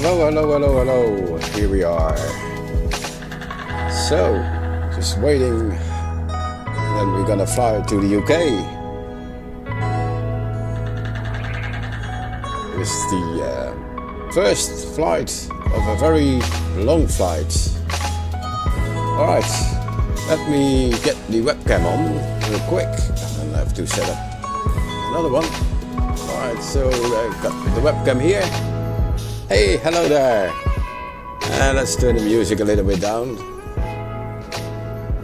Hello, hello, hello, hello. Here we are. So, just waiting. And then we're gonna fly to the UK. It's the first flight of a very long flight. Alright, let me get the webcam on real quick. And I have to set up another one. Alright, so I've got the webcam here. Hey, hello there. And let's turn the music a little bit down.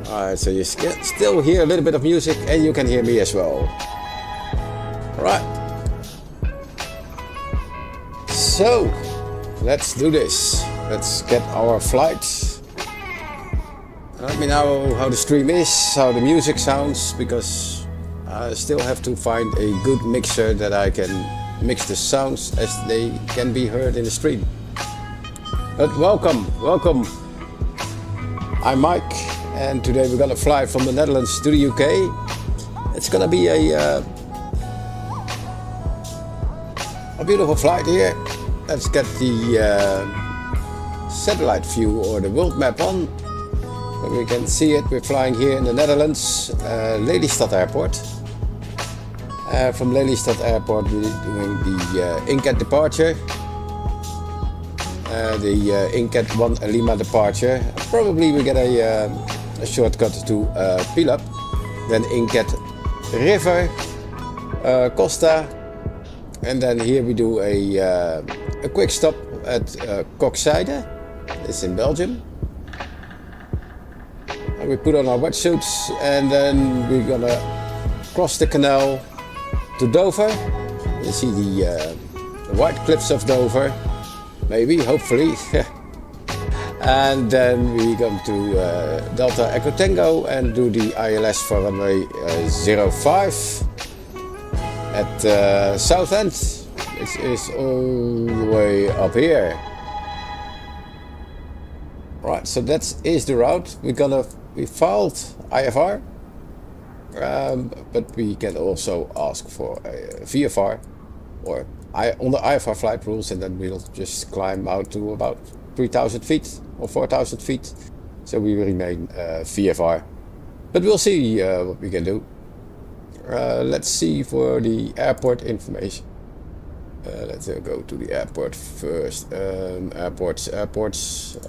Alright, so you still hear a little bit of music and you can hear me as well. Alright. So, let's do this. Let's get our flight. Let me know how the stream is, how the music sounds, because I still have to find a good mixer that I can mix the sounds as they can be heard in the stream. But welcome. I'm Mike, and today we're gonna fly from the Netherlands to the UK. It's gonna be a beautiful flight here. Let's get the satellite view or the world map on. So we can see it. We're flying here in the Netherlands, Lelystad Airport. From Lelystad Airport, we're doing the Incat departure, the Incat 1 Lima departure. Probably we get a shortcut to Pilap, then Incat River, Costa, and then here we do a quick stop at Curaçao. It's in Belgium. And we put on our wetsuits, and then we're gonna cross the canal to Dover. You see the white cliffs of Dover, maybe, hopefully. And then we come to Delta Echo Tango and do the ILS for runway 05 at Southend. It is all the way up here. Right, so that is the route. We filed IFR. But we can also ask for a VFR or on the IFR flight rules, and then we'll just climb out to about 3,000 feet or 4,000 feet. So we will remain VFR. But we'll see what we can do. Let's see for the airport information. Let's go to the airport first.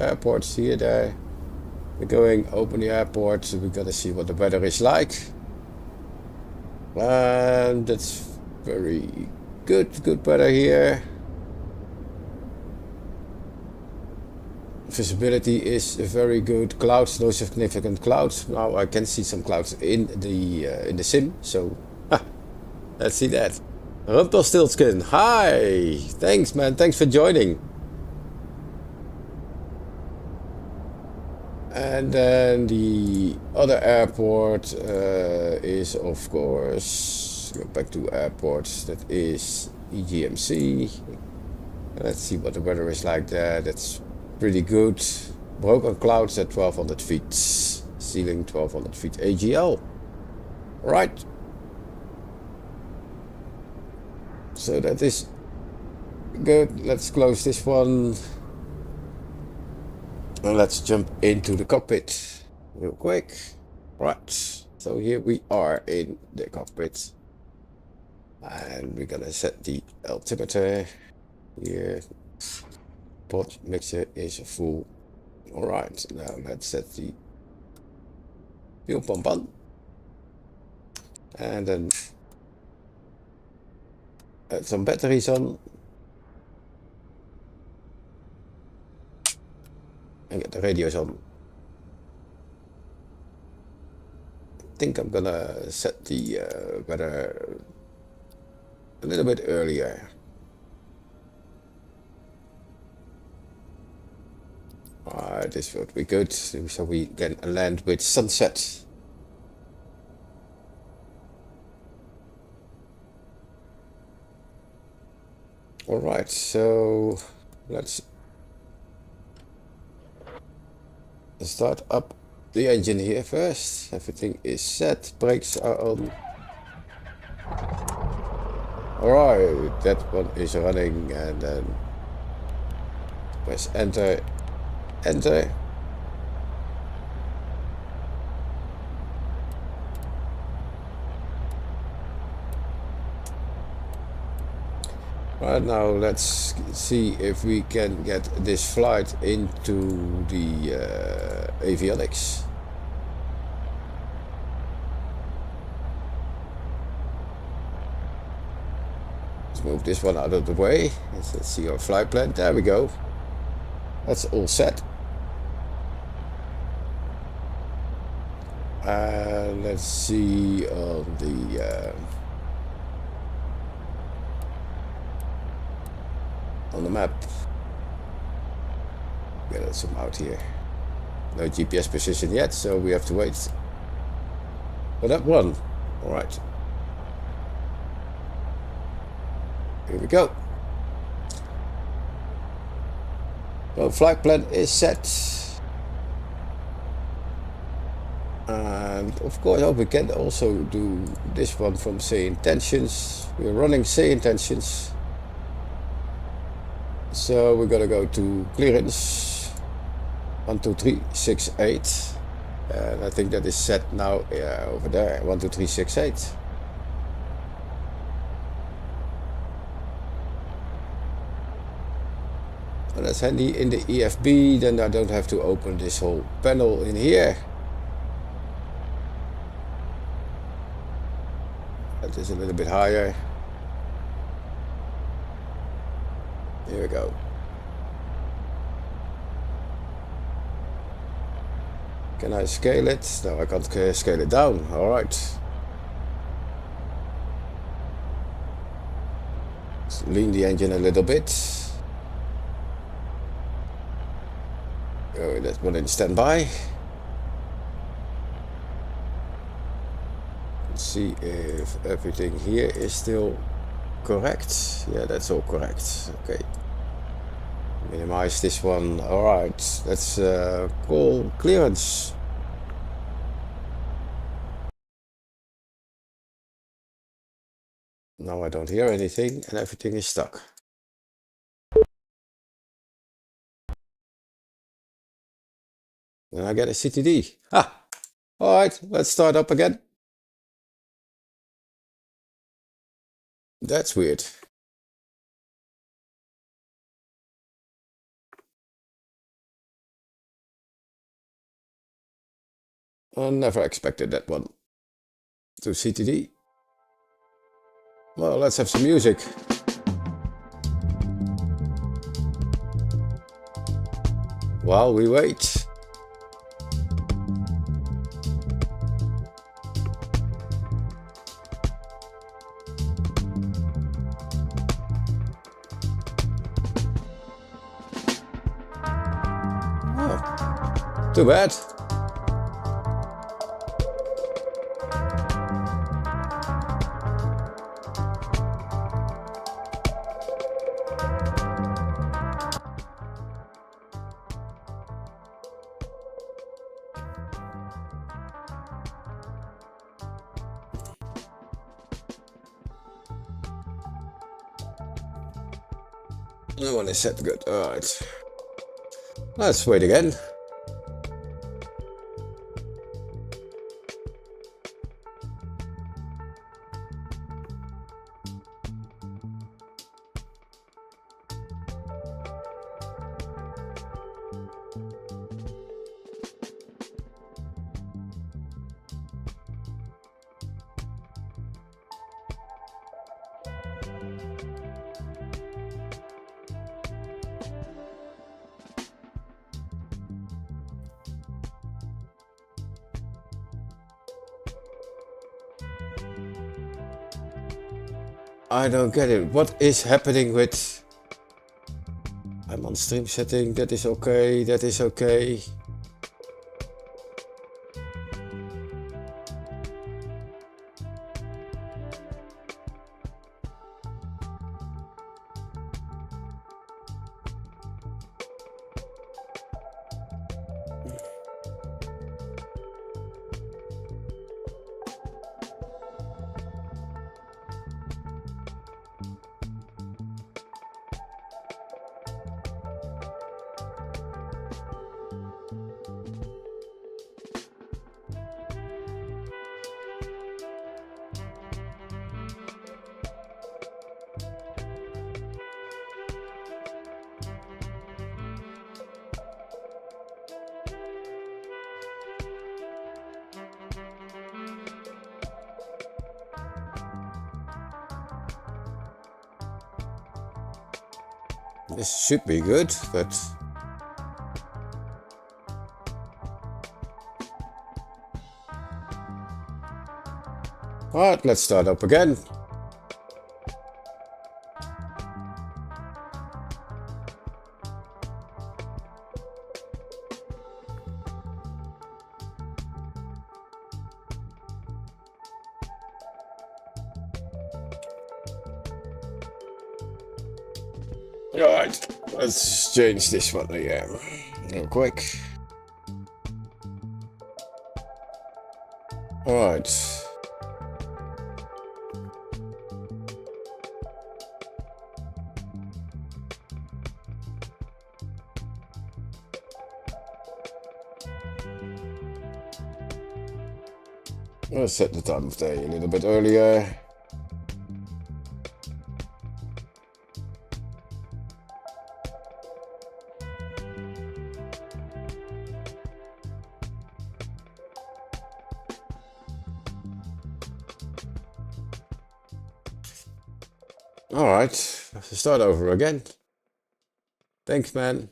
Airports here, there. We're going open the airport, so we're gonna see what the weather is like. And that's very good weather here. Visibility is very good. Clouds, no significant clouds. Now I can see some clouds in the sim, so let's see that. Rumpelstiltskin, hi! Thanks, man. Thanks for joining. And then the other airport is, of course, go back to airports, that is EGMC. Let's see what the weather is like there. That's pretty good. Broken clouds at 1200 feet. Ceiling 1200 feet AGL. Right. So that is good. Let's close this one. And let's jump into the cockpit real quick. Right, so here we are in the cockpit. And we're gonna set the altimeter here. Pod mixer is full. Alright, now let's set the fuel pump on. And then add some batteries on. And get the radios on. I think I'm gonna set the weather a little bit earlier. This would be good, so we can land with sunset. Alright, so let's start up the engine here first. Everything is set, brakes are on. Alright, that one is running, and then Press enter, enter. Right, now let's see if we can get this flight into the avionics. Let's move this one out of the way. Let's see our flight plan. There we go. That's all set. Let's see on the map. Get some out here. No GPS position yet, so we have to wait for that one. All right. Here we go. So flight plan is set. And of course, we can also do this one from say intentions. We're running say intentions. So we're gonna go to clearance 12368, and I think that is set now over there, 12368. And that's handy in the EFB, then I don't have to open this whole panel in here. That is a little bit higher. Here we go. Can I scale it? No, I can't scale it down. All right. Let's lean the engine a little bit. Go that one in standby. Let's see if everything here is still correct. Yeah, that's all correct. Okay. Minimize this one. All right. Let's call clearance. Now I don't hear anything and everything is stuck. Then I get a CTD. Ah. All right. Let's start up again. That's weird. I never expected that one. To CTD. Well, let's have some music. While we wait. Oh, too bad. That one is set good. Alright. Let's wait again. I don't get it. What is happening with... I'm on stream setting. That is okay. That is okay. This should be good, but alright, let's start up again. Alright, let's change this one again real quick. Alright. I'll set the time of day a little bit earlier. Alright, start over again. Thanks, man.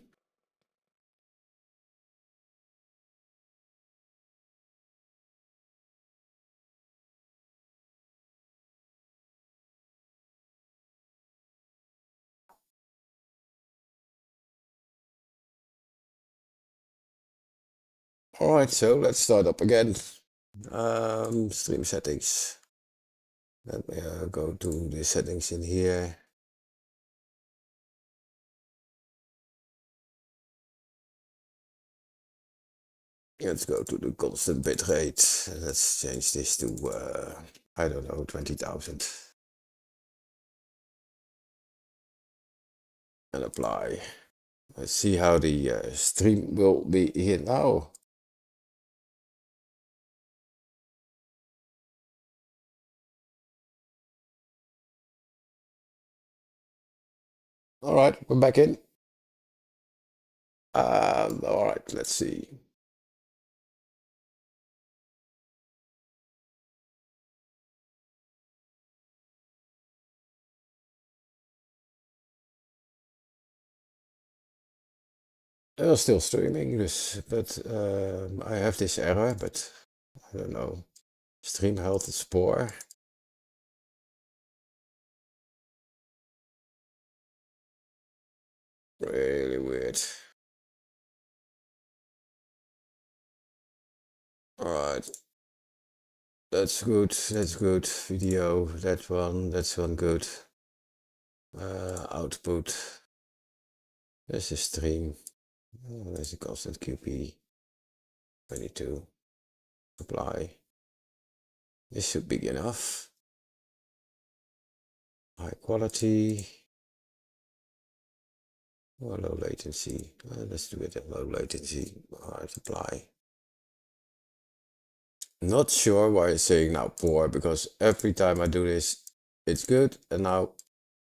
Alright, so let's start up again. Stream settings. Let me go to the settings in here. Let's go to the constant bitrate. Let's change this to, I don't know, 20,000. And apply. Let's see how the stream will be here now. Alright, we're back in. Alright, let's see. They're still streaming this, but I have this error, but I don't know. Stream health is poor. Really weird. Alright. That's good, that's good. Video, that's one good. Output. There's a stream. There's a constant QP. 22. Apply. This should be enough. High quality. Or low latency. Let's do it at low latency. Alright, apply. Not sure why it's saying now poor, because every time I do this, it's good, and now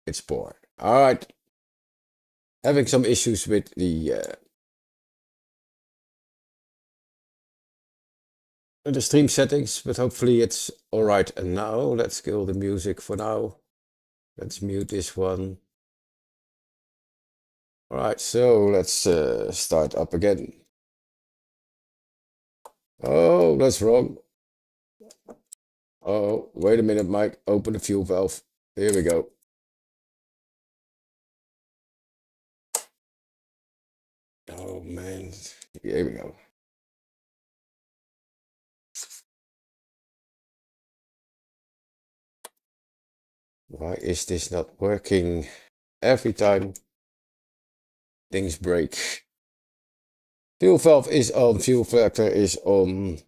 it's poor. Alright. Having some issues with the stream settings, but hopefully it's alright. And now let's kill the music for now. Let's mute this one. Alright, so let's start up again. Oh, that's wrong. Oh, wait a minute, Mike. Open the fuel valve. Here we go. Oh, man. Here we go. Why is this not working? Every time things break. Fuel valve is on. Fuel filter is on.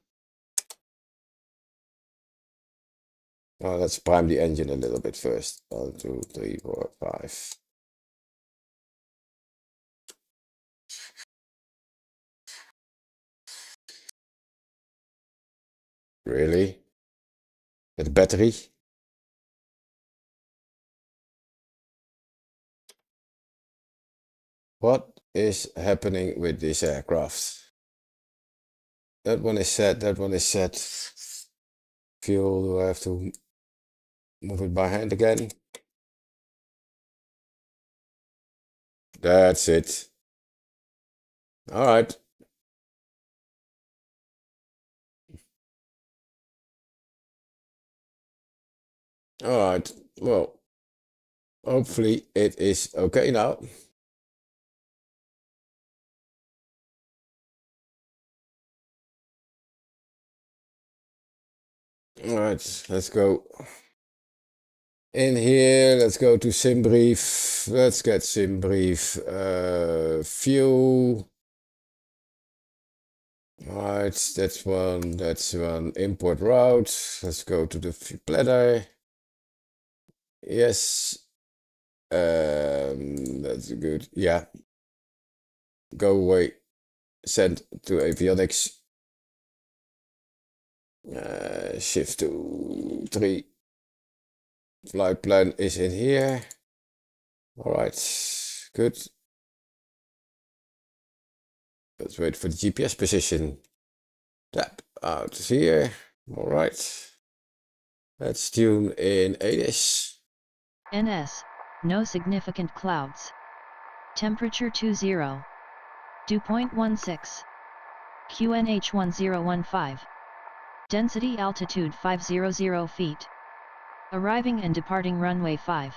Let's prime the engine a little bit first. 1, 2, 3, 4, 5. Really? The battery? What is happening with this aircraft? That one is set, that one is set. Fuel, do I have to move it by hand again? That's it. All right. All right. Well, hopefully it is okay now. All right, let's go in here. Let's go to sim brief. Let's get sim brief. View. All right, that's one. That's one. Import route. Let's go to the planner. Yes. That's good. Yeah. Go away. Send to avionics. Shift to 3. Flight plan is in here. All right, good. Let's wait for the GPS position. Tap out here. All right. Let's tune in ADIS. NS, no significant clouds. Temperature 20. Dew point 16. QNH 1015. Density altitude 500 feet. Arriving and departing runway 5.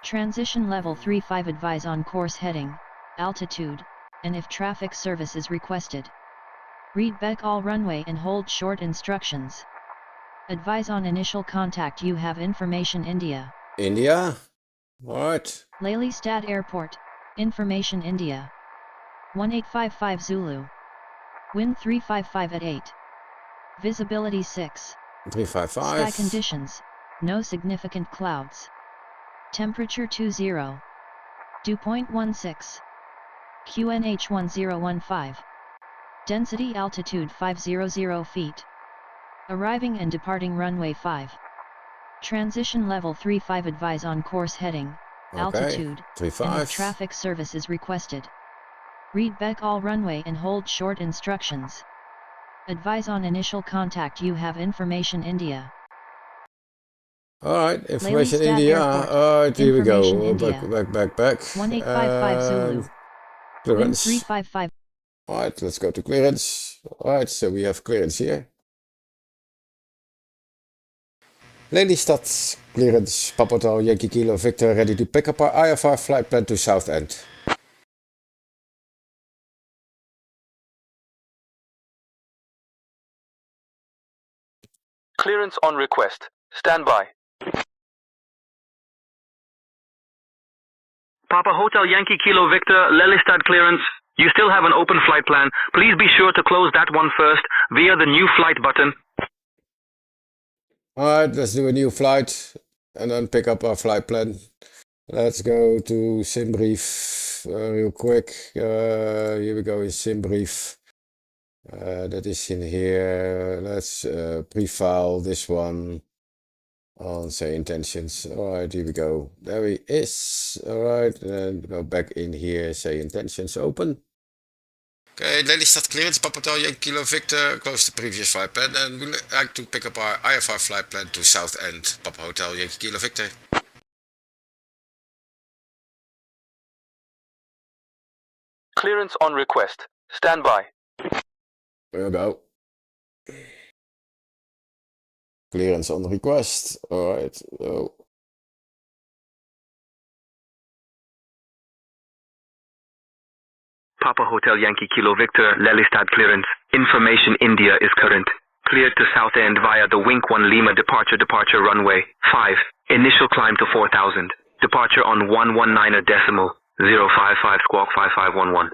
Transition level 35. Advise on course heading, altitude, and if traffic service is requested. Read back all runway and hold short instructions. Advise on initial contact. You have information India. India. All right. Lelystad Airport, information India. 1855 Zulu. Wind 355 at 8. Visibility 6. 355. Sky conditions, no significant clouds. Temperature 20. Dew point 16. QNH 1015. Density altitude 500 feet. Arriving and departing runway 5. Transition level 35. Advise on course heading, altitude, 35. and if traffic service is requested. Read back all runway and hold short instructions. Advise on initial contact. You have information India. All right, information Lelystad India. Airport. All right, here we Information go. India. Back. 1855 Zulu. Wind Clearance. 355. All right, let's go to clearance. All right, so we have clearance here. Lelystad clearance. Papa Hotel Yankee Kilo Victor ready to pick up our IFR flight plan to Southend. Clearance on request. Stand by. Papa Hotel Yankee Kilo Victor, Lelystad clearance. You still have an open flight plan. Please be sure to close that one first via the new flight button. All right, let's do a new flight and then pick up our flight plan. Let's go to sim brief real quick. Here we go in sim brief. That is in here. Let's pre-file this one on say intentions. All right, here we go. There he is. All right, and go back in here. Say intentions open. Okay, Lelystad clearance, Papa Hotel Yankee Kilo Victor, close the previous flight plan, and we'd like to pick up our IFR flight plan to Southend, Papa Hotel Yankee Kilo Victor. Clearance on request. Stand by. There we go. Clearance on request. All right. So. Papa Hotel Yankee Kilo Victor, Lelystad clearance. Information India is current. Cleared to Southend via the Wink 1 Lima departure runway 5. Initial climb to 4000. Departure on 119.055 squawk 5511.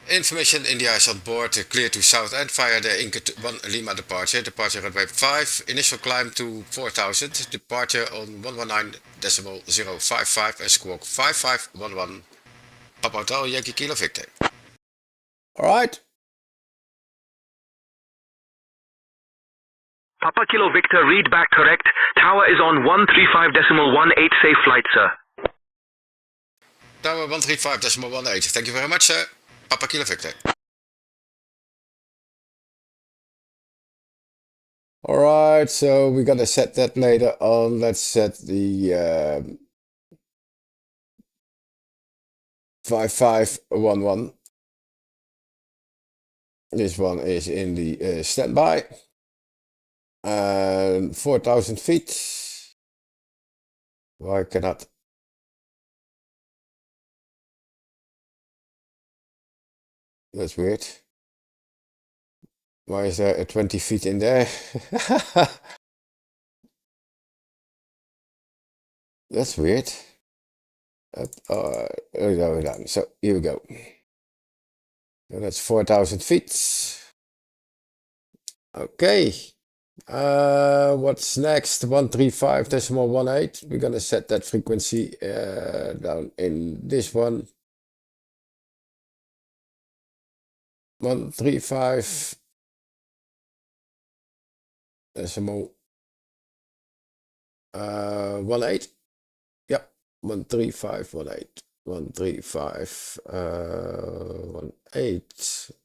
Information India is on board, clear to Southend via the Inca 1 Lima departure runway 5, initial climb to 4000, departure on 119.055 and squawk 5511, Papa Hotel Yankee Kilo Victor. Alright. Papa Kilo Victor, read back correct. Tower is on 135.18, safe flight, sir. Tower 135.18, thank you very much, sir. Papa Kilo Victor. Alright, so we're gonna set that later on. Let's set the 5511. This one is in the standby. And 4,000 feet. Why cannot? That's weird. Why is there a 20 feet in there? That's weird. So here we go. So that's 4,000 feet. Okay. What's next? 135.18. We're gonna set that frequency down in this one. 135. Decimal 18. Yep, 13518. 13518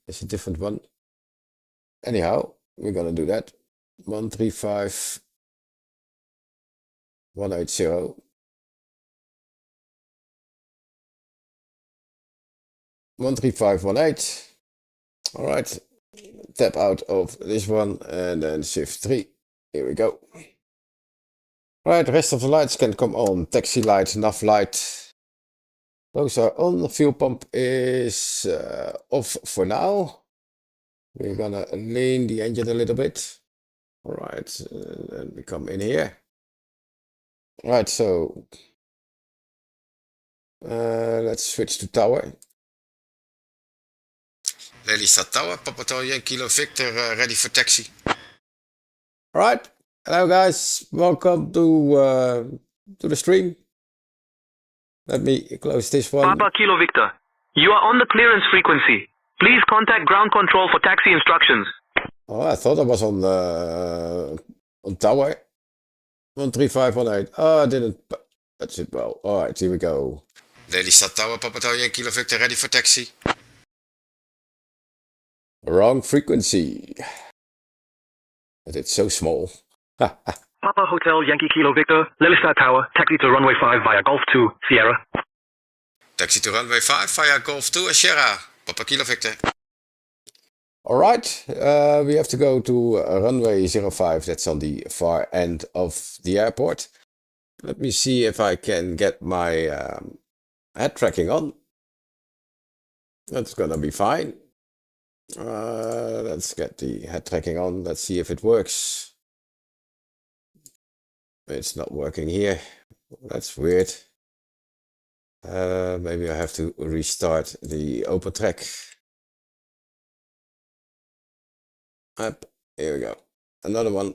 is a different one. Anyhow, we're gonna do that. 135.180. One 3518. All right. Tap out of this one and then shift 3. Here we go. All right, the rest of the lights can come on. Taxi light, nav light. Those are on. The fuel pump is off for now. We're gonna lean the engine a little bit. All right, and we come in here. All right, so let's switch to tower. Lelystad Tower, Papa Kilo Victor, ready for taxi. All right, hello guys, welcome to the stream. Let me close this one. Papa Kilo Victor, you are on the clearance frequency. Please contact ground control for taxi instructions. Oh, I thought I was on tower. 13518. Oh, I didn't. That's it. Well, all right, here we go. Lelystad Tower, Papa Kilo Victor, ready for taxi. Wrong frequency. But it's so small. Papa Hotel Yankee Kilo Victor, Lelystad Tower, taxi to runway 5 via Golf 2, Sierra. Taxi to runway 5 via Golf 2, Sierra. Papa Kilo Victor. All right, we have to go to runway 05. That's on the far end of the airport. Let me see if I can get my head tracking on. That's gonna be fine. Let's get the head tracking on. Let's see if it works. It's not working here. That's weird. Maybe I have to restart the OpenTrack. Up. Here we go. Another one.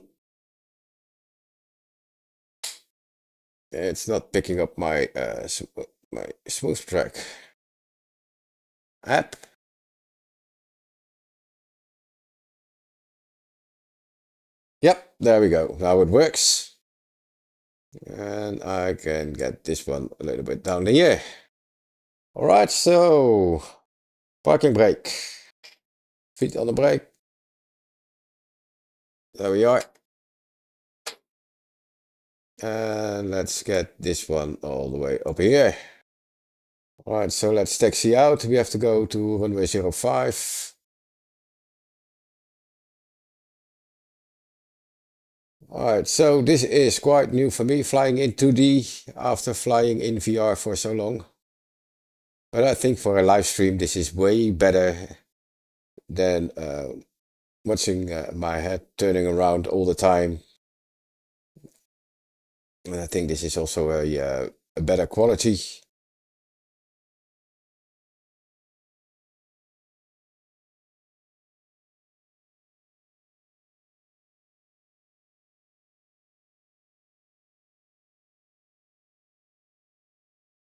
It's not picking up my my smooth track. App. Yep, there we go. Now it works. And I can get this one a little bit down here. All right, so parking brake. Feet on the brake. There we are. And let's get this one all the way up here. All right, so let's taxi out. We have to go to runway 05. All right, so this is quite new for me, flying in 2D after flying in VR for so long. But I think for a live stream, this is way better than watching my head turning around all the time. And I think this is also a better quality.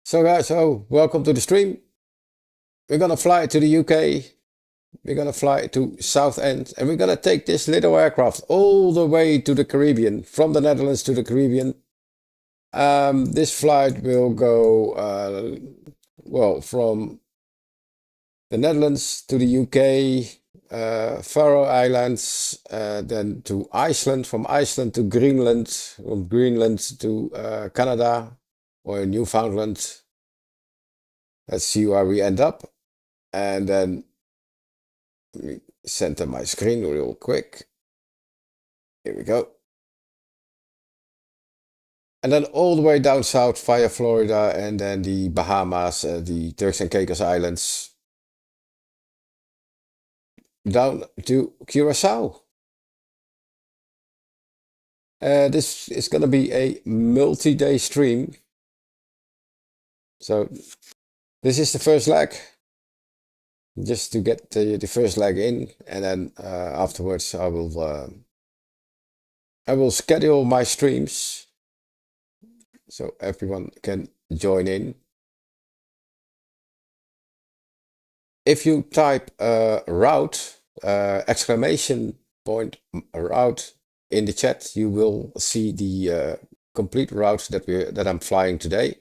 So guys, welcome to the stream. We're gonna fly to the UK. We're gonna fly to Southend, and we're gonna take this little aircraft all the way to the Caribbean, from the Netherlands to the Caribbean. This flight will go, well, from the Netherlands to the UK, Faroe Islands, then to Iceland, from Iceland to Greenland, from Greenland to Canada or Newfoundland, Let's see where we end up. And then let me center my screen real quick. Here we go. And then all the way down south via Florida and then the Bahamas, the Turks and Caicos Islands, down to Curaçao. This is going to be a multi-day stream. So this is the first leg, just to get the first leg in, and then afterwards I will schedule my streams so everyone can join in. If you type route, exclamation point route in the chat, you will see the complete route that I'm flying today.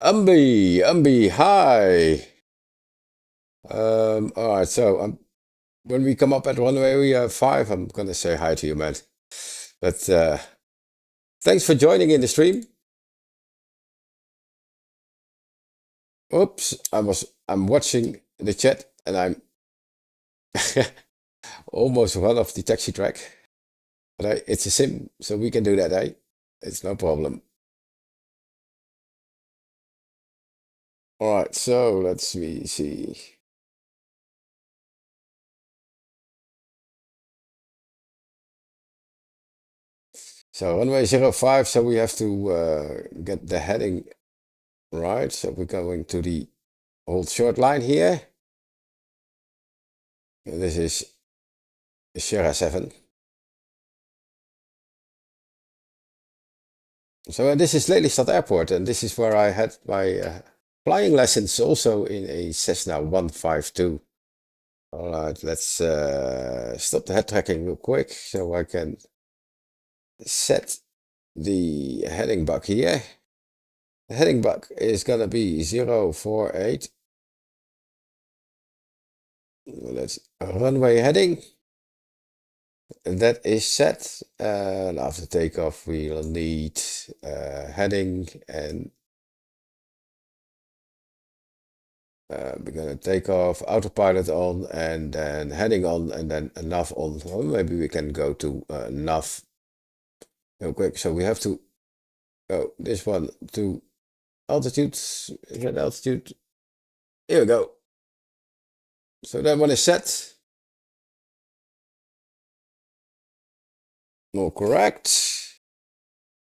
Umbi, hi. All right, so when we come up at runway 5, I'm gonna say hi to you, man. But thanks for joining in the stream. Oops, I'm watching the chat and I'm almost run off the taxi track. But it's a sim, so we can do that, eh? It's no problem. All right, so let's see. So runway 05, so we have to get the heading right. So we're going to the old short line here. And this is Sierra 7. So this is Lelystad Airport, and this is where I had my flying lessons, also in a Cessna 152. All right, let's stop the head tracking real quick so I can set the heading bug here. The heading bug is gonna be 048. Let's runway heading. And that is set. And after takeoff, we'll need heading, and we're gonna take off, autopilot on, and then heading on, and then a nav on. Or maybe we can go to nav real quick. So we have to go this one to altitude, get altitude. Here we go. So that one is set. All correct.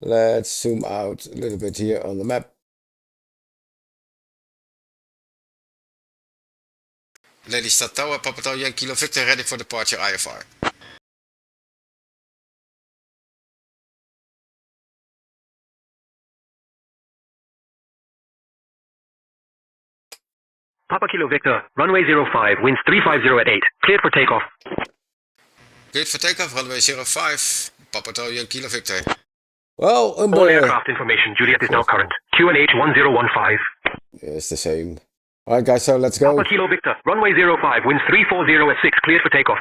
Let's zoom out a little bit here on the map. Lelystad Tower, Papa Tango Kilo Victor, ready for departure IFR. Papa Kilo Victor, runway 05, winds 350 at 8, cleared for takeoff. Cleared for takeoff, runway 05, Papa Tango Kilo Victor. Well, all aircraft information, Juliet is now current. QNH 1015. Yeah, it's the same. All right, guys, so let's go. Papa Kilo Victor, runway 05, winds 340 at 6, cleared for takeoff.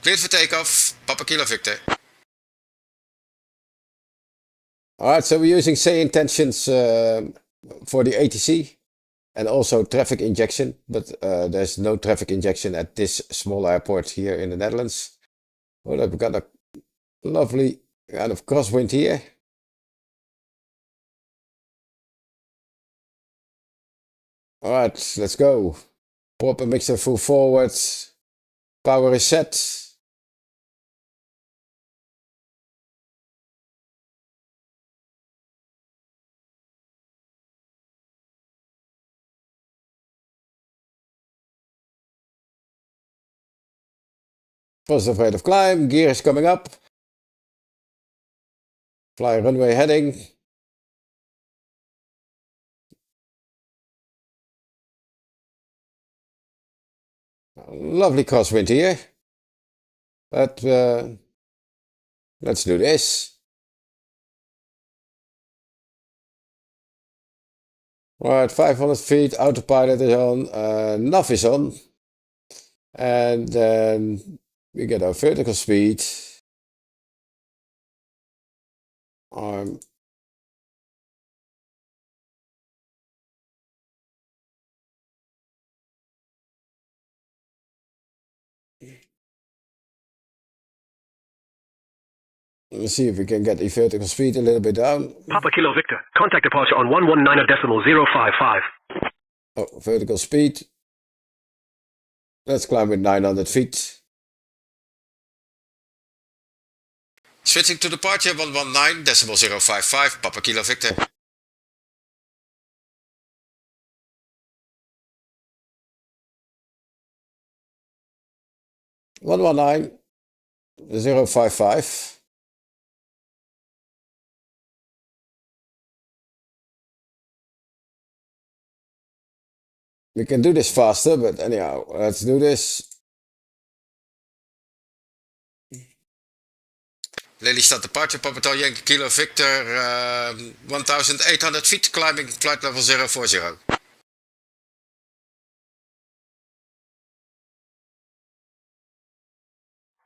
Cleared for takeoff, Papa Kilo Victor. All right, so we're using say intentions for the ATC and also traffic injection, but there's no traffic injection at this small airport here in the Netherlands. Well, we've got a lovely kind of crosswind here. All right, let's go. Proper mixer full forward. Power is set. Positive rate of climb, gear is coming up. Fly runway heading. Lovely crosswind here. But let's do this. Right, 500 feet, autopilot is on, nav is on. And then we get our vertical speed. I'm Let's see if we can get the vertical speed a little bit down. Papa Kilo Victor, contact departure on 119.055. Oh, vertical speed. Let's climb with 900 feet. Switching to departure 119.055, Papa Kilo Victor. One 119.055. We can do this faster, but anyhow, let's do this. Lelystad departure, Papa Yankee Kilo Victor, 1,800 feet, climbing flight level 040.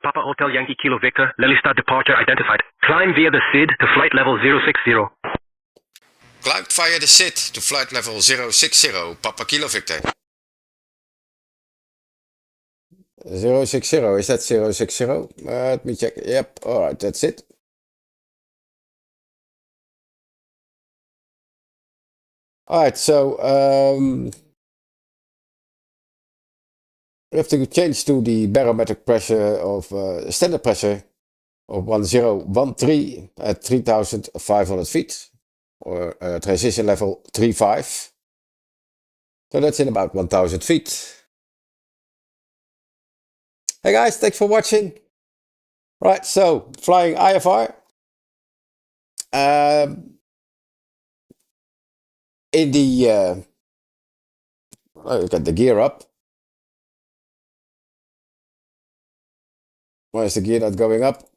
Papa Hotel Yankee Kilo Victor, Lelystad departure identified. Climb via the SID to flight level 060. Climbed via the SID to flight level 060, Papa Kilo Victor. 060, is that 060? Let me check. Yep, alright, that's it. Alright, so we have to change to the barometric pressure of standard pressure of 1013 at 3,500 feet, or transition level 35. So that's in about 1,000 feet. Hey guys, thanks for watching. Right, so flying IFR. In the we got the gear up. Why is the gear not going up?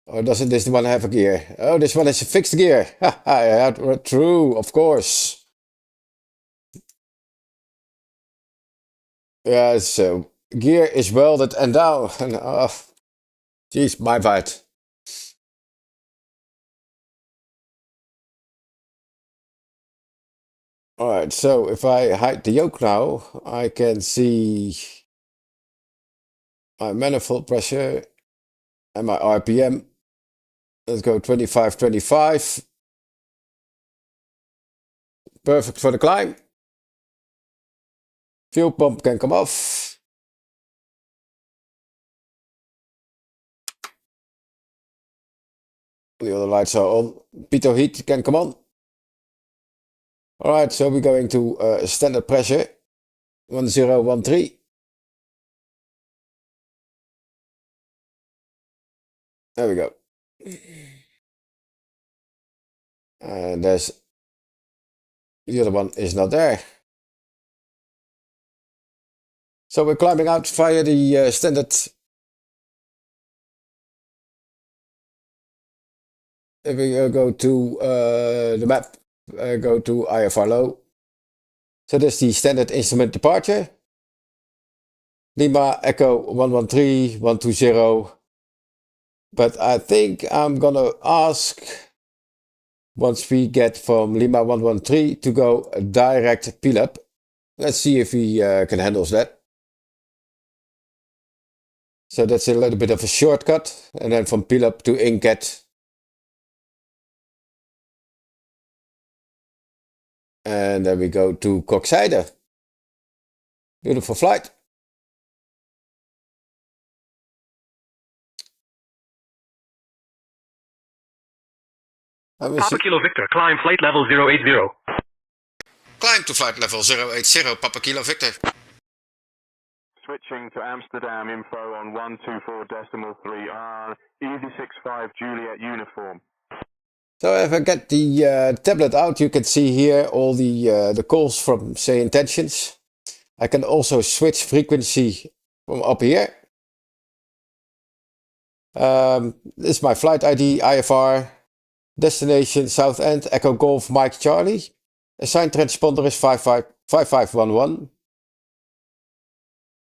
Or doesn't this one have a gear? Oh, this one is a fixed gear. True, of course. Yeah, so gear is welded and down. Jeez, my bad. Alright, so if I hide the yoke now, I can see my manifold pressure and my RPM. Let's go 25. Perfect for the climb. Fuel pump can come off. The other lights are on. Pitot heat can come on. Alright, so we're going to standard pressure 1013. There we go. And there's the other one is not there. So we're climbing out via the standard. If we go to the map, go to IFR low. So this is the standard instrument departure. Lima Echo 113, 120. But I think I'm gonna ask, once we get from Lima 113 to go direct Pilap. Let's see if he can handle that. So that's a little bit of a shortcut. And then from Pilap to Inket. And then we go to Kokzijde. Beautiful flight. Papa Kilo Victor, climb flight level 080. Climb to flight level 080, Papa Kilo Victor. Switching to Amsterdam info on 124.3R, EV65 Juliet uniform. So if I get the tablet out, you can see here all the calls from say intentions. I can also switch frequency from up here. This is my flight ID, IFR, destination Southend, Echo Golf, Mike Charlie. Assigned transponder is 5511.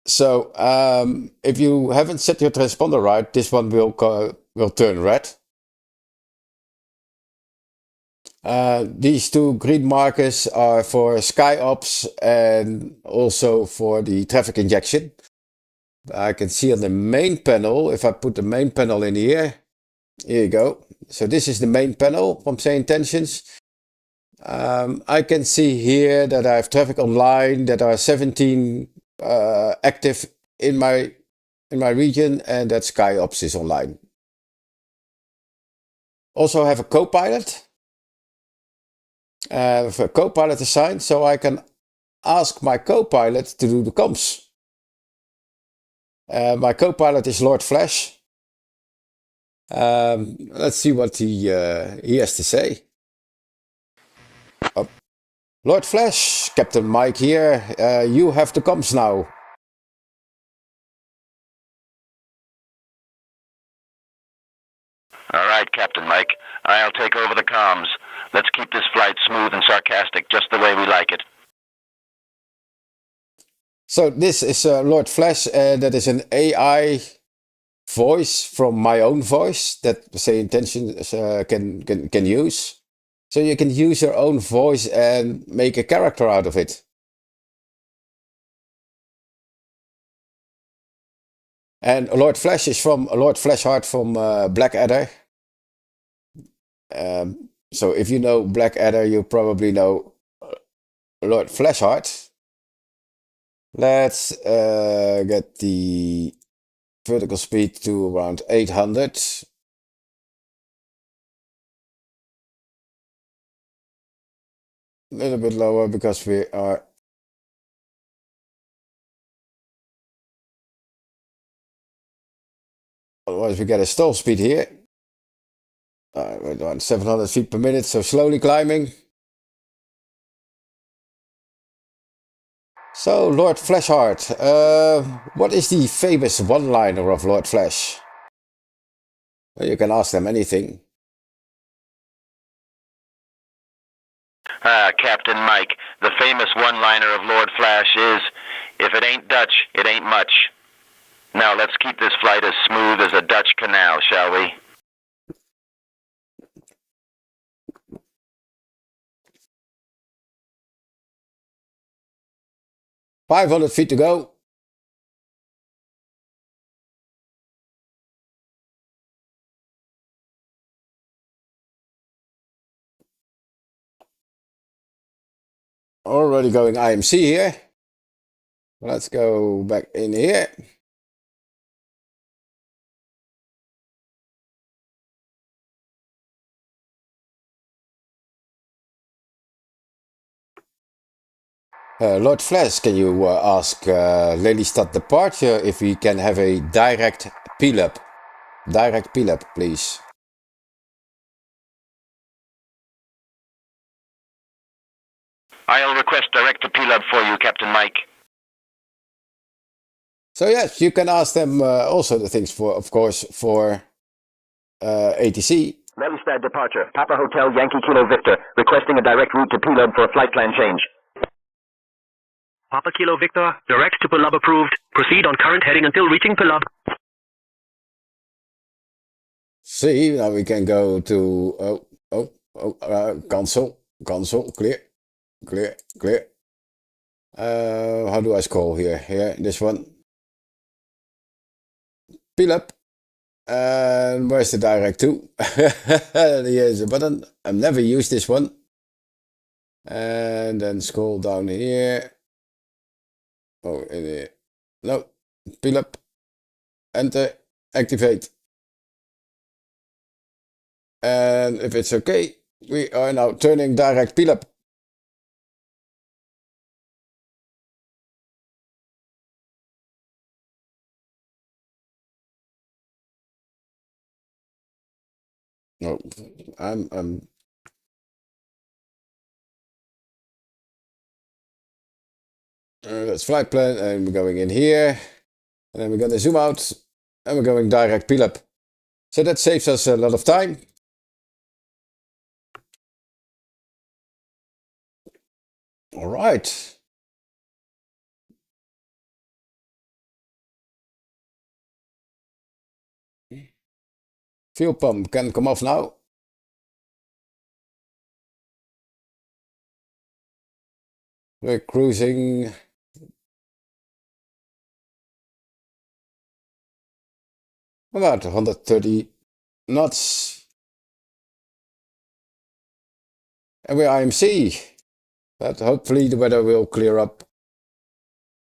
So if you haven't set your transponder right, this one will turn red. These two green markers are for sky ops and also for the traffic injection. I can see on the main panel, if I put the main panel in here you go. So this is the main panel from Say Intentions. I can see here that I have traffic online, that are 17 active in my region, and that SkyOps is online. Also have a co-pilot. With a co-pilot assigned, so I can ask my co-pilot to do the comms. My co-pilot is Lord Flash. Let's see what he has to say. Oh. Lord Flash, Captain Mike here. You have the comms now. All right, Captain Mike. I'll take over the comms. Let's keep this flight smooth and sarcastic, just the way we like it. So this is Lord Flash. That is an AI voice from my own voice that Say Intentions can use. So you can use your own voice and make a character out of it. And Lord Flash is from Lord Flashheart from Blackadder. So if you know Blackadder, you probably know Lord Flashheart. Let's get the vertical speed to around 800. A little bit lower because we are otherwise we get a stall speed here. We're around 700 feet per minute, so slowly climbing. So, Lord Flashheart, what is the famous one-liner of Lord Flash? Well, you can ask them anything. Captain Mike, the famous one-liner of Lord Flash is, "If it ain't Dutch, it ain't much." Now let's keep this flight as smooth as a Dutch canal, shall we? $500 feet to go. Already going IMC here. Let's go back in here. Lord Flash, can you ask Lelystad Departure if we can have a direct peel-up? Direct peel-up, please. I'll request direct to P-Lub for you, Captain Mike. So yes, you can ask them also the things for, of course, for ATC. Lelystad Departure, Papa Hotel Yankee Kilo Victor, requesting a direct route to P-Lub for a flight plan change. Papa Kilo Victor, direct to P-Lub approved. Proceed on current heading until reaching P-Lub. See, now we can go to, cancel, clear. How do I scroll here? Here, this one. Peel-up. And where's the direct to? Here's a button. I've never used this one. And then scroll down here. Oh, in here. No. Peel-up. Enter. Activate. And if it's okay, we are now turning direct peel-up. No, that's flight plan, and we're going in here, and then we're going to zoom out, and we're going direct peel-up. So that saves us a lot of time. All right. Fuel pump can come off now. We're cruising About 130 knots. And we're IMC. But hopefully the weather will clear up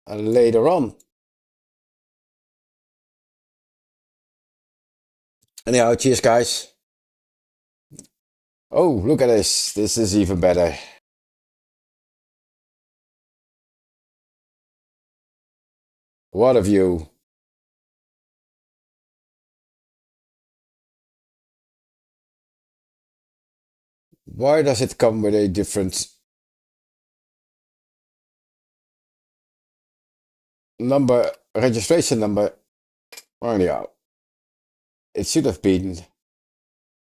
later on. Anyhow, cheers guys. Oh, look at this. This is even better. What a view. Why does it come with a different number, registration number? Anyhow, it should have been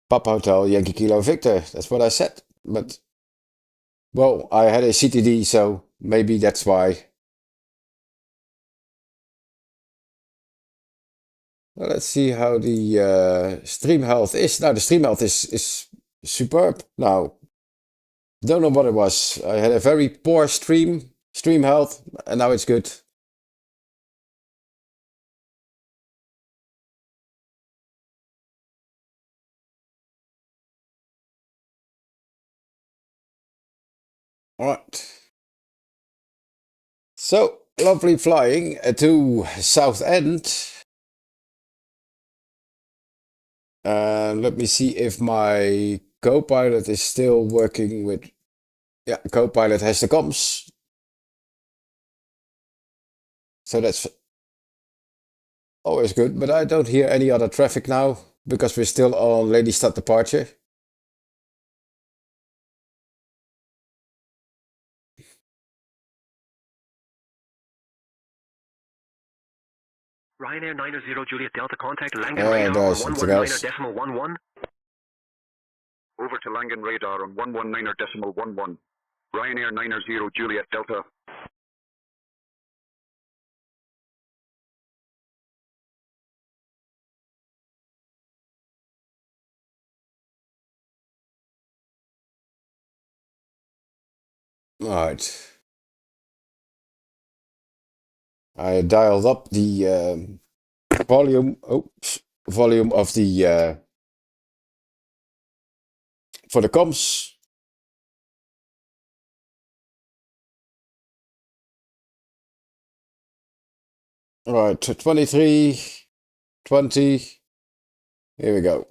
Papa Hotel Yankee Kilo Victor. That's what I said. But, well, I had a CTD, so maybe that's why. Well, let's see how the stream health is. Now, the stream health is superb. Now, don't know what it was. I had a very poor stream health, and now it's good. All right. So, lovely flying to Southend. Let me see if my co-pilot is still working with... Yeah, co-pilot has the comms. So that's always good, but I don't hear any other traffic now because we're still on Lelystad departure. Ryanair 90 Juliet Delta, contact Langen radar on 119.11. Over to Langen radar on 119.11. Ryanair 90 Juliet Delta. All right. I dialed up the volume. Oops, volume of the for the comms. All right, 23, 20. Here we go.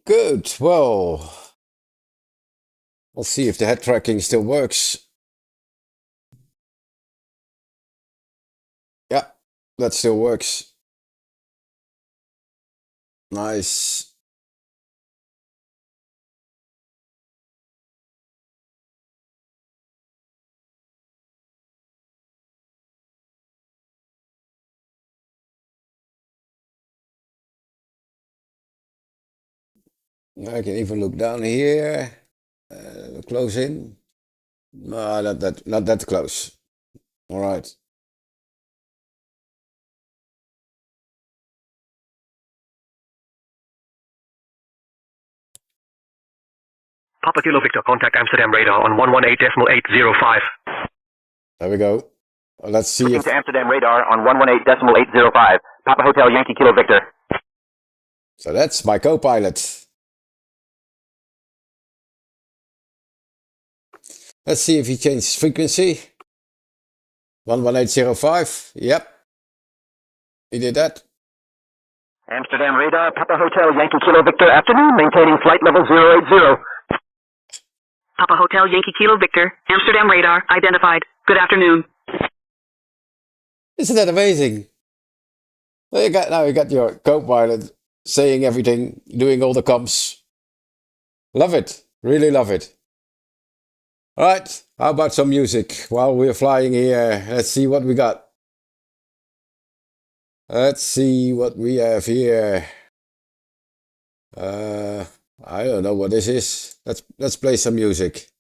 Good. Well, let's see if the head tracking still works. Yeah, that still works. Nice. I can even look down here. Close in. No, not that close. All right. Papa Kilo Victor, contact Amsterdam radar on 118.805. There we go. Let's see Switching if... to Amsterdam radar on 118.805. Papa Hotel Yankee Kilo Victor. So that's my co-pilot. Let's see if he changes frequency. 11805. Yep. He did that. Amsterdam radar, Papa Hotel Yankee Kilo Victor, afternoon, maintaining flight level 080. Papa Hotel Yankee Kilo Victor, Amsterdam radar, identified. Good afternoon. Isn't that amazing? Well, you got your co-pilot saying everything, doing all the comms. Love it. Really love it. All right. How about some music while we're flying here? Let's see what we got. Let's see what we have here. I don't know what this is. Let's play some music.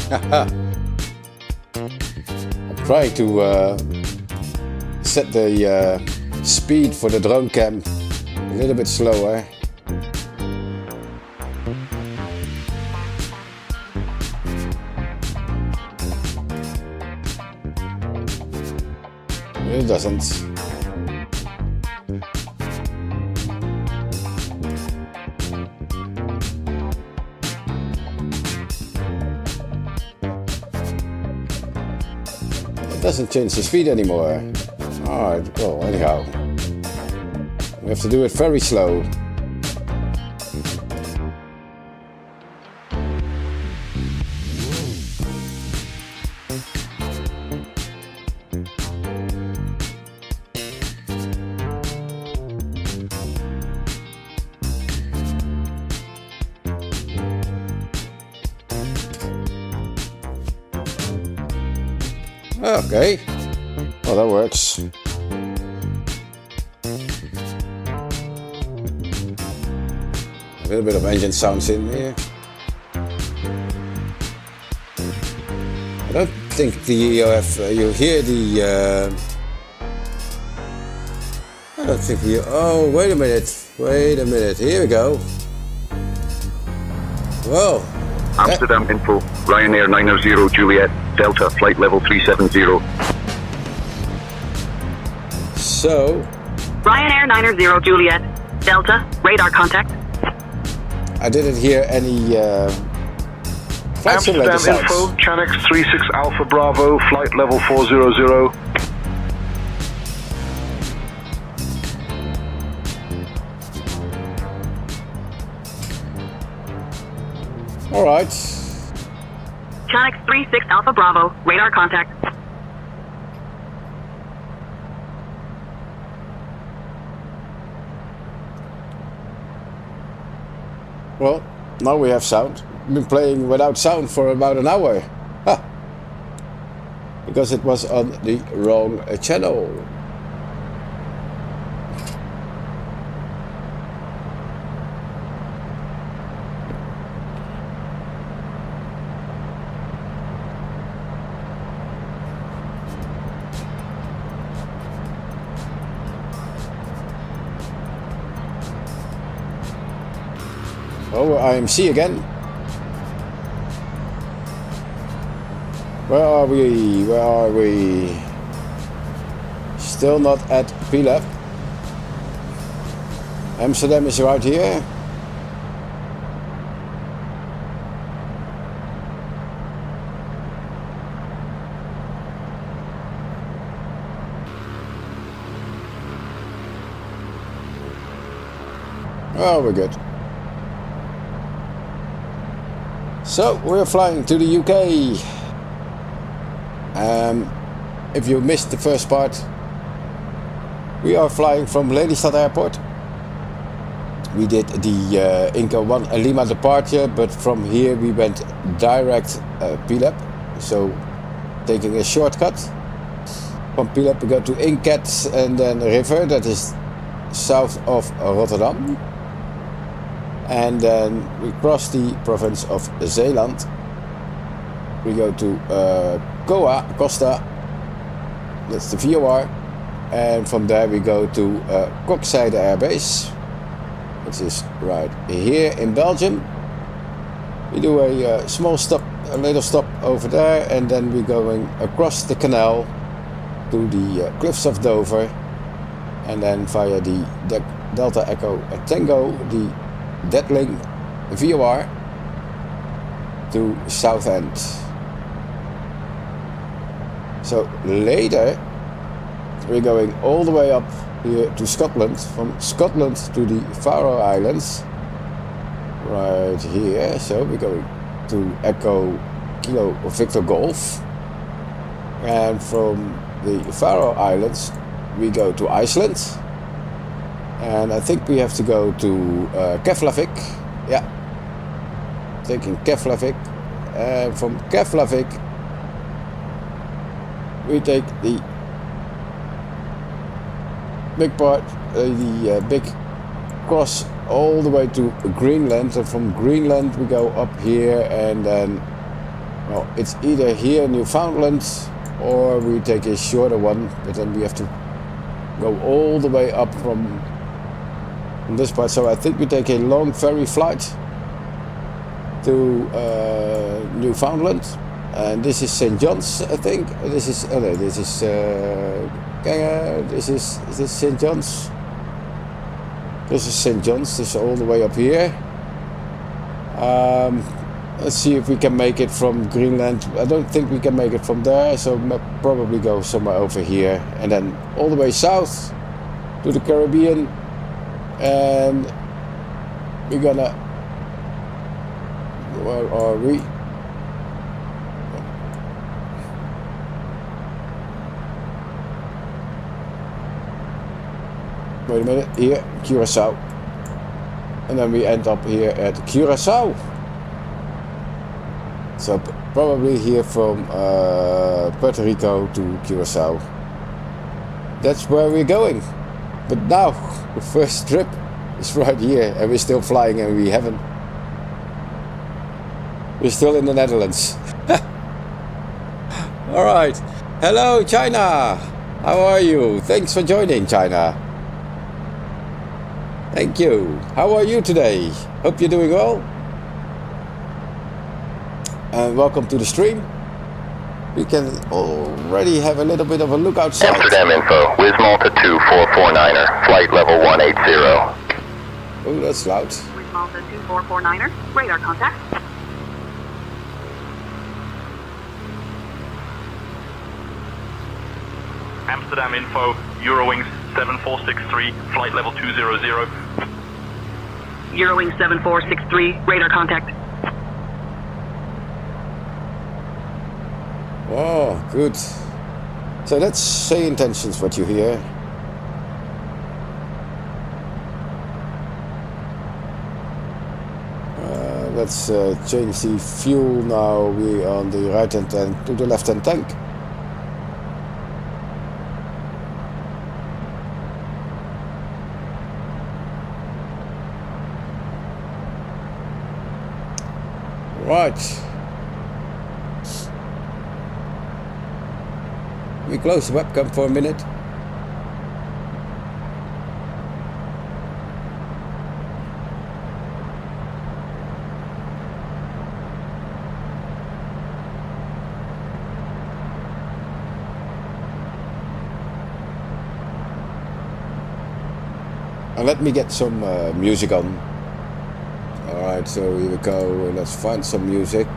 I'm trying to set the speed for the drone cam a little bit slower. It doesn't. It doesn't change the speed anymore. Alright, well, anyhow. We have to do it very slow. Okay, well that works. A little bit of engine sounds in here. I don't think you hear the. I don't think you. Oh, wait a minute! Here we go. Whoa. Amsterdam info, Ryanair 90 Juliet, Delta, flight level 370. So... Ryanair 90 Juliet, Delta, radar contact. I didn't hear any flight simulator Amsterdam sounds. info, Chanex 36 Alpha Bravo, flight level 400. Alright. Chanex 36 Alpha Bravo, radar contact. Well, now we have sound. We've been playing without sound for about an hour. Huh. Because it was on the wrong channel. Oh, IMC again. Where are we? Still not at PLAB. Amsterdam is right here. Oh, we're good. So we're flying to the UK. If you missed the first part, we are flying from Lelystad Airport. We did the Inca 1 Lima departure, but from here we went direct PLAB. So taking a shortcut from PLAB we go to Incat and then River, that is south of Rotterdam. And then we cross the province of Zeeland. We go to Costa, that's the VOR. And from there we go to Kokzijde Air Base, which is right here in Belgium. We do a small stop, a little stop over there, and then we're going across the canal to the cliffs of Dover. And then via the Delta Echo Tango, the Deadling VOR to Southend. So later we're going all the way up here to Scotland, from Scotland to the Faroe Islands, right here. So we're going to Echo Kilo Victor Golf, and from the Faroe Islands we go to Iceland. And I think we have to go to Keflavik. Yeah, taking Keflavik. And from Keflavik we take the big part, the big cross all the way to Greenland. And from Greenland we go up here and then Well, it's either here, Newfoundland, or we take a shorter one, but then we have to go all the way up from this part. So I think we take a long ferry flight to Newfoundland, and this is St. John's, I think. This is is this St. John's? This is St. John's. This is all the way up here. Let's see if we can make it from Greenland. I don't think we can make it from there, so we'll probably go somewhere over here, and then all the way south to the Caribbean, and we're gonna, where are we? Wait a minute, here, Curaçao, and then we end up here at Curaçao. So probably here from Puerto Rico to Curaçao. That's where we're going. But now, the first trip is right here, and we're still flying, and we haven't. We're still in the Netherlands. All right. Hello, China. How are you? Thanks for joining, China. Thank you. How are you today? Hope you're doing well. And welcome to the stream. We can already have a little bit of a look outside. Amsterdam info, Wiz Malta 2449er, flight level 180. Oh, that's loud. Wiz Malta 2449er, radar contact. Amsterdam info, Eurowings 7463, flight level 200. Eurowings 7463, radar contact. Oh, good. So let's say intentions what you hear. Let's change the fuel now. We're on the right hand tank to the left hand tank. Right. We close the webcam for a minute. And let me get some music on. Alright, so here we go. Let's find some music.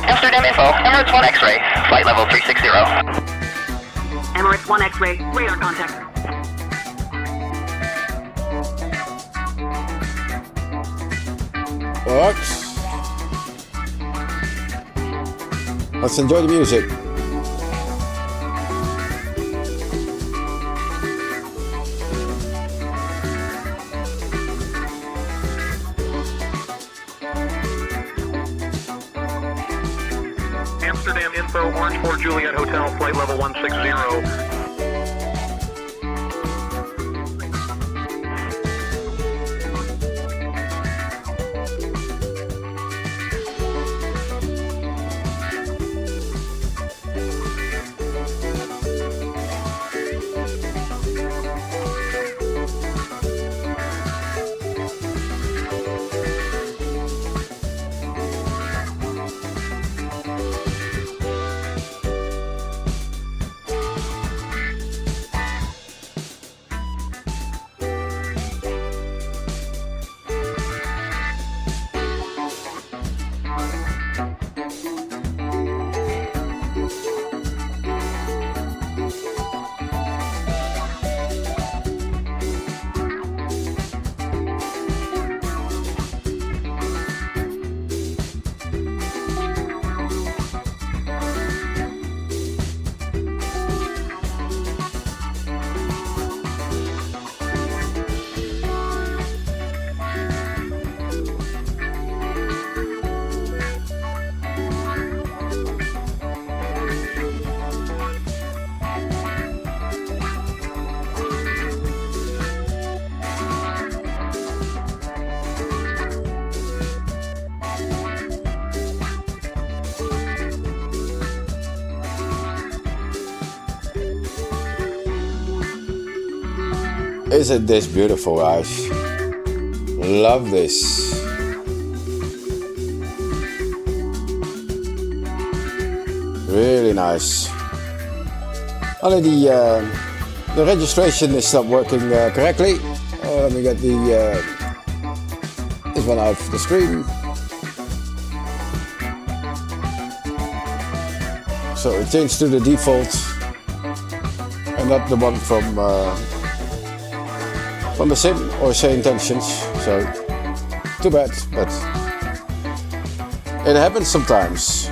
Amsterdam info, Emirates 1 X-ray, flight level 360. Emirates 1 X-ray, radar contact. Alright. Let's enjoy the music. Amsterdam info, Orange 4 Juliet Hotel, flight level 160. Isn't this beautiful, guys? Love this. Really nice. Only the registration is not working correctly. Let me get this one out of the stream. So it changed to the default and not the one from the sim or say intentions. So too bad, but it happens sometimes.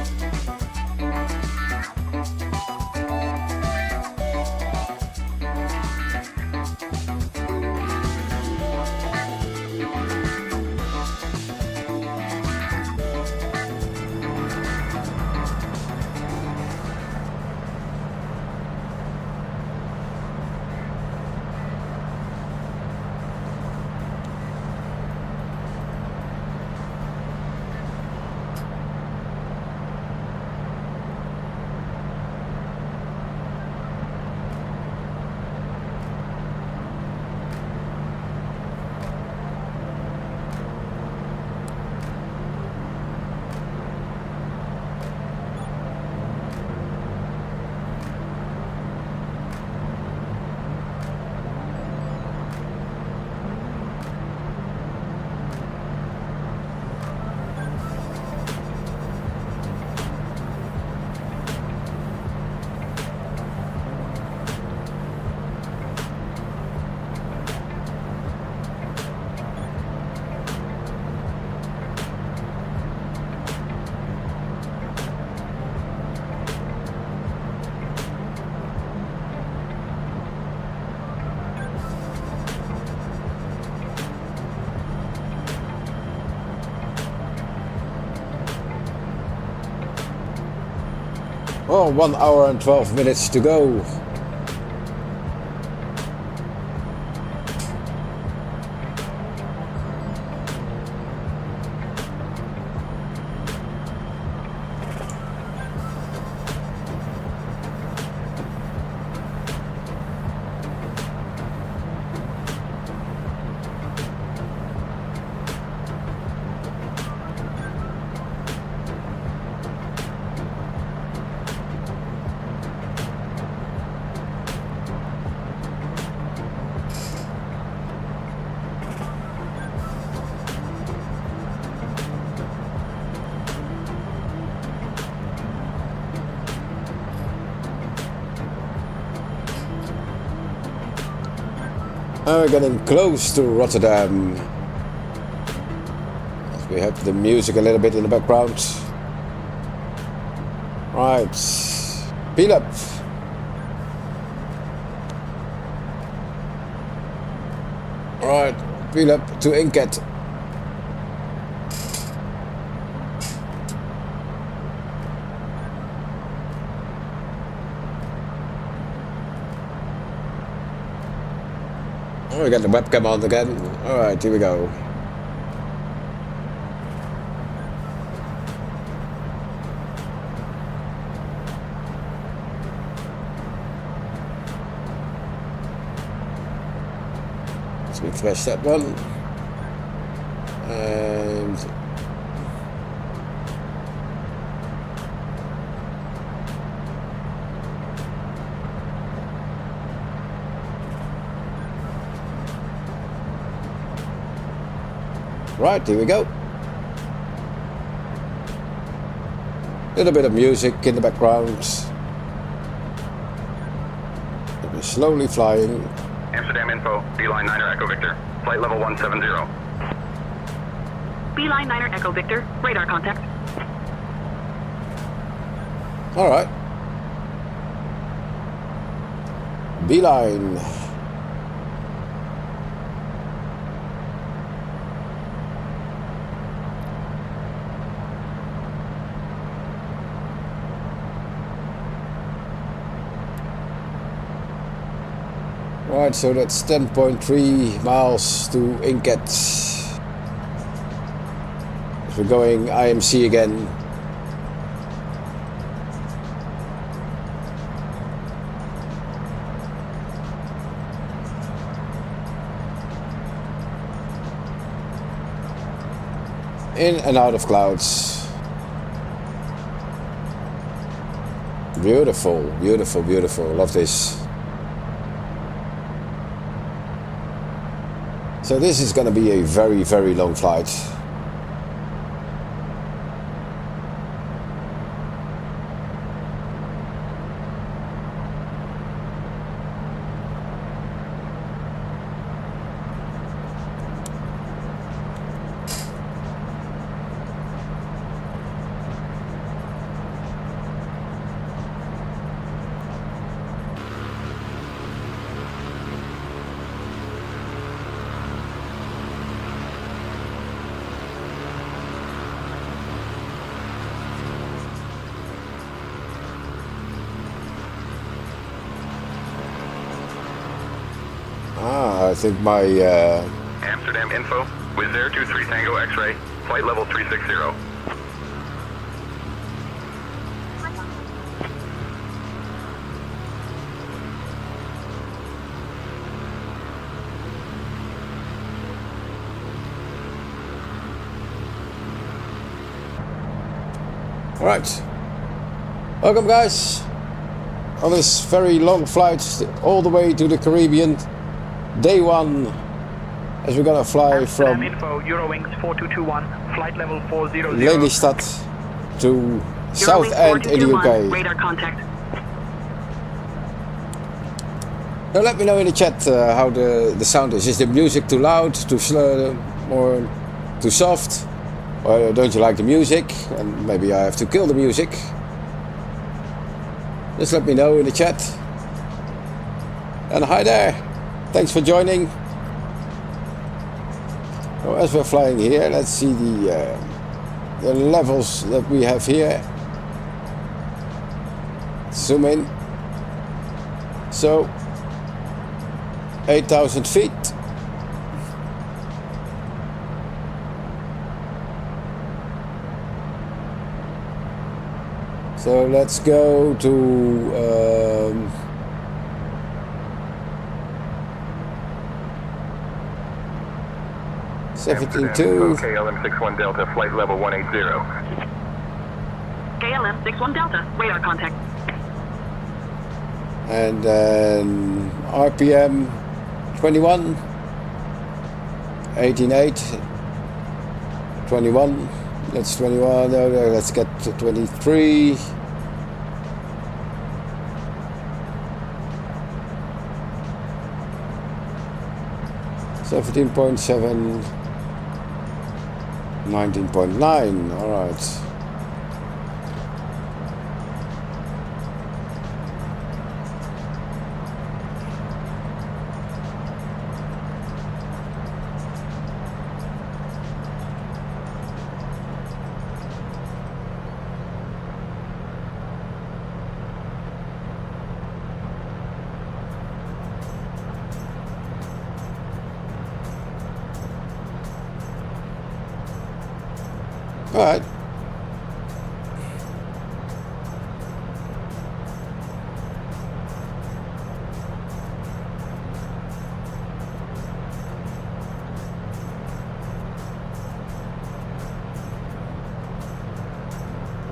Oh, 1 hour and 12 minutes to go. We're getting close to Rotterdam. We have the music a little bit in the background. Right, peel up. Right, peel up to Inket. Oh, we got the webcam on again. Alright, here we go. Let's refresh that one. And right, here we go. Little bit of music in the background. We're slowly flying. Amsterdam info, Beeline 9er Echo Victor, flight level 170. Beeline 9er Echo Victor, radar contact. All right. Beeline. Right, so that's 10.3 miles to Inket. We're going IMC again. In and out of clouds. Beautiful, beautiful, beautiful. Love this. So this is going to be a very, very long flight. I think my Amsterdam info, Wizz Air 23 Tango X-ray, flight level 360. Alright, welcome guys on this very long flight all the way to the Caribbean. Day 1, as we're gonna fly from info, Eurowings 4221, flight level 400. Lelystad to Southend in the UK. Radar contact. Now let me know in the chat how the sound is. Is the music too loud, too slow, or too soft? Or don't you like the music? And maybe I have to kill the music. Just let me know in the chat. And hi there. Thanks for joining. So as we're flying here, let's see the levels that we have here. Zoom in. So 8,000 feet. So let's go to 72. KLM 61 Delta, flight level 180. KLM 61 Delta, radar contact. And then RPM 21, 18.8, 21. That's 21. No, let's get to 23. $17.7, 19.9. All right. All right.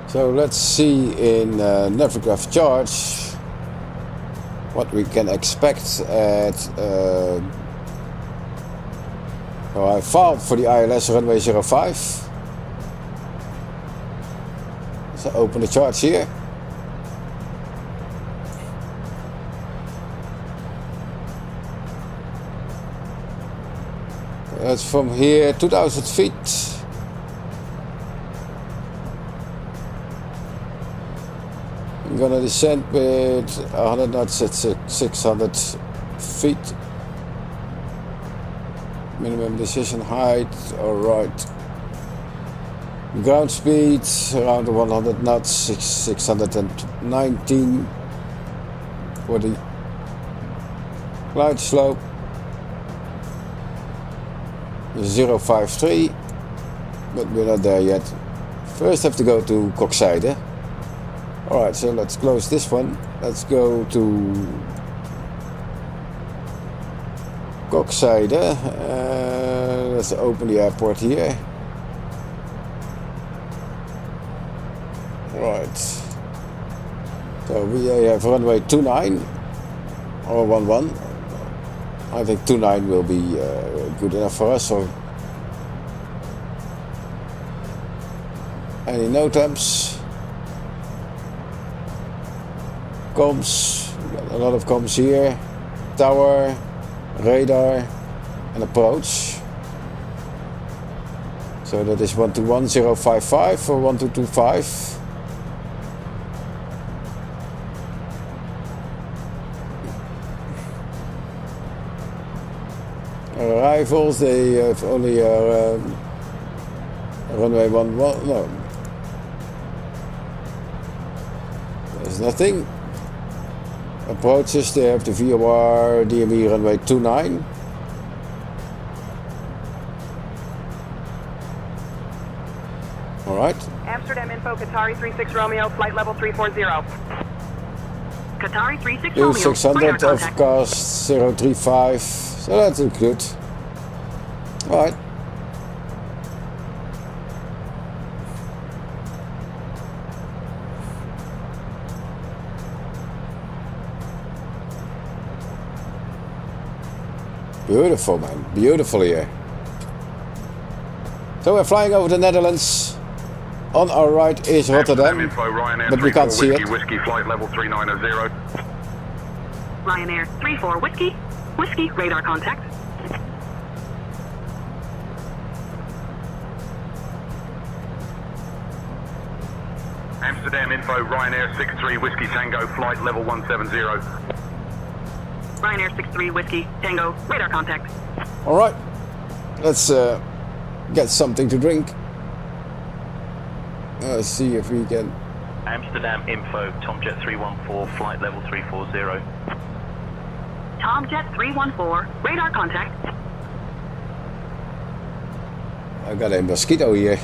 So let's see in Navigraph charts what we can expect at I filed for the ILS runway 05. So open the charts here. That's from here, 2,000 feet. I'm gonna descend with 100 knots at 600 feet. Minimum decision height, alright. Ground speed around 100 knots, 619 for the cloud slope. 053, but we're not there yet. First have to go to Curaçao. Alright, so let's close this one. Let's go to Curaçao. Let's open the airport here. So we have runway 29 or 11. I think 29 will be good enough for us. Or any NOTAMs? Comms, we got a lot of comms here. Tower, radar, and approach. So that is 121055 or 1225. Arrivals, they have only runway 11. No, there's nothing. Approaches, they have the VOR DME runway 29. Alright. Amsterdam info, Qatari 36 Romeo, flight level 340. Qatari 36 Romeo, 600 FCAS 035. So that looks good. Alright. Beautiful, man. Beautiful here. So we're flying over the Netherlands. On our right is Rotterdam, info, Ryanair but we can't see it. Whiskey, flight level 390. Ryanair 34 Whiskey. Whiskey, radar contact. Amsterdam info, Ryanair 63 Whiskey Tango, flight level 170. Ryanair 63 Whiskey, Tango, radar contact. Alright, let's get something to drink. Let's see if we can. Amsterdam info, Tomjet 314, flight level 340. Tomjet 314, radar contact. I got a mosquito here.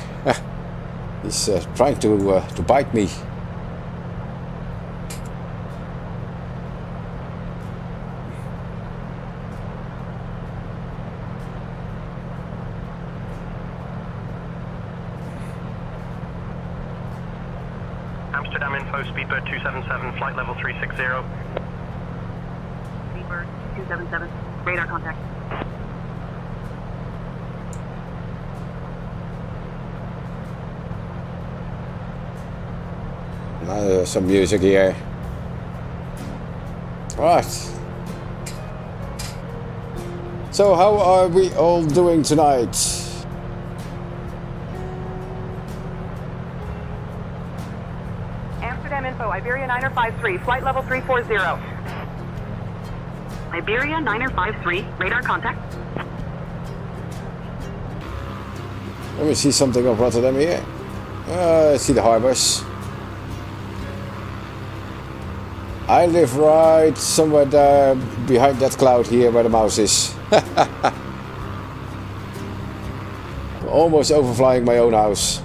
He's trying to bite me. Amsterdam info, Speedbird 277, flight level 360. Speedbird 277, radar contact. Some music here. Right. So how are we all doing tonight? Amsterdam info, Iberia 953, flight level 340. Iberia 953, radar contact. Let me see something of Rotterdam here. I see the harbors. I live right somewhere there behind that cloud here where the mouse is. Almost overflying my own house.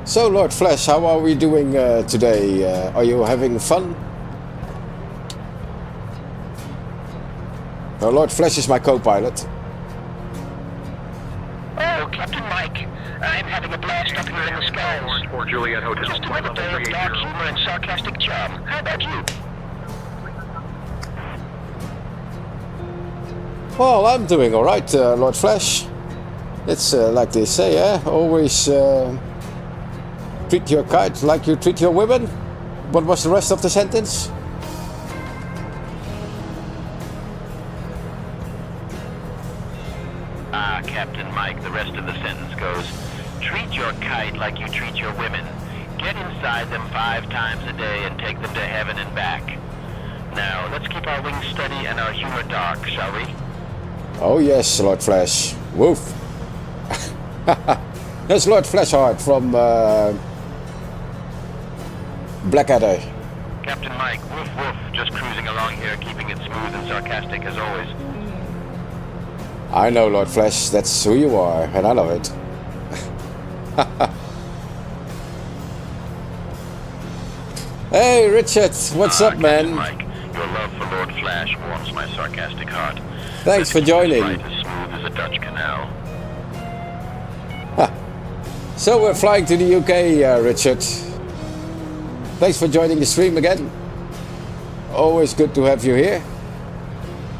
So Lord Flash, how are we doing today? Are you having fun? Lord Flash is my co-pilot. Oh, Captain Mike, I'm having a blast up here in the skies. For Juliet Hotel, Just flight another level day of dark 380. humor and sarcastic charm. How about you? Well, I'm doing alright, Lord Flash. It's like they say, always treat your kite like you treat your women. What was the rest of the sentence? Captain Mike, the rest of the sentence goes, treat your kite like you treat your women. Get inside them 5 times a day and take them to heaven and back. Now, let's keep our wings steady and our humor dark, shall we? Oh yes, Lord Flash. Woof. That's Lord Flashheart from Blackadder. Captain Mike, woof woof, just cruising along here, keeping it smooth and sarcastic as always. I know, Lord Flash, that's who you are, and I love it. Hey Richard, what's up, man? Mike, your love for Lord Flash warms my sarcastic heart. Thanks for joining. Flight as smooth as a Dutch canal. So we're flying to the UK, Richard. Thanks for joining the stream again. Always good to have you here.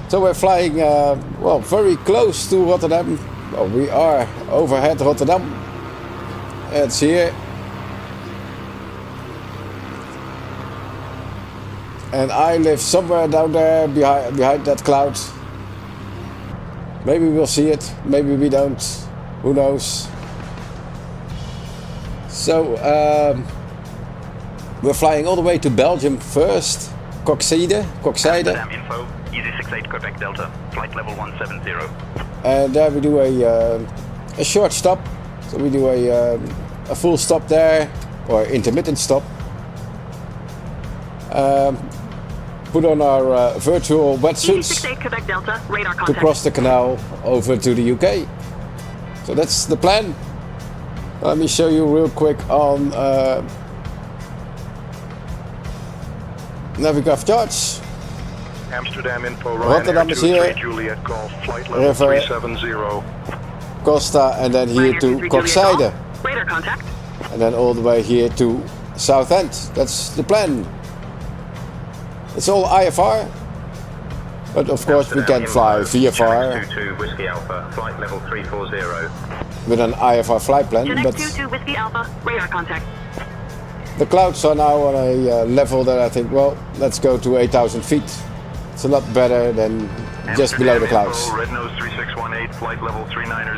So we're flying, well, very close to Rotterdam. Well, we are overhead Rotterdam. It's here. And I live somewhere down there behind that cloud. Maybe we'll see it, maybe we don't. Who knows? So we're flying all the way to Belgium first. Coxide. Amsterdam info, Easy 68 Quebec Delta, flight level 170. And there we do a short stop. So we do a full stop there, or intermittent stop. Put on our virtual wetsuits to cross the canal over to the UK. So that's the plan. Let me show you real quick on Navigraph charts. Amsterdam info, Rotterdam is here. Juliet Golf, flight level 370. Costa, and then here to Coxide. Radar contact. And then all the way here to Southend. That's the plan. It's all IFR, but of course we can fly VFR 22 Whiskey Alpha, flight level 340. with an IFR flight plan, but 22 Whiskey Alpha, radar contact. the clouds are now on a level that I think, well, let's go to 8,000 feet. It's a lot better than just below the clouds. Red Nose 3618, flight level 390.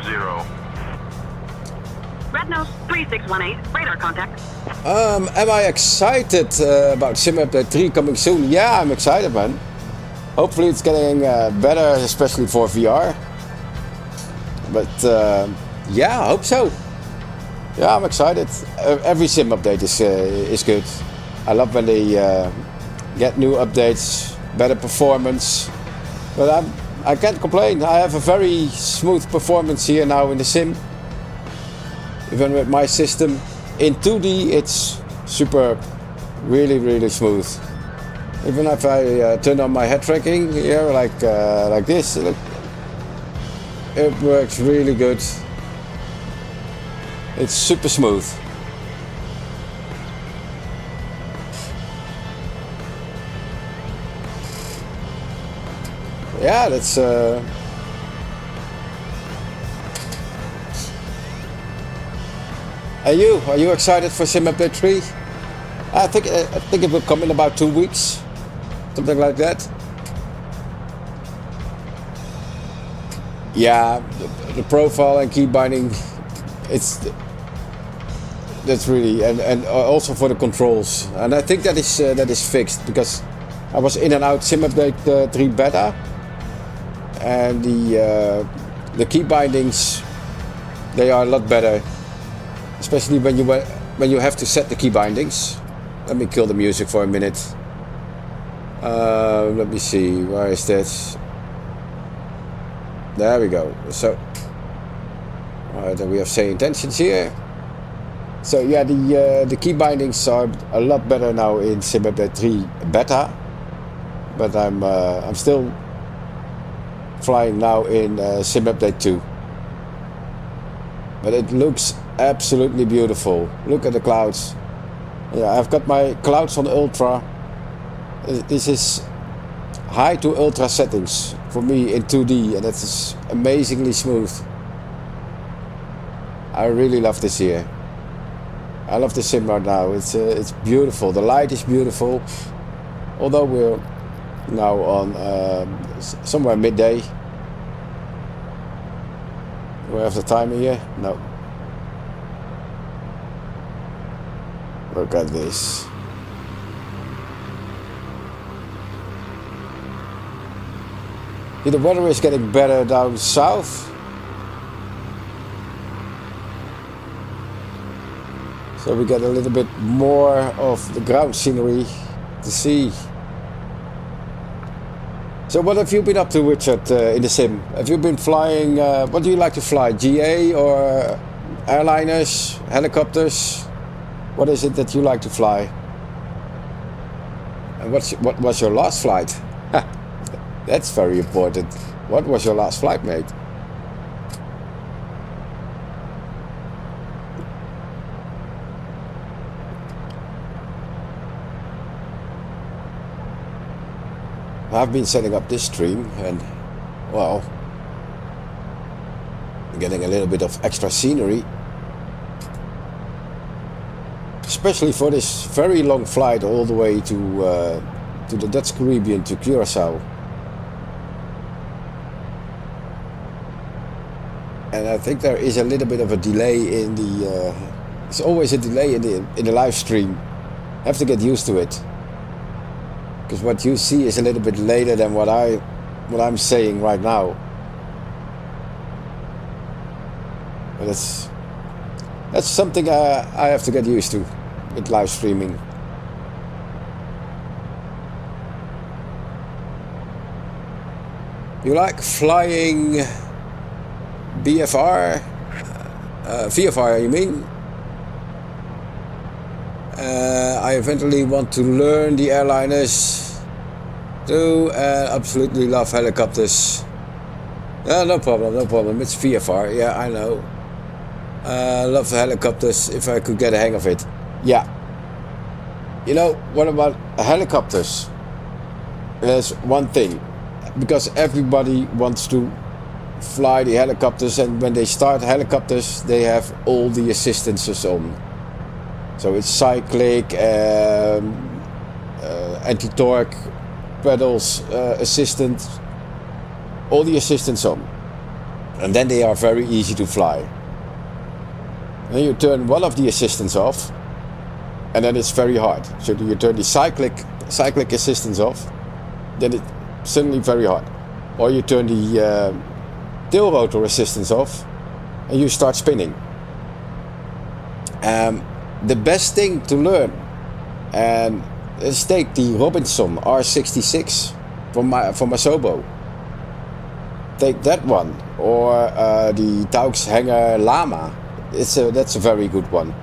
Red Nose 3618, radar contact. Am I excited about Sim Update 3 coming soon? Yeah, I'm excited, man. Hopefully it's getting better, especially for VR. But yeah, I hope so. Yeah, I'm excited. Every Sim update is good. I love when they get new updates, better performance. But I can't complain. I have a very smooth performance here now in the Sim. Even with my system in 2D, it's super, really smooth. Even if I turn on my head tracking here, like this, look, it works really good. It's super smooth. Yeah, that's. Are you excited for Sim Update 3? I think it will come in about 2 weeks, something like that. Yeah, the profile and key binding, that's really and also for the controls, and I think that is fixed because I was in and out Sim Update 3 beta, and the key bindings, they are a lot better. Especially when you have to set the key bindings. Let me kill the music for a minute. Let me see, where is that? There we go. So, then we have say intentions here. So yeah, the key bindings are a lot better now in Sim Update 3 beta, but I'm still flying now in Sim Update 2. But it looks absolutely beautiful. Look at the clouds. Yeah, I've got my clouds on ultra. This is high to ultra settings for me in 2D, and it is amazingly smooth. I really love this here. I love the sim right now. It's beautiful. The light is beautiful. Although we're now on somewhere midday. Do we have the timer here? No. Look at this. Yeah, the weather is getting better down south. So we get a little bit more of the ground scenery to see. So what have you been up to, Richard, in the sim? Have you been flying, what do you like to fly? GA or airliners, helicopters? What is it that you like to fly? And what was your last flight? That's very important. What was your last flight, mate? I've been setting up this stream and, well, getting a little bit of extra scenery. Especially for this very long flight all the way to the Dutch Caribbean, to Curaçao. And I think there is a little bit of a delay in the... there's always a delay in the live stream. I have to get used to it. Because what you see is a little bit later than what I'm saying right now. But that's something I have to get used to with live streaming. You like flying VFR? VFR, you mean? I eventually want to learn the airliners too, and absolutely love helicopters. No problem, it's VFR, yeah, I know. Love helicopters if I could get a hang of it. Yeah. You know, what about helicopters? There's one thing, because everybody wants to fly the helicopters, and when they start helicopters they have all the assistances on. So it's cyclic, anti-torque, pedals, assistant, all the assistants on. And then they are very easy to fly. Then you turn one of the assistants off, and then it's very hard. So you turn the cyclic assistance off, then it's suddenly very hard. Or you turn the tail rotor assistance off, and you start spinning. The best thing to learn, and let's take the Robinson R66 from my Sobo. Take that one, or the Tauxhanger Lama. That's a very good one.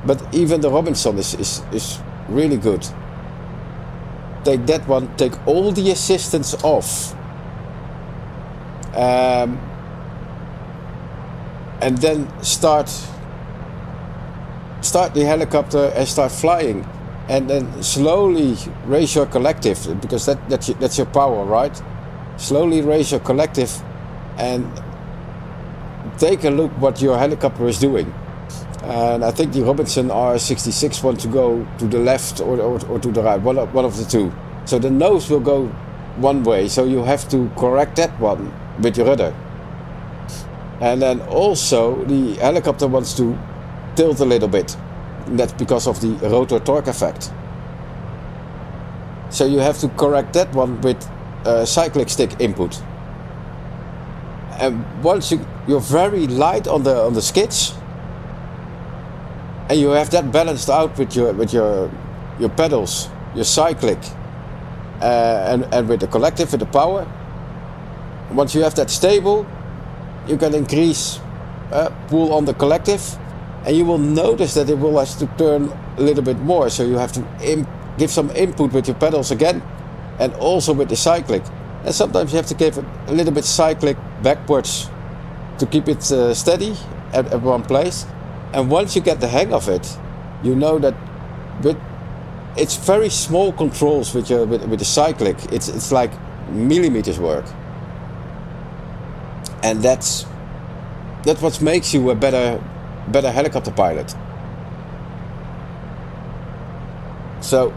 But even the Robinson is really good. Take that one. Take all the assistants off, and then start the helicopter and start flying, and then slowly raise your collective, because that's your power, right? Slowly raise your collective and take a look what your helicopter is doing. And I think the Robinson R66 wants to go to the left or to the right, one of the two. So the nose will go one way, so you have to correct that one with your rudder. And then also the helicopter wants to tilt a little bit. That's because of the rotor torque effect. So you have to correct that one with cyclic stick input. And once you're very light on the skids, and you have that balanced out with your pedals, your cyclic, and with the collective, with the power. Once you have that stable, you can increase pull on the collective, and you will notice that it will have to turn a little bit more. So you have to give some input with your pedals again, and also with the cyclic. And sometimes you have to give a little bit cyclic backwards to keep it steady at one place. And once you get the hang of it, you know that it's very small controls with the cyclic. It's like millimeters work, and that's what makes you a better helicopter pilot. So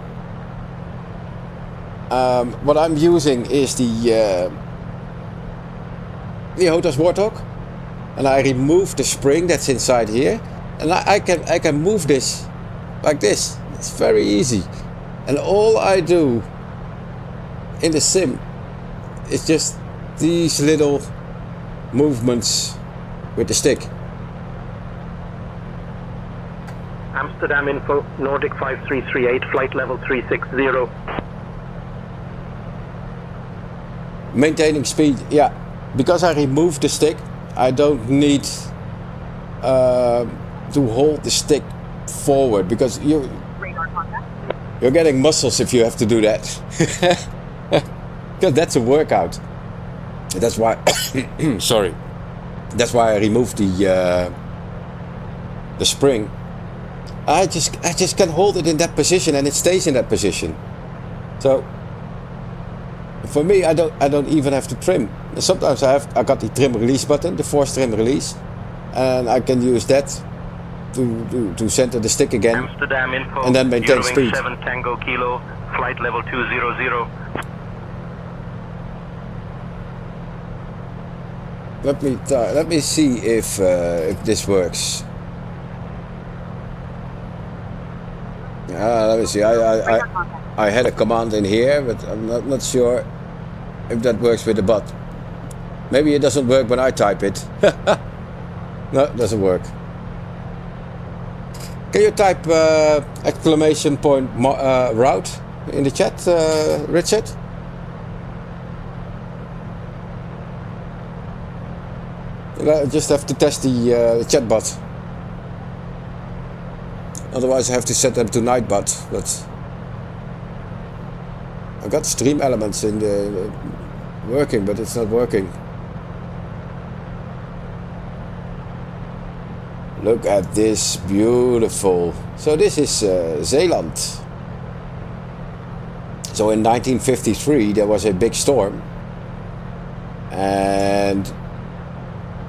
what I'm using is the Hotas Warthog, and I remove the spring that's inside here, and I can move this like this. It's very easy, and all I do in the sim is just these little movements with the stick. Amsterdam info, Nordic 5338, flight level 360. Maintaining speed, yeah. Because I removed the stick, I don't need to hold the stick forward, because You're getting muscles if you have to do that. Because that's a workout. That's why. Sorry. That's why I removed the spring. I just can hold it in that position and it stays in that position. So for me, I don't even have to trim. Sometimes I got the trim release button, the force trim release, and I can use that to center the stick again. Amsterdam info, and then maintain Eurowing speed. 7 Tango Kilo, flight level 200. Let me see if this works. Let me see. I had a command in here, but I'm not sure if that works with the bot. Maybe it doesn't work when I type it. No, it doesn't work. Can you type exclamation point route in the chat, Richard? I just have to test the chat bot. Otherwise I have to set them to nightbot, but I got stream elements in the working, but it's not working. Look at this, beautiful. So this is Zeeland. So in 1953 there was a big storm and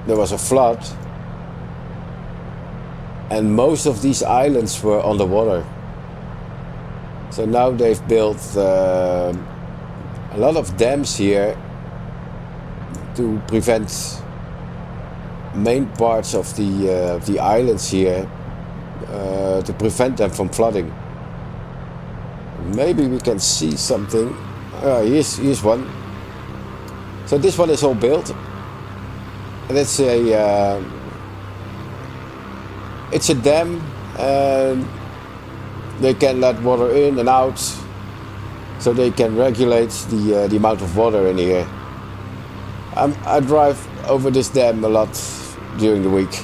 there was a flood and most of these islands were underwater. So now they've built a lot of dams here to prevent main parts of the islands here, to prevent them from flooding. Maybe we can see something. Here's one. So this one is all built, and it's a dam, and they can let water in and out, so they can regulate the amount of water in here. I drive over this dam a lot during the week.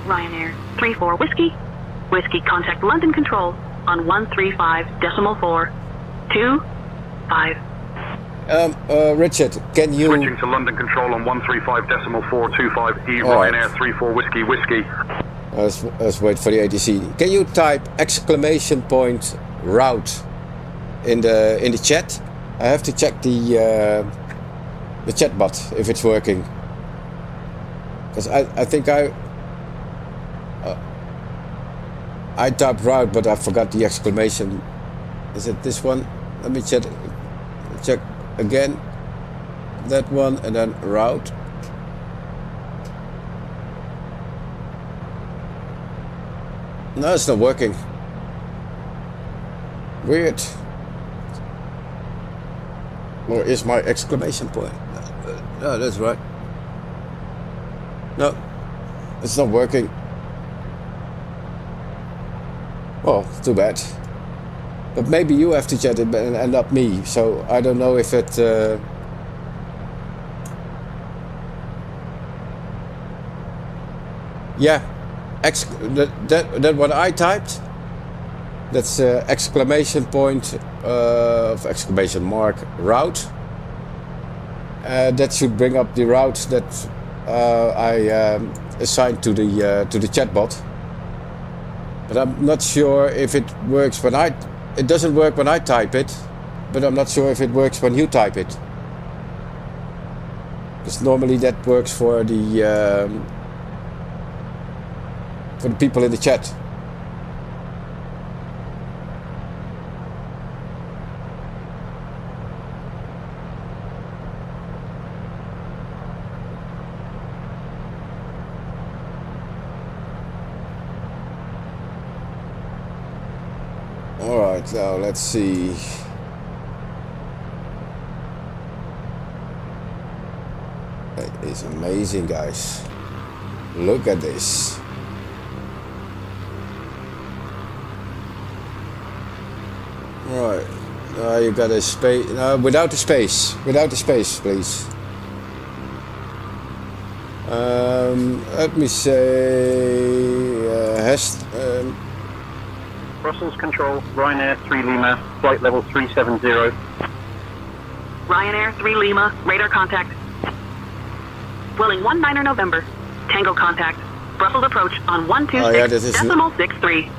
Ryanair 34 Whiskey. Whiskey, contact London Control on 135.425. Richard, can you... Switching to London Control on 135.425 E Ryanair 34 Whiskey Whiskey. Let's wait for the ATC. Can you type exclamation point route in the chat? I have to check the chat bot if it's working. Because I think I typed route, but I forgot the exclamation. Is it this one? Let me check again. That one and then route. No, it's not working. Weird. Or is my exclamation point? No, that's right. No, it's not working. Well, too bad. But maybe you have to chat it and not me. So I don't know if it... Yeah, that what I typed. That's exclamation point of exclamation mark route. That should bring up the route that I assigned to the chatbot. But I'm not sure if it works when it doesn't work when I type it, but I'm not sure if it works when you type it. Because normally that works for the people in the chat. Alright, now let's see. That is amazing, guys. Look at this. Right, you got a space. No, without the space. Without the space, please. Let me say Brussels Control, Ryanair 3 Lima, flight level 370. Ryanair 3 Lima, radar contact. Welling 19er November. Tango contact. Brussels approach on 126.63.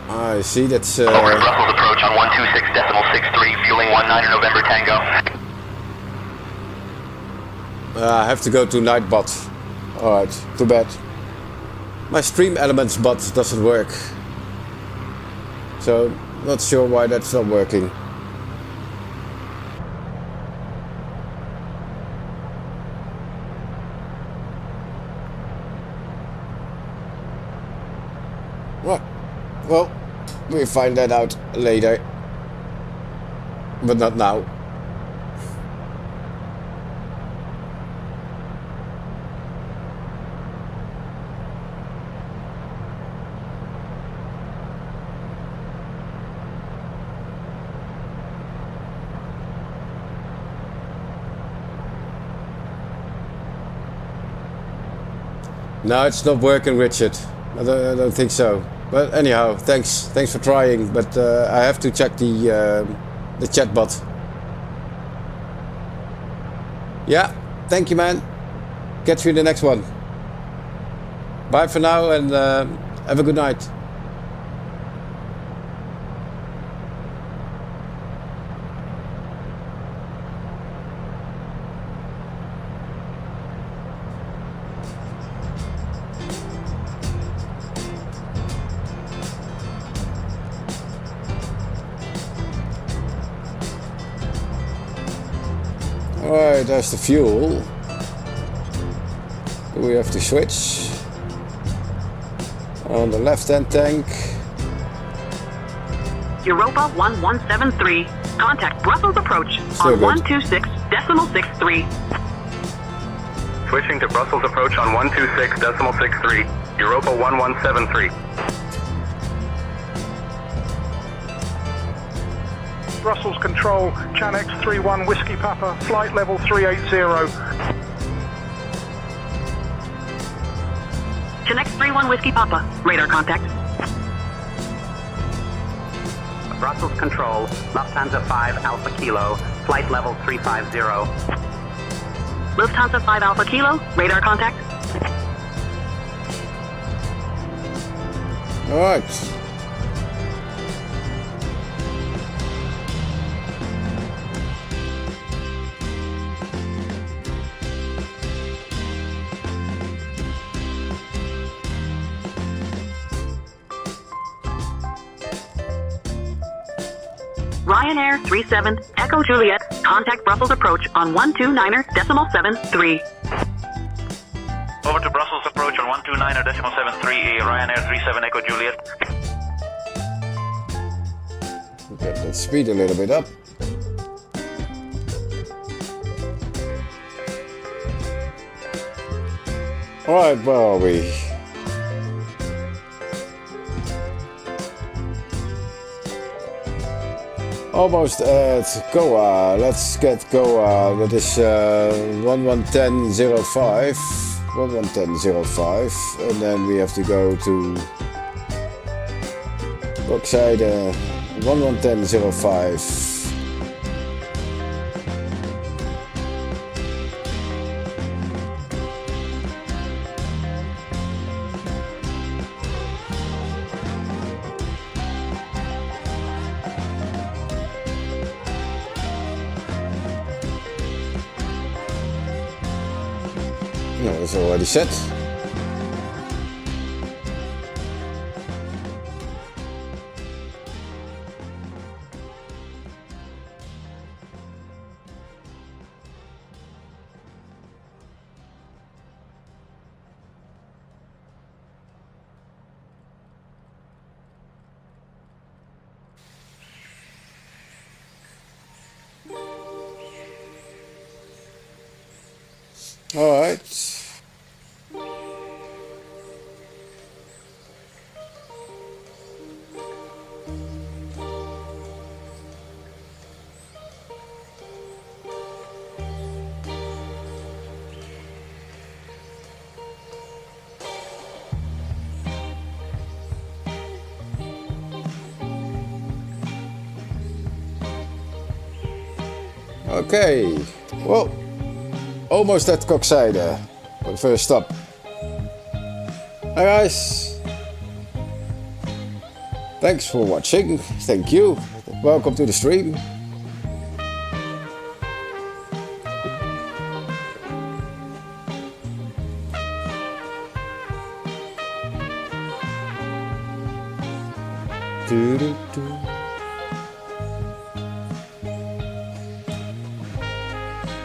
I see, that's... Over to Brussels approach on 126.63, fueling 19er November Tango. I have to go to night bot. Alright, too bad. My stream elements bot doesn't work. So, not sure why that's not working. Well, we'll find that out later. But not now. No, it's not working, Richard. I don't think so. But anyhow, thanks for trying. But I have to check the chat bot. Yeah, thank you, man. Catch you in the next one. Bye for now, and have a good night. Alright, there's the fuel. Do we have to switch? On the left-hand tank. Europa 1173. Contact Brussels approach on 126.63. Switching to Brussels approach on 126.63. Europa 1173. Brussels Control, Chanex 31 Whiskey Papa, flight level 380. Chanex 31 Whiskey Papa, radar contact. Brussels Control, Lufthansa 5 Alpha Kilo, flight level 350. Lufthansa 5 Alpha Kilo, radar contact. Alright. Ryanair 37 Echo Juliet, contact Brussels approach on 129.73. Over to Brussels approach on 129.73, Ryanair 37 Echo Juliet. Get that speed a little bit up. Alright, where are we? Almost at Goa. Let's get Goa. That is 1110.05. 1110.05. And then we have to go to Brookside 1110.05. No, it's already set. All right. Okay, well, almost at Curaçao for the first stop. Hi guys, thanks for watching, thank you, welcome to the stream.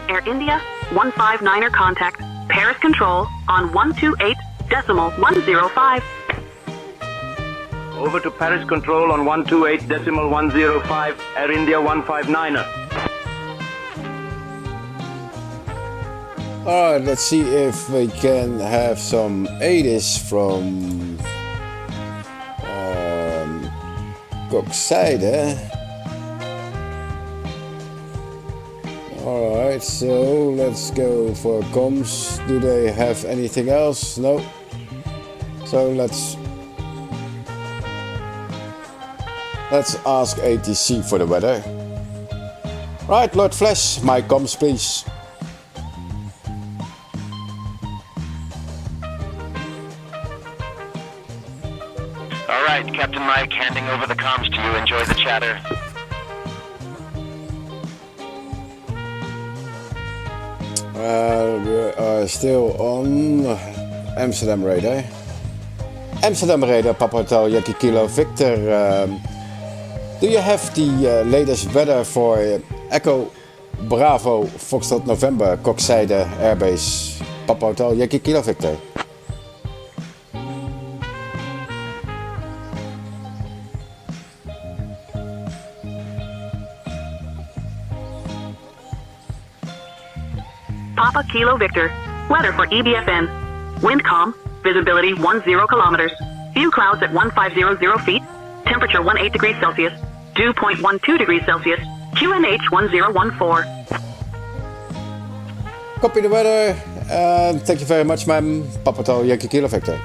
Air India, 159er contact, Paris Control on 128.105. Over to Paris Control on 128.105, Air India 159er. Alright, let's see if we can have some ADIS from Curaçao. Alright, so let's go for comms. Do they have anything else? No. So let's ask ATC for the weather. Right, Lord Flash, my comms please. Alright, Captain Mike, handing over the comms to you. Enjoy the chatter. We are still on Amsterdam radar. Amsterdam radar, Papa Hotel Yankee Kilo Victor. Do you have the latest weather for Echo Bravo Foxtrot November Curaçao Airbase, Papa Hotel Yankee Kilo Victor? Papa Kilo Victor. Weather for EBFN. Wind calm. Visibility 10 kilometers. Few clouds at 1500 feet. Temperature 18 degrees Celsius. Dew point 12 degrees Celsius. QNH 1014. Copy the weather. Thank you very much, ma'am. Papa Hotel Yankee Kilo Victor.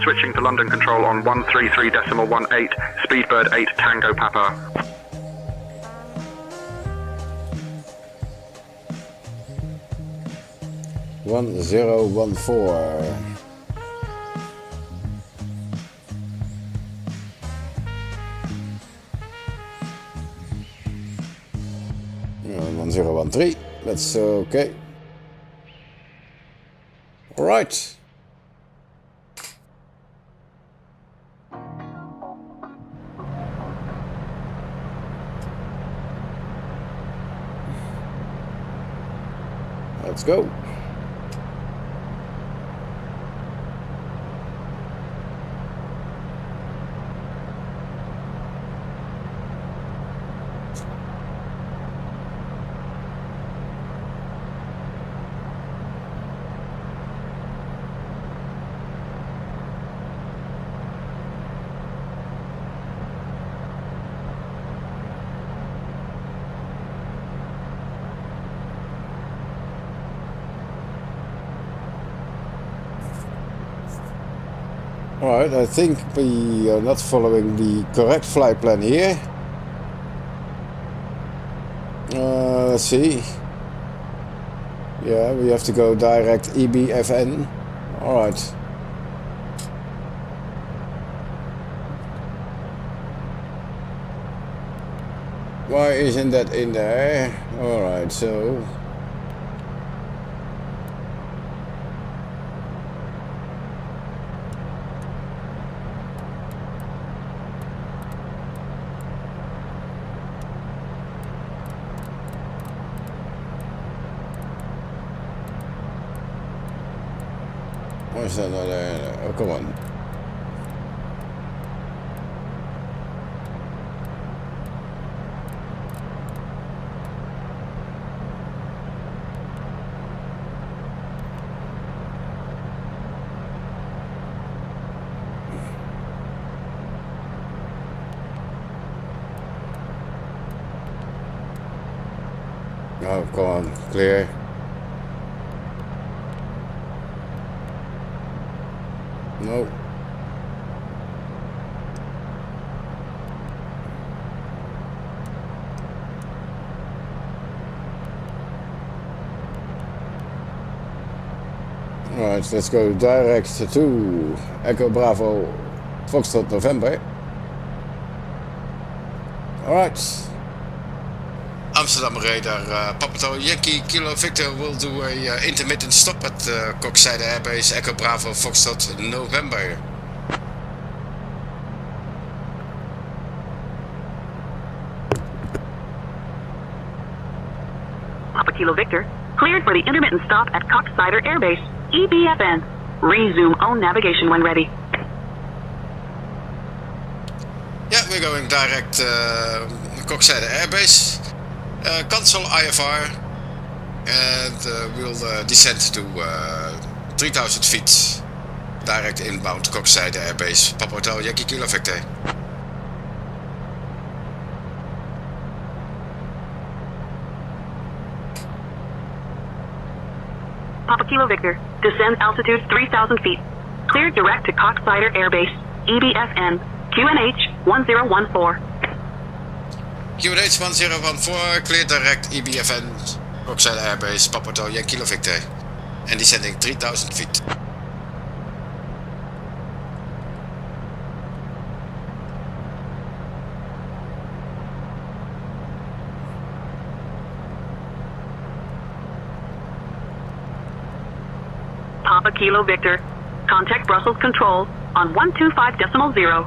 Switching to London Control on 133.18, Speedbird 8 Tango Papa. $1014. Yeah, 1013. That's okay. All right. Let's go. Alright, I think we are not following the correct flight plan here. Let's see. Yeah, we have to go direct EBFN. Alright. Why isn't that in there? Alright, so... Where's that not there? Oh, come on. Oh, come on, clear. Nope. Alright, let's go direct to Echo Bravo Foxtrot November. Alright. Amsterdam radar, Papa Yankee Kilo Victor will do a intermittent stop at Koksijde Airbase Echo Bravo Foxtrot November. Papa Kilo Victor, cleared for the intermittent stop at Koksijde Airbase, EBFN. Resume own navigation when ready. Yeah, we're going direct Koksijde Airbase. Cancel IFR and we'll descend to 3000 feet. Direct inbound Koksijde Airbase, Papa Hotel Yankee Kilo Victor. Papa Kilo Victor, descend altitude 3,000 feet. Cleared direct to Koksijde Airbase, EBFN, QNH 1014. QNH 1014, cleared direct EBFN, Koksijde Airbase, Papa Hotel Yankee Kilo Victor. And descending 3000 feet. Papa Kilo Victor, contact Brussels Control on 125.0.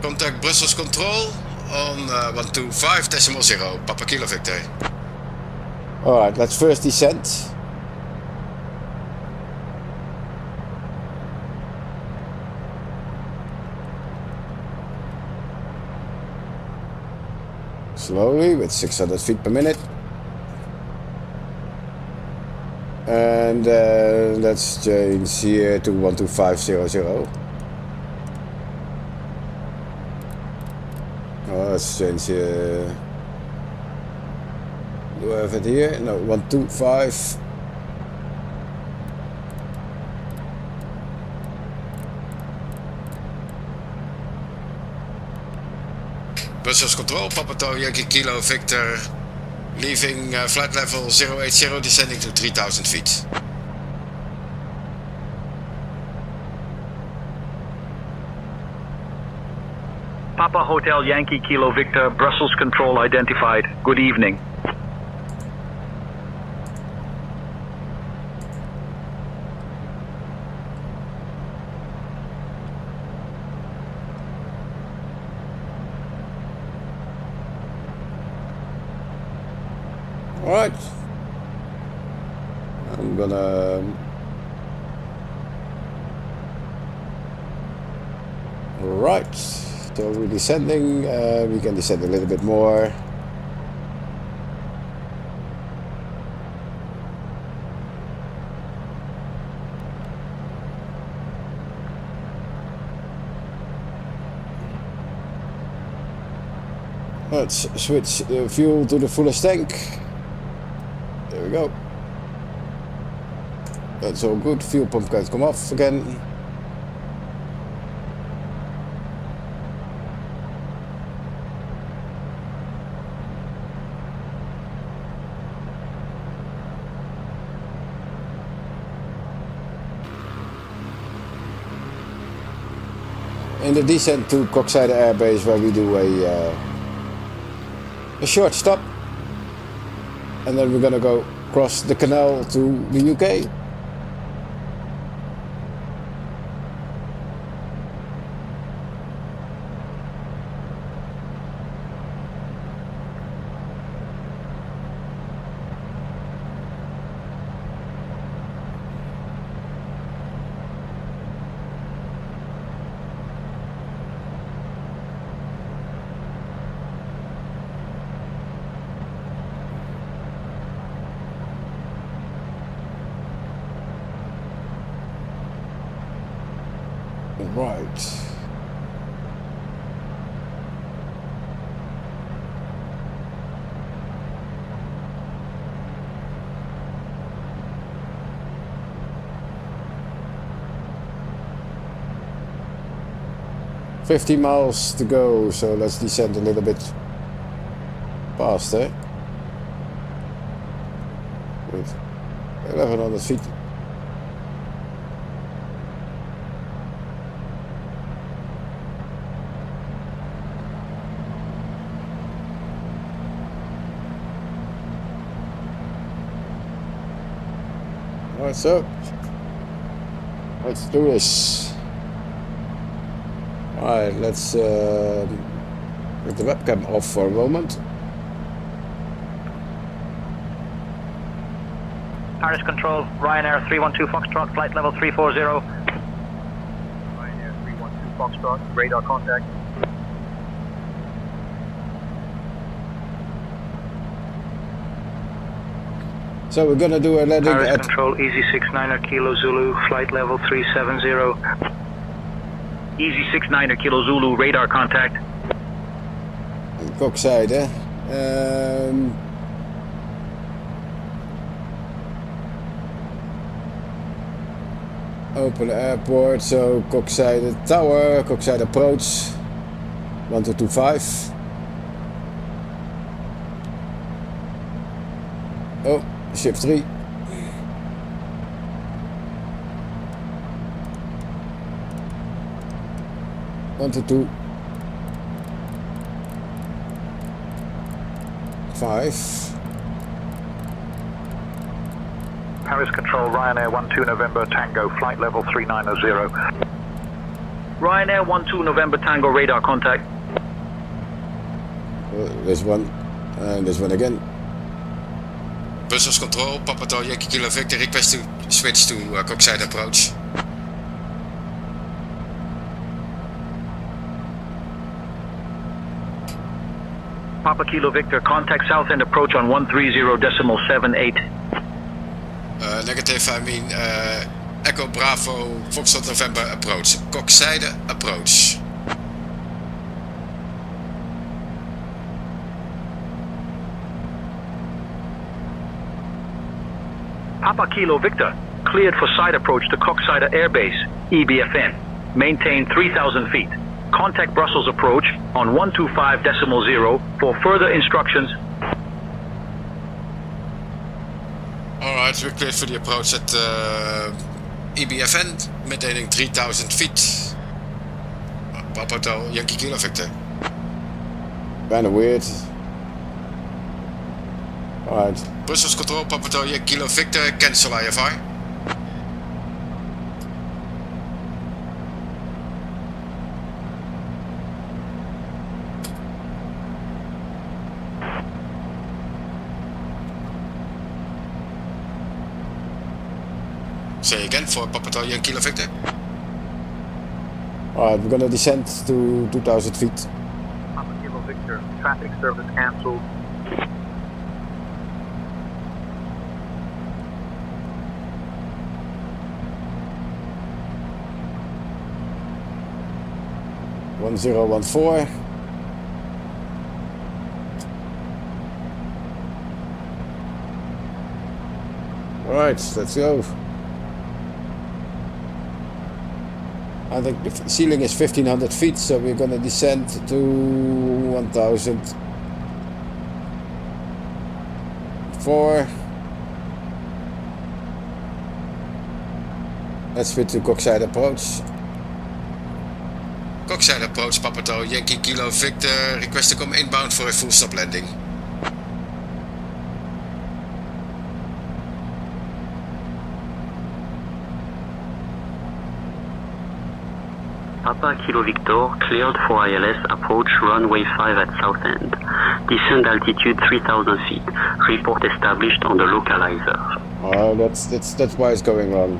Contact Brussels Control on 125.0, Papa Kilo Victor. Alright, let's first descend. Slowly, with 600 feet per minute. And let's change here to 125.00. Oh, let's change here. Do I have it here? No, 125. Brussels Control, Papa Hotel Yankee Kilo Victor. Leaving flight level 080, descending to 3000 feet. Papa Hotel Yankee Kilo Victor, Brussels Control identified. Good evening. Alright. I'm gonna right. So we're descending, we can descend a little bit more. Let's switch the fuel to the fullest tank. There we go. That's all good. Fuel pump can come off again. In the descent to Koksijde Airbase, where we do a short stop, and then we're gonna go across the canal to the UK. Right. $50 miles to go, so let's descend a little bit faster. With 1100 feet. Alright, so let's do this. Alright, let's get the webcam off for a moment. Paris Control, Ryanair 312 Foxtrot, flight level 340. Ryanair 312 Foxtrot, radar contact. So we're gonna do a landing Paris at Control, Easy 69er Kilo Zulu, flight level 370. Easy 69er Kilo Zulu, radar contact. Kokzijde. Open airport, so Kokzijde Tower, Kokzijde approach, 1225. Oh, shift 3. One to 2. 5. Paris Control, Ryanair 12 November Tango, flight level 390. Ryanair 12 November Tango, radar contact. This one, and this one again. Brussels Control, Papa Hotel Yankee Kilo Victor, request to switch to Kokzijde approach. Papa Kilo Victor, contact Southend approach on 130.78. Negative, I mean Echo Bravo, Foxtrot November approach. Kokzijde approach. Papa Kilo Victor, cleared for side approach to Kokzijde Airbase, EBFN. Maintain 3,000 feet. Contact Brussels approach on 125.0 for further instructions. Alright, we're cleared for the approach at EBFN, maintaining 3,000 feet. Papa Hotel Yankee Kilo Victor. Kinda weird. Alright. Brussels Control, Papa Hotel Yankee Kilo Victor, cancel IFR. Say again for Papa Hotel Yankee Kilo Victor. Alright, we're gonna descend to 2,000 feet. Papa Kilo Victor, traffic service cancelled. One 1014. Alright, let's go. I think the ceiling is 1,500 feet, so we're gonna descend to 1,004. Let's switch to Kokzijde approach. Kokzijde approach, Papa Hotel Yankee Kilo Victor, request to come inbound for a full stop landing. Papa Kilo Victor, cleared for ILS approach runway 5 at Southend. Descent altitude 3,000 feet. Report established on the localizer. Oh, that's why it's going wrong.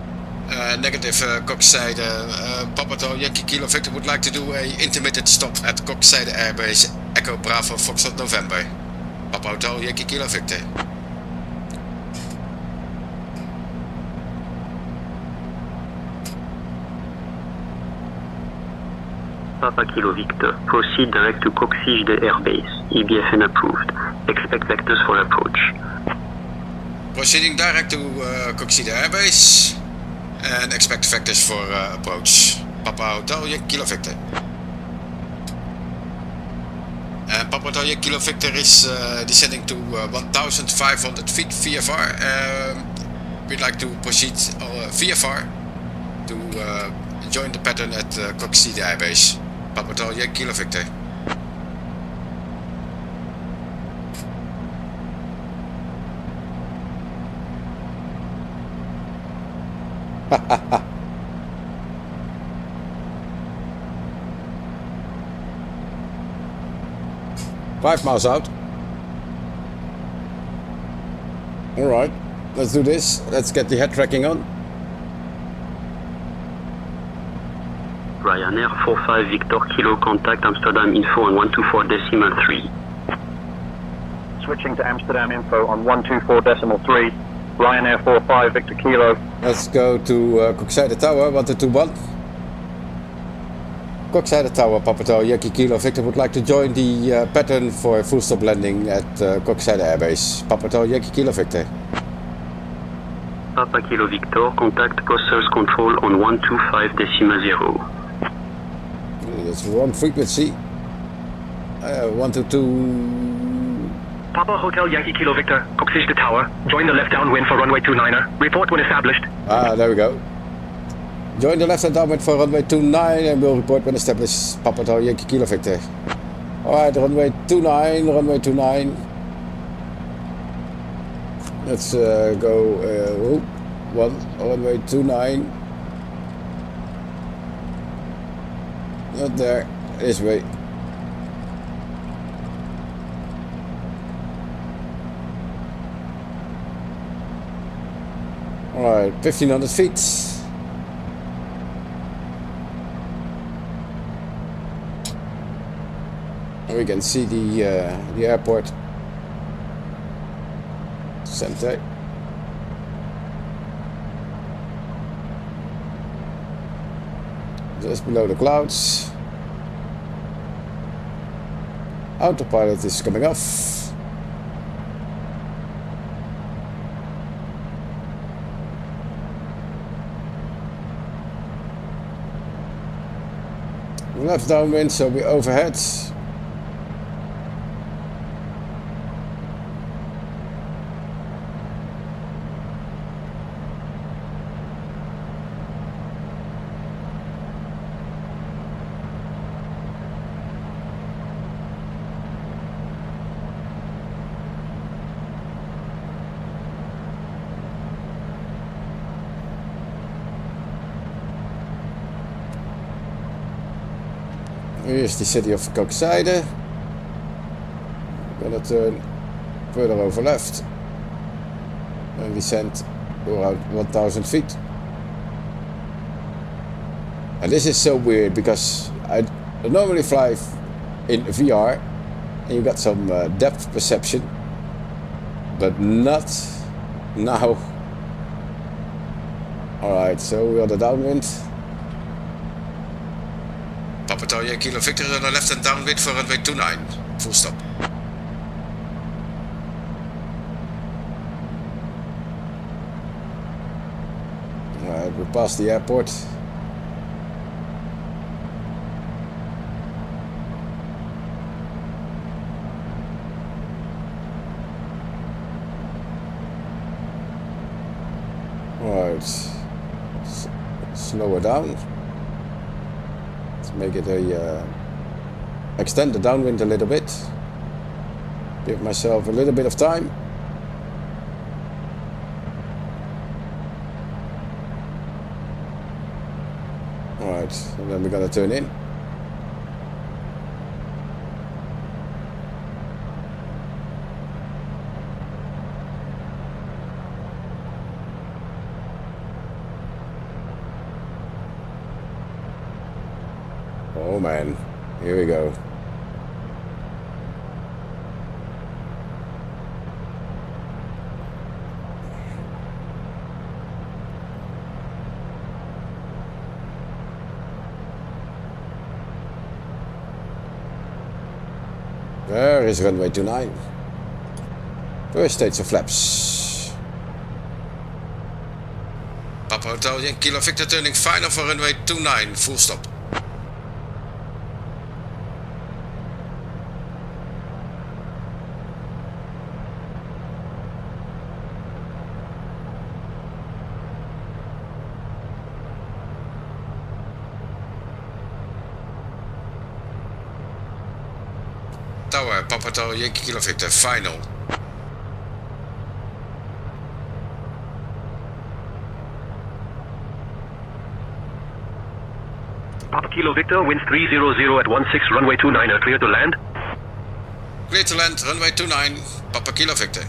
Negative, Kokzijde. Papa Hotel Yankee Kilo Victor would like to do a intermittent stop at Kokzijde Airbase, Echo Bravo Foxtrot November. Papa Hotel Yankee Kilo Victor. Papa Kilo Victor, proceed direct to Kokzijde Airbase, EBFN approved. Expect vectors for approach. Proceeding direct to Kokzijde Airbase and expect vectors for approach. Papa Hotel Yankee Kilo Victor. And Papa Hotel Yankee Kilo Victor is descending to 1,500 feet VFR. we'd like to proceed VFR to join the pattern at Curaçao Air Base. Papa Hotel Yankee Kilo Victor. Five miles out. Alright, let's do this. Let's get the head tracking on. Ryanair 45 Victor Kilo, contact Amsterdam info on 124.3. Switching to Amsterdam info on 124.3. Ryanair 45 Victor Kilo. Let's go to Curaçao Tower, 1221. Curaçao Tower, Papa Hotel Yankee Kilo Victor would like to join the pattern for full stop landing at Curaçao Air Base. Papa Hotel Yankee Kilo Victor. Papa Kilo Victor, contact Coasters Control on 125.0. That's wrong frequency. 122. Papa Hotel Yankee Kilo Victor, Curaçao Tower. Join the left downwind for runway 29er. Report when established. Ah, there we go. Join the left hand downwind for runway 29 and we'll report when established. Papa Hotel Yankee Kilo Victor. Alright, runway 29, runway 29. Let's go runway 29. Not there, this way. Alright, 1500 feet. We can see the airport center. Just below the clouds. Autopilot is coming off. Left downwind, so we overhead. Here's the city of Curaçao. Gonna turn further over left and descend around 1000 feet. And this is so weird because I normally fly in VR and you got some depth perception, but not now. Alright, so we're on the downwind. Papa Hotel Yankee Kilo Victor on the left and downwind for runway 29. Full stop. Alright, we're past the airport. Alright. Slow her down. Make it a extend the downwind a little bit, give myself a little bit of time. Alright, and then we're gonna turn in. Oh man, here we go. There is runway 29. First stage of flaps. Papa Hotel Yankee Kilo Victor turning final for runway 29, full stop. Tower, Papa Tower, Yankee Kilo Victor, final. Papa Kilo Victor, winds 300 at 16, runway 29, clear to land. Clear to land, runway 29, Papa Kilo Victor.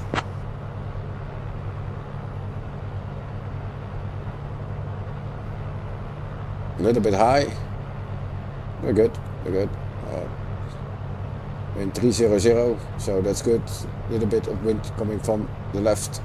A little bit high. We're good, we're good. Wind 300, so that's good. A little bit of wind coming from the left.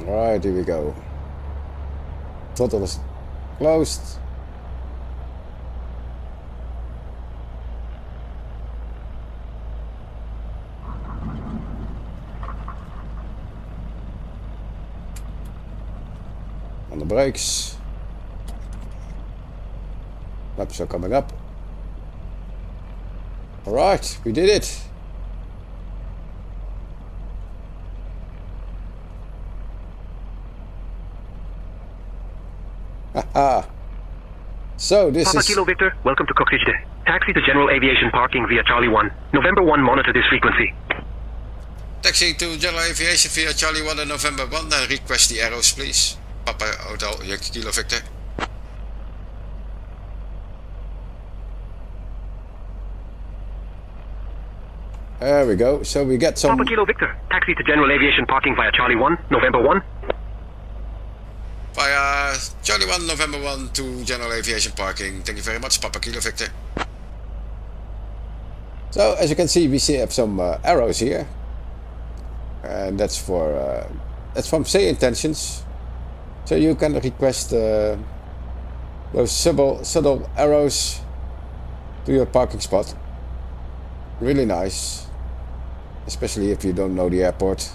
Alright, here we go. Throttle is closed. On the brakes. Laps are coming up. Alright, we did it. Haha. So this Papa is... Kilo Victor, welcome to Cockpit. Taxi to general aviation parking via Charlie 1. November 1, monitor this frequency. Taxi to general aviation via Charlie 1 and November 1 and request the arrows please. Papa Hotel Yankee Kilo Victor. There we go, so we get some... Papa Kilo Victor, taxi to general aviation parking via Charlie 1, November 1. Via Charlie 1, November 1 to general aviation parking. Thank you very much, Papa Kilo Victor. So as you can see, we have some arrows here, and that's for that's from say intentions. So you can request those subtle arrows to your parking spot. Really nice, especially if you don't know the airport.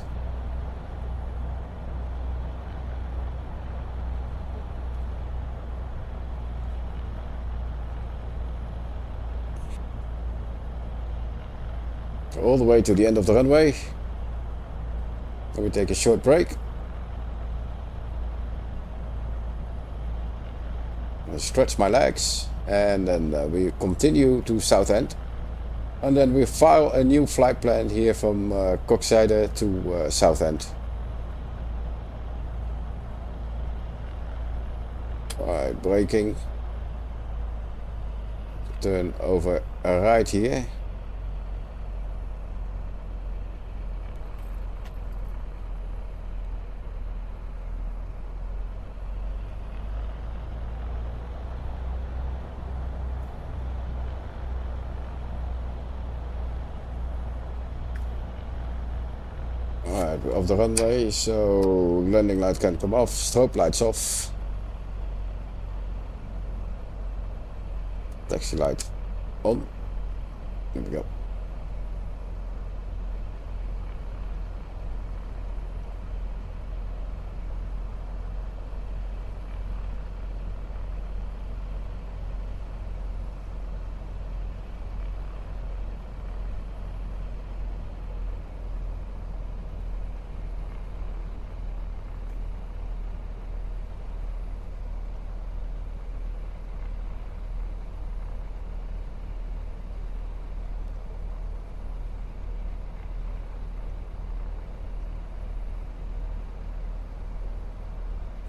All the way to the end of the runway. Then we take a short break. I stretch my legs and then we continue to Southend. And then we file a new flight plan here from Curaçao to Southend. Alright, braking. Turn over right here. Alright, we're off the runway, so landing light can come off, strobe lights off. Taxi light on. There we go.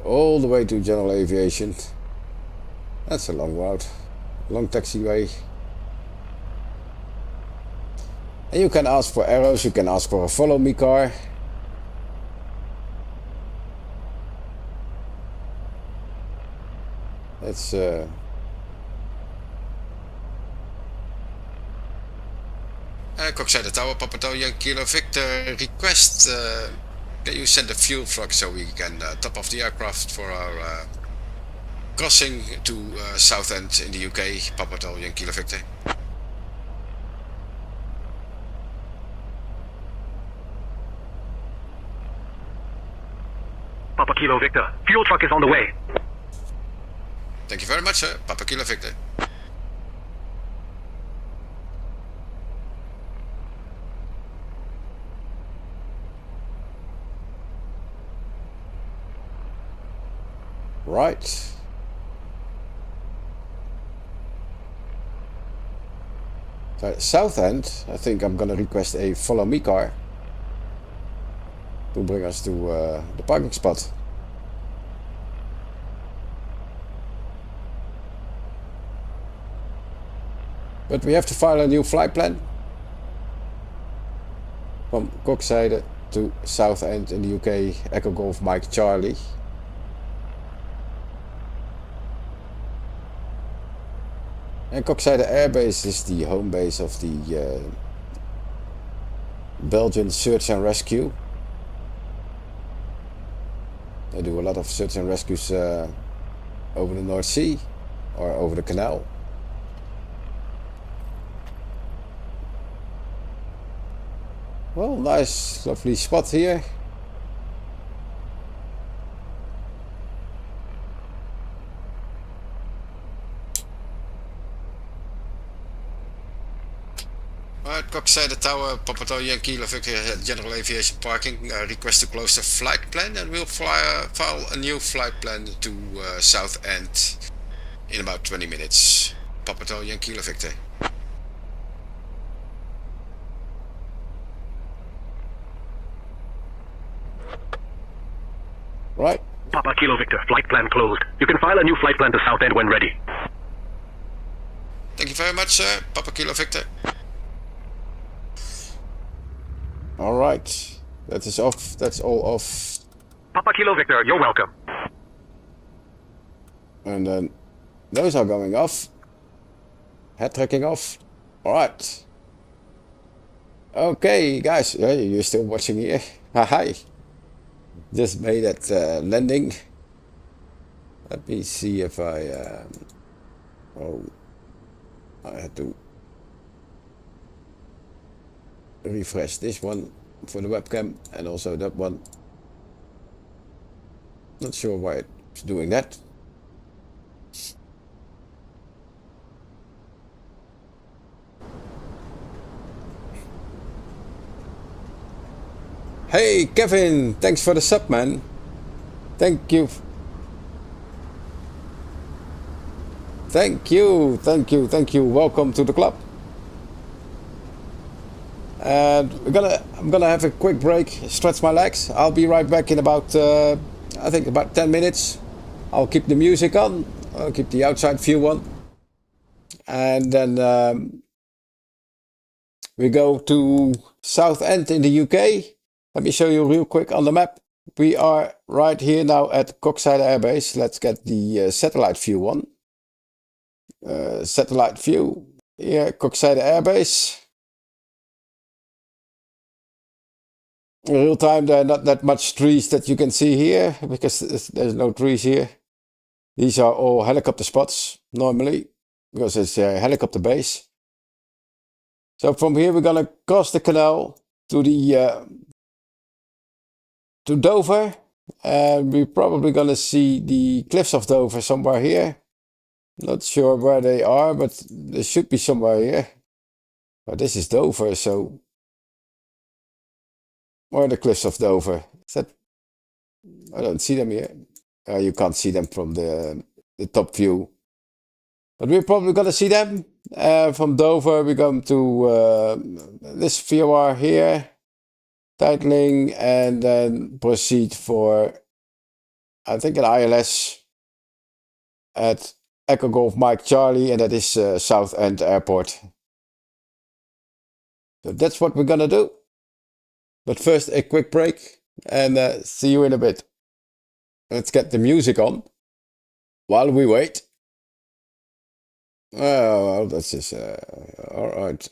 All the way to general aviation. That's a long route, long taxiway. And you can ask for arrows, you can ask for a follow me car. It's Coxside Tower, Papa Yankee Kilo Victor, request that you send a fuel truck so we can top off the aircraft for our crossing to Southend in the UK, Papa Yankee Kilo Victor. Papa Kilo Victor, fuel truck is on the way. Thank you very much, sir. Papa Kilo Victor. Right. So Southend, I think I'm gonna request a follow me car to bring us to the parking spot. But we have to file a new flight plan from Coxside to Southend in the UK, Echo Golf Mike Charlie. And Coxside Airbase is the home base of the Belgian search and rescue. They do a lot of search and rescues over the North Sea or over the canal. Well, nice, lovely spot here. Alright, Coxside Tower, Papa Yankee Kilo Victor, General Aviation Parking. Request to close the flight plan, and we'll file a new flight plan to Southend in about 20 minutes. Papa Yankee Kilo Victor. Right. Papa Kilo Victor, flight plan closed. You can file a new flight plan to Southend when ready. Thank you very much, sir. Papa Kilo Victor. All right. That is off. That's all off. Papa Kilo Victor, you're welcome. And then those are going off. Head tracking off. All right. Okay, guys. Yeah, you're still watching here. Hi. Just made that landing. Let me see if I had to refresh this one for the webcam and also that one. Not sure why it's doing that. Hey Kevin, thanks for the sub, man. Thank you. Thank you, thank you, thank you. Welcome to the club. And I'm gonna have a quick break, stretch my legs. I'll be right back in about I think about 10 minutes. I'll keep the music on. I'll keep the outside view on. And then we go to Southend in the UK. Let me show you real quick on the map. We are right here now at Coxside Airbase. Let's get the satellite view on. Satellite view. Here, Coxside Airbase. In real time, there are not that much trees that you can see here because there's no trees here. These are all helicopter spots normally because it's a helicopter base. So from here, we're gonna cross the canal to the to Dover, and we're probably gonna see the cliffs of Dover somewhere here. Not sure where they are, but they should be somewhere here. But this is Dover, so where are the cliffs of Dover? Is that? I don't see them here. You can't see them from the top view, but we're probably gonna see them. From Dover, we're going to this VFR here. Titling, and then proceed for, I think, an ILS at Echo Golf Mike Charlie, and that is Southend Airport. So that's what we're gonna do. But first, a quick break, and see you in a bit. Let's get the music on while we wait. Oh, well, that's just all right.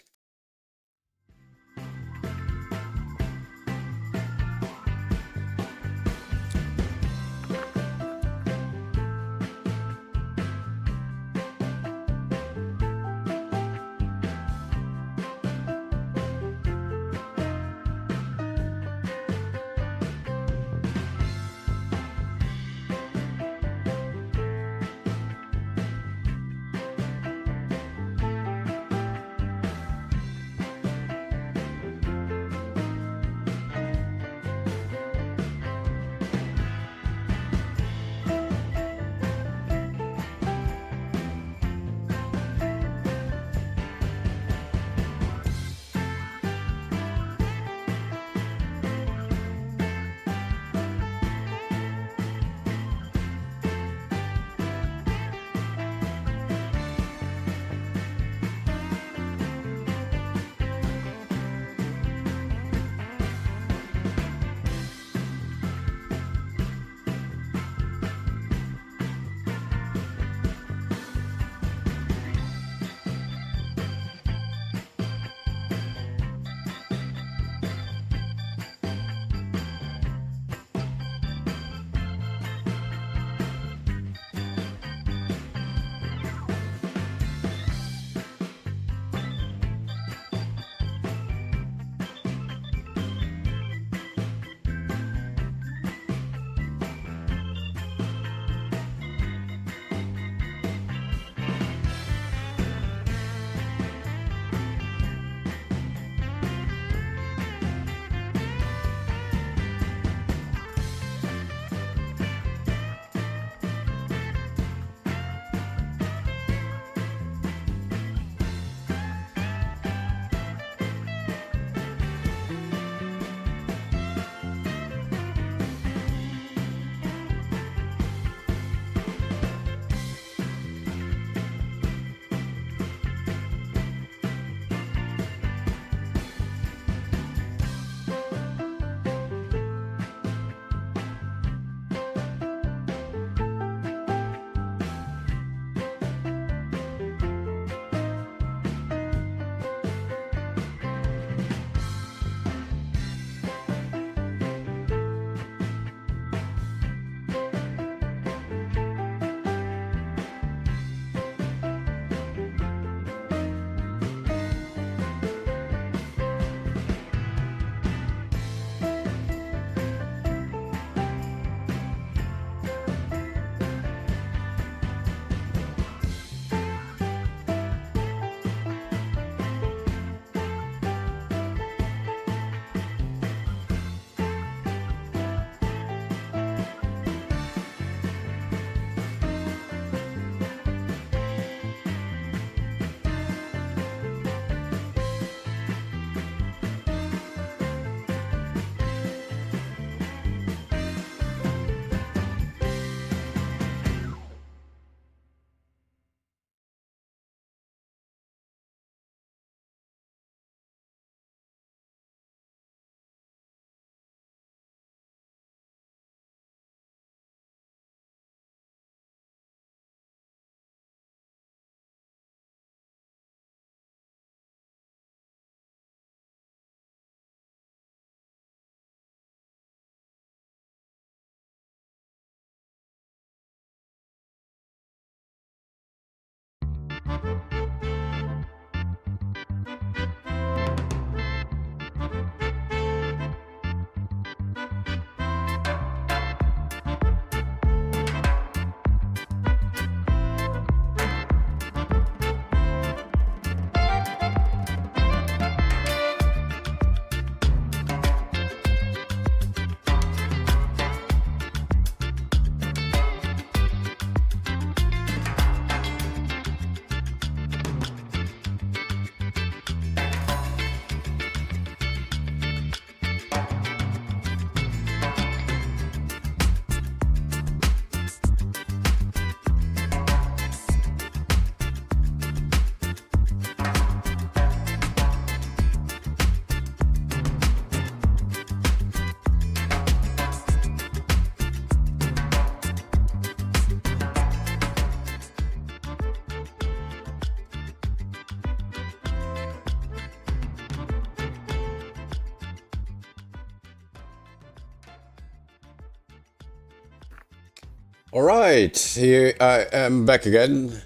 Alright, here I am back again.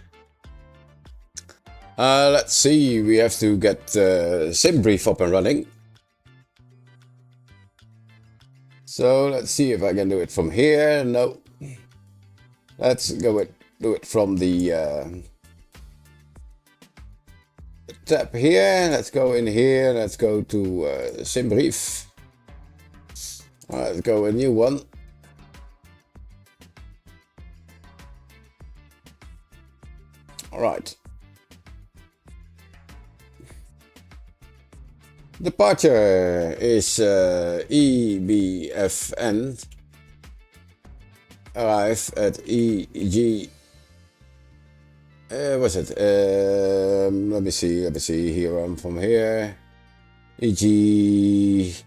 Let's see, we have to get SimBrief up and running. So let's see if I can do it from here. No. Let's do it from the tab here. Let's go in here. Let's go to SimBrief. Let's go a new one. Alright. Departure is EBFN. Arrive at EG. What's it? Let me see. Here I'm from here. EGMC.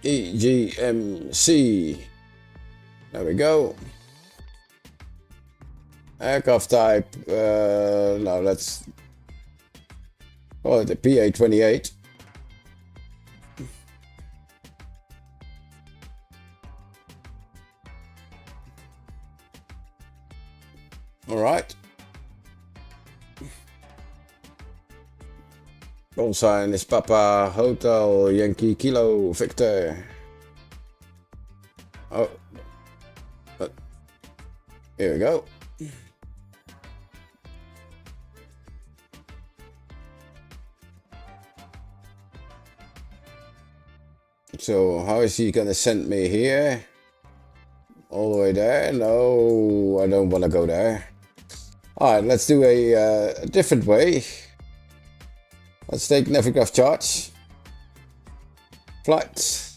EGMC. There we go. Aircraft type. Now let's call it the PA-28. All right. Call sign is Papa Hotel Yankee Kilo Victor. Oh, here we go. So how is he gonna send me here? All the way there? No, I don't want to go there. Alright, let's do a different way. Let's take Navigraph charts. Flight.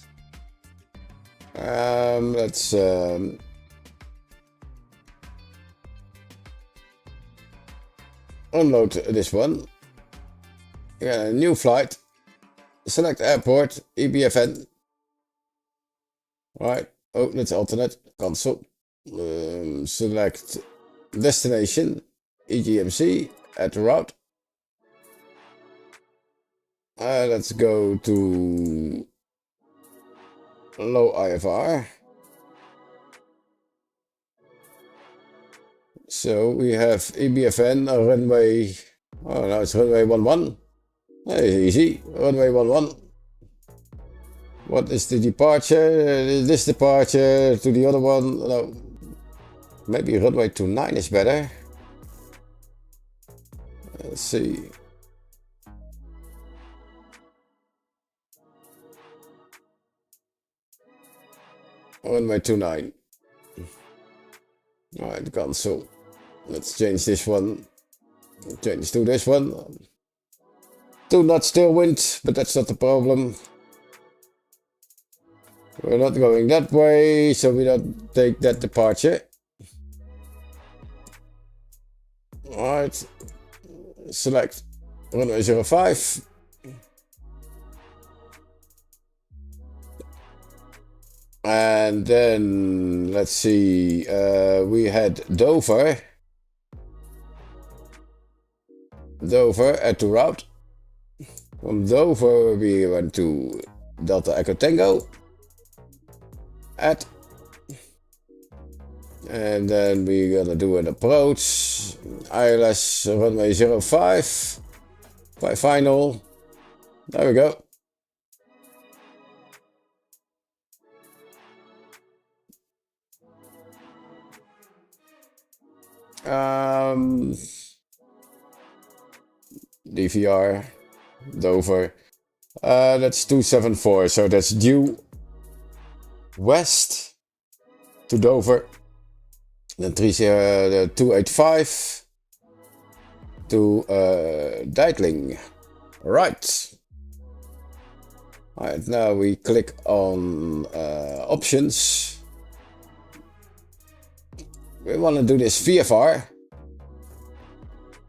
Let's unload this one. Yeah, new flight. Select airport, EBFN. Right. Oh, let's alternate. Cancel. Select destination, EGMC, add the route. Let's go to low IFR. So we have EBFN, runway. Oh, now it's runway 11. Hey, easy. Runway 11. What is the departure? This departure to the other one? No. Maybe runway 29 is better. Let's see. Runway 29. Alright, cancel. Let's change this one. Change to this one. 2 knots still wind, but that's not the problem. We're not going that way, so we don't take that departure. Alright. Select runway 05. And then let's see, we had Dover. Add to route. From Dover we went to Delta Echo Tango. Add. And then we're gonna do an approach. ILS runway 05. By final. There we go. DVR, Dover. That's 274, so that's due west to Dover. Then 285 to Dijkling. Right. Alright, now we click on options. We want to do this VFR.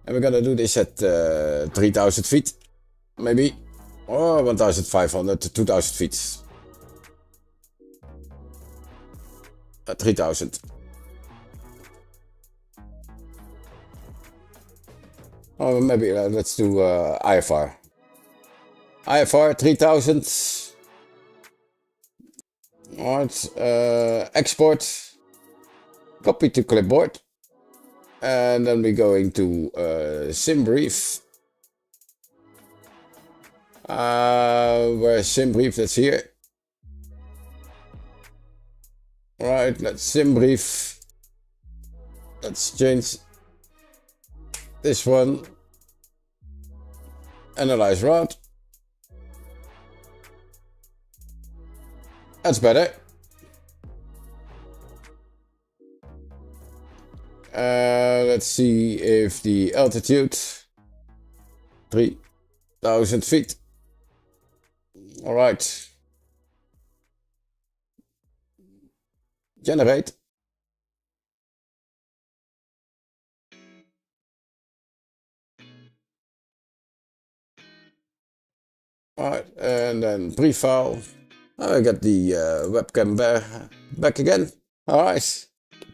And we're gonna do this at 3000 feet, maybe, or 1500 to 2000 feet. 3000. Or maybe let's do IFR. IFR 3000. Alright, export, copy to clipboard, and then we're going to sim brief. Where's sim brief? That's here. Alright, let's sim brief. Let's change this one. Analyze route. That's better. Let's see if the altitude 3,000 feet. All right. Generate. All right, and then pre-file. I got the webcam back again. All right.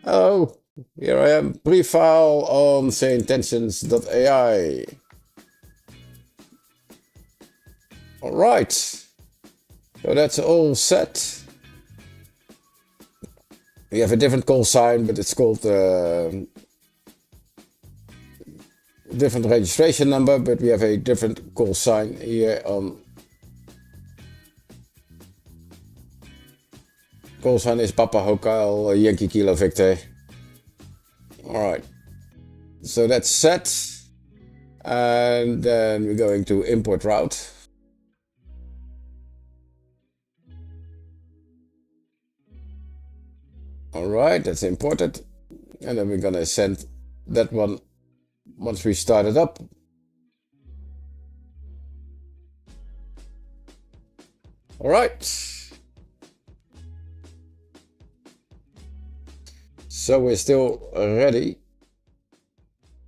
Hello. Here I am. Pre-file on sayintentions.ai. All right. So that's all set. We have a different call sign, but it's called different registration number, but we have a different call sign here on. Call sign is Papa Hotel Yankee Kilo Victor. Alright, so that's set, and then we're going to import route. Alright, that's imported, and then we're gonna send that one once we start it up. Alright. So we're still ready.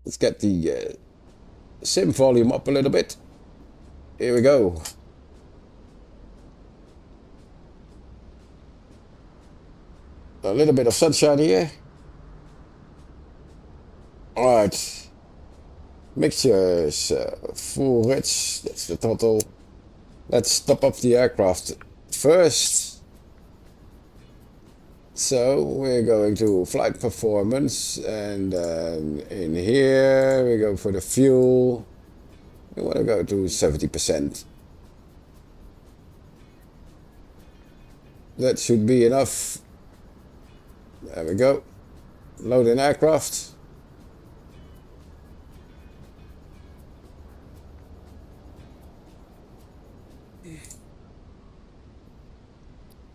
Let's get the sim volume up a little bit. Here we go. A little bit of sunshine here. Alright. Mixtures full rich. That's the throttle. Let's top up the aircraft first. So we're going to flight performance, and in here we go for the fuel. We want to go to 70%. That should be enough. There we go. Load in aircraft.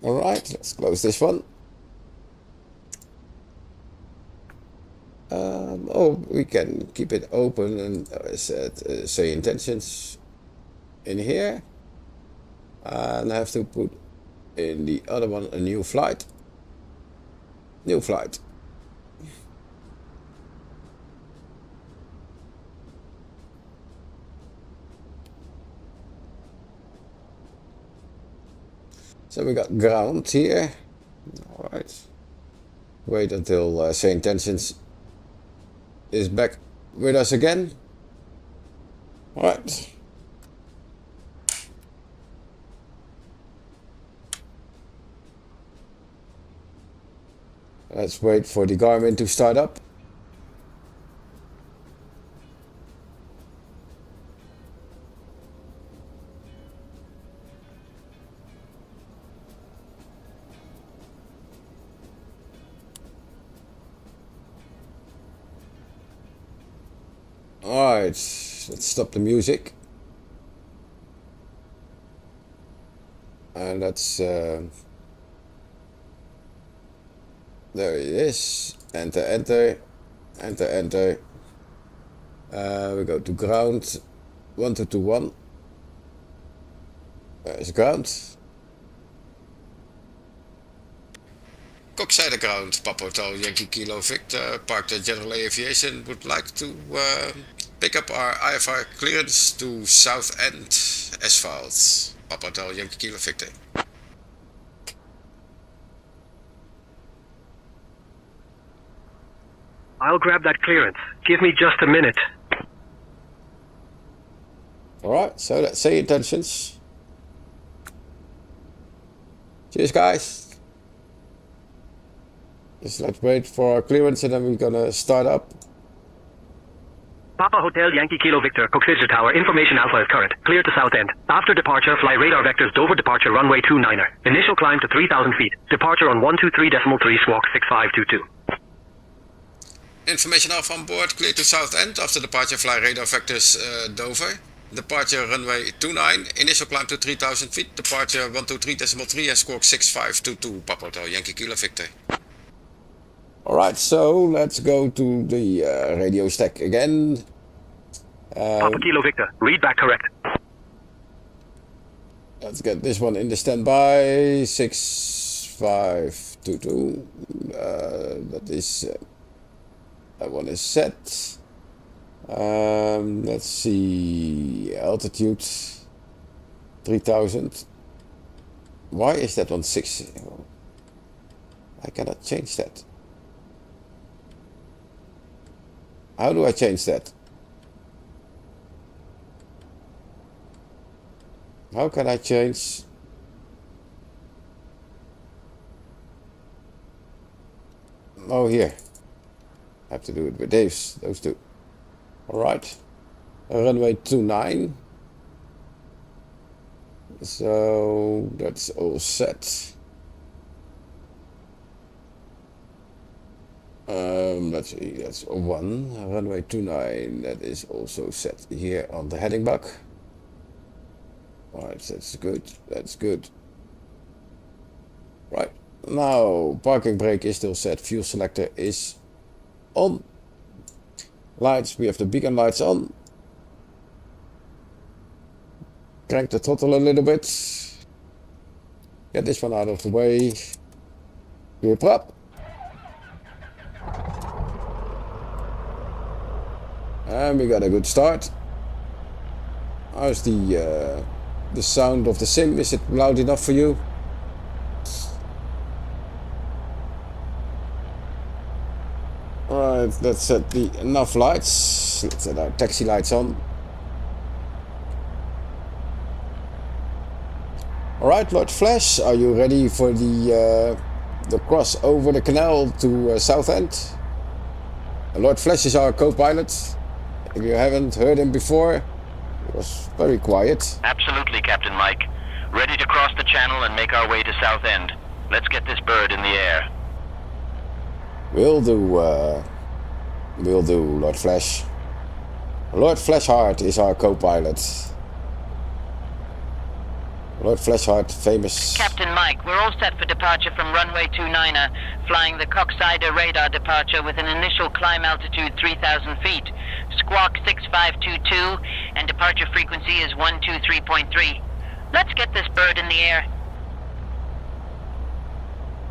All right, let's close this one. Oh, we can keep it open and say intentions in here, and I have to put in the other one a new flight. New flight. So we got ground here. All right. Wait until say intentions is back with us again. All right. Let's wait for the Garmin to start up. Alright, let's stop the music. And let's, there it is. Enter, enter, enter, enter. We go to ground, 1221. There's ground. Cockside ground, Papa Hotel Yankee Kilo Victor, Parked General Aviation would like to pick up our IFR clearance to Southend asphalt. Papa Hotel Yankee Kilo Victor. I'll grab that clearance. Give me just a minute. Alright, so let's say intentions. Cheers, guys. Just let's wait for our clearance and then we're gonna start up. Papa Hotel Yankee Kilo Victor, Coxsackie Tower, information alpha is current. Clear to Southend. After departure, fly radar vectors Dover departure runway 29er. Initial climb to 3,000 feet. Departure on 123.3 squawk 6522. Information alpha on board, clear to Southend. After departure, fly radar vectors Dover. Departure runway 29, initial climb to 3,000 feet. Departure 123.3 and squawk 6522, Papa Hotel Yankee Kilo Victor. Alright, so let's go to the radio stack again. Papa Kilo Victor, read back correct. Let's get this one in the standby. 6522. That one is set. Let's see. Altitude 3000. Why is that on 6? I cannot change that. How do I change that? How can I change? Oh, here. I have to do it with those two. Alright. Runway 29. So that's all set. Let's see, that's 1. Runway 29, that is also set here on the heading block. Alright, that's good, that's good. Right, now parking brake is still set, fuel selector is on. Lights, we have the beacon lights on. Crank the throttle a little bit. Get this one out of the way. Grip up. And we got a good start. How's the sound of the sim? Is it loud enough for you? Alright, let's set the enough lights. Let's set our taxi lights on. Alright, Lord Flash, are you ready for the cross over the canal to Southend? Lord Flash is our co-pilot. If you haven't heard him before, he was very quiet. Absolutely, Captain Mike. Ready to cross the channel and make our way to Southend. Let's get this bird in the air. Will do, Lord Flash. Lord Flashheart is our co-pilot. Lord Flashheart, famous. Captain Mike, we're all set for departure from runway 29er, flying the Coxsackie radar departure with an initial climb altitude 3,000 feet. Squawk 6522, and departure frequency is 123.3. Let's get this bird in the air.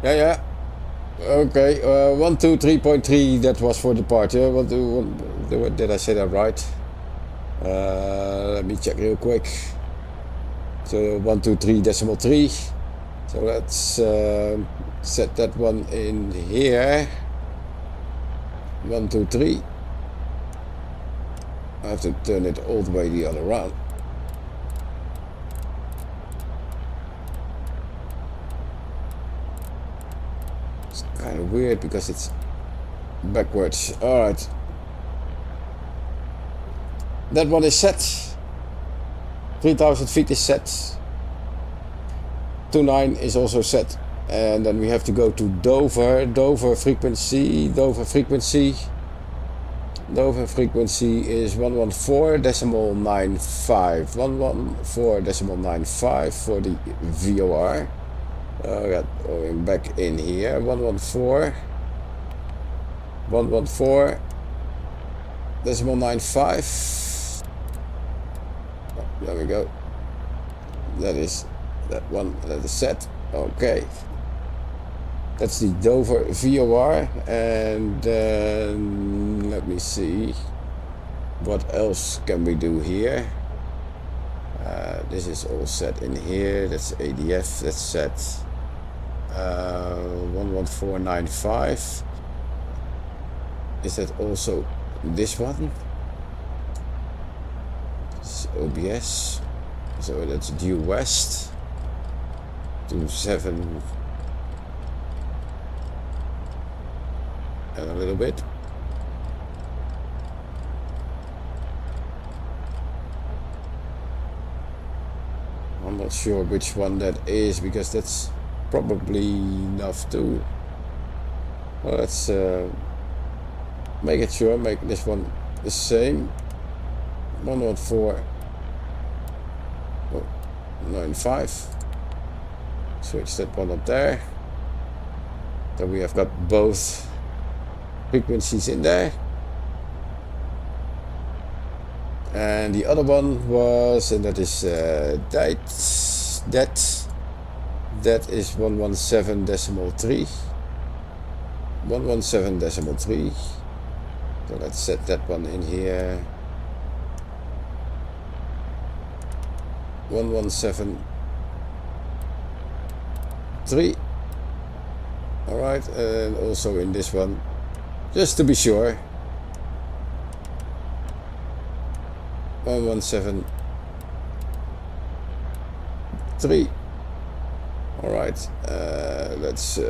Yeah. Okay, 123.3, that was for departure. Did I say that right? Let me check real quick. So 123.3. So let's set that one in here. 123. I have to turn it all the way the other round. It's kind of weird because it's backwards. Alright. That one is set. 3,000 feet is set. 29 is also set. And then we have to go to Dover. Dover frequency is 114.95. 114.95 for the VOR. Going back in here. 114.95. There we go. That is set. Okay. That's the Dover VOR. And then let me see. What else can we do here? This is all set in here. That's ADF. That's set. 114.95. Is that also this one? OBS, so that's due west 27 and a little bit. I'm not sure which one that is, because that's probably enough too. Well, let's make it sure, make this one the same. 114.95. Switch that one up there. Then we have got both frequencies in there. And the other one was, and that is that is 117.3. 117.3. So let's set that one in here. 117.3. Alright, and also in this one, just to be sure, 117.3. Alright, let's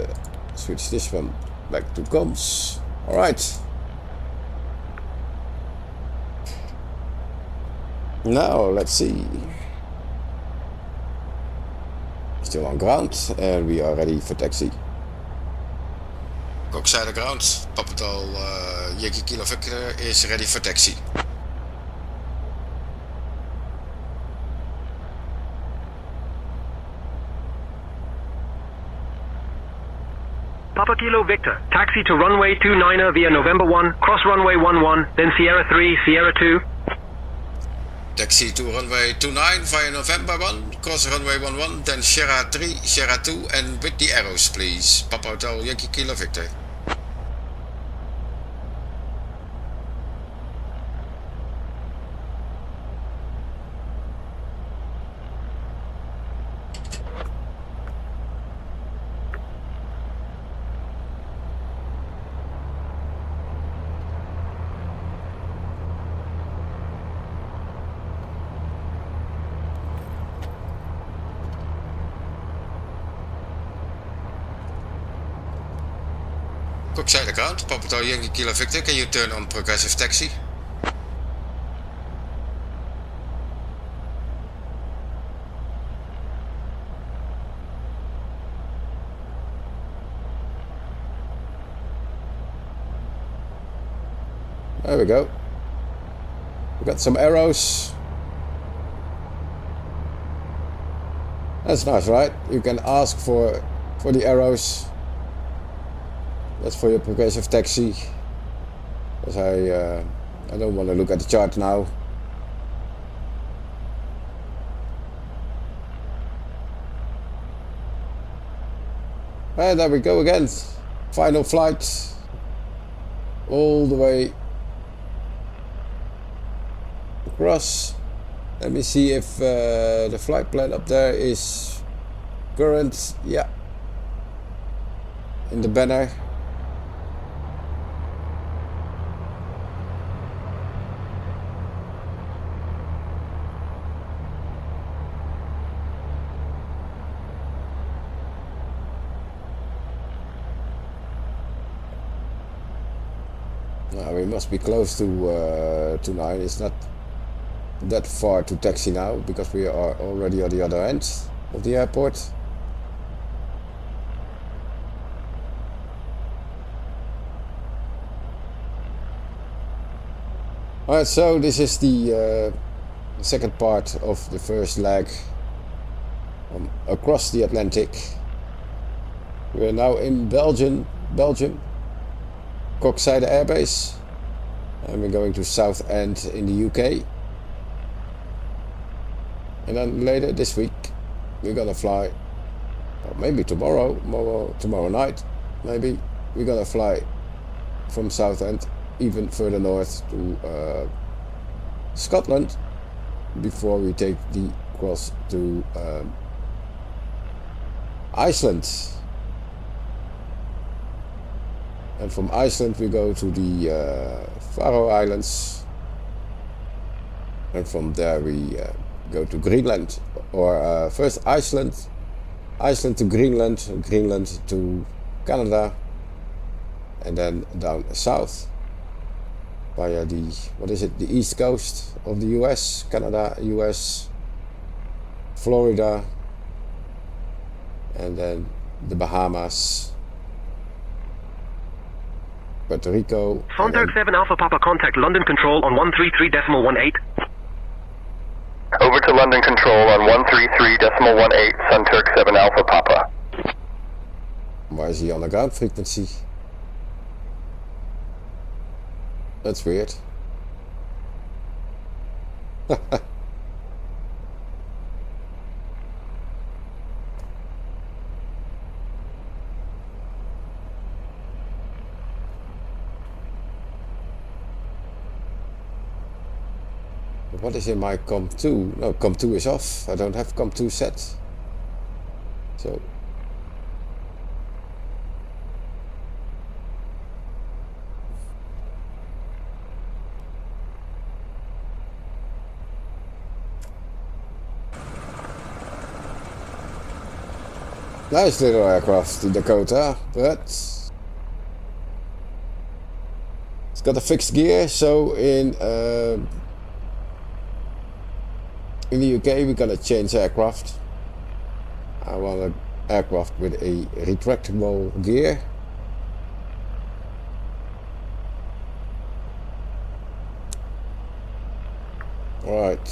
switch this one back to comms. Alright. Now, let's see. Still on ground, and we are ready for taxi. Curaçao ground, Papatal Yankee Kilo Victor is ready for taxi. Papa Kilo Victor, taxi to runway 29er via November 1, cross runway 11, then Sierra 3, Sierra 2. Taxi to runway 29 via November 1, cross runway 11, then Sierra 3, Sierra 2, and with the arrows please. Papa Hotel Yankee Kilo Victor. Curaçao ground, Papa Hotel Yankee Kilo Victor, can you turn on progressive taxi? There we go. We got some arrows. That's nice, right? You can ask for the arrows. That's for your progressive taxi. Because I don't want to look at the chart now. And there we go again. Final flight. All the way across. Let me see if the flight plan up there is current. Yeah. In the banner. We must be close to 9. It's not that far to taxi now because we are already on the other end of the airport. Alright, so this is the second part of the first leg across the Atlantic. We are now in Belgium. Curaçao Air Base, and we're going to Southend in the UK, and then later this week we're gonna fly, or maybe tomorrow night, maybe we're gonna fly from Southend even further north to Scotland before we take the cross to Iceland. And from Iceland we go to the Faroe Islands, and from there we go to Greenland, or first Iceland to Greenland, Greenland to Canada, and then down south via the, what is it, the east coast of the US, Canada, US, Florida, and then the Bahamas, Puerto Rico. Fonterk 7 Alpha Papa, contact London Control on 133.18. Over to London Control on 133.18, Sunturk 7 Alpha Papa. Why is he on the ground frequency? That's weird. What is in my COM2? No, COM2 is off. I don't have COM2 set. So nice little aircraft, the Dakota, but it's got a fixed gear, so in the UK we're gonna change aircraft. I want an aircraft with a retractable gear. Right.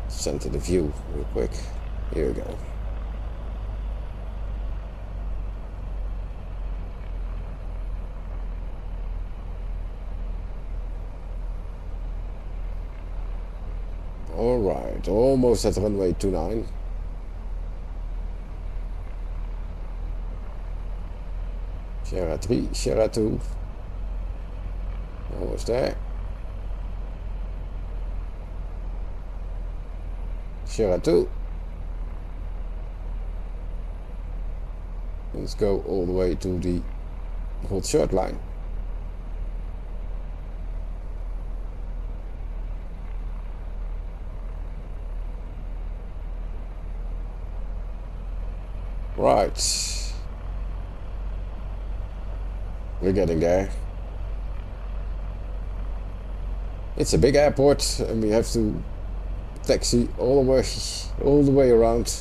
Center the view real quick. Here we go. All right, almost at runway 29. Sierra 3, Sierra 2. Almost there. Sierra 2. Let's go all the way to the hold short line. Right. We're getting there. It's a big airport and we have to taxi all the way around.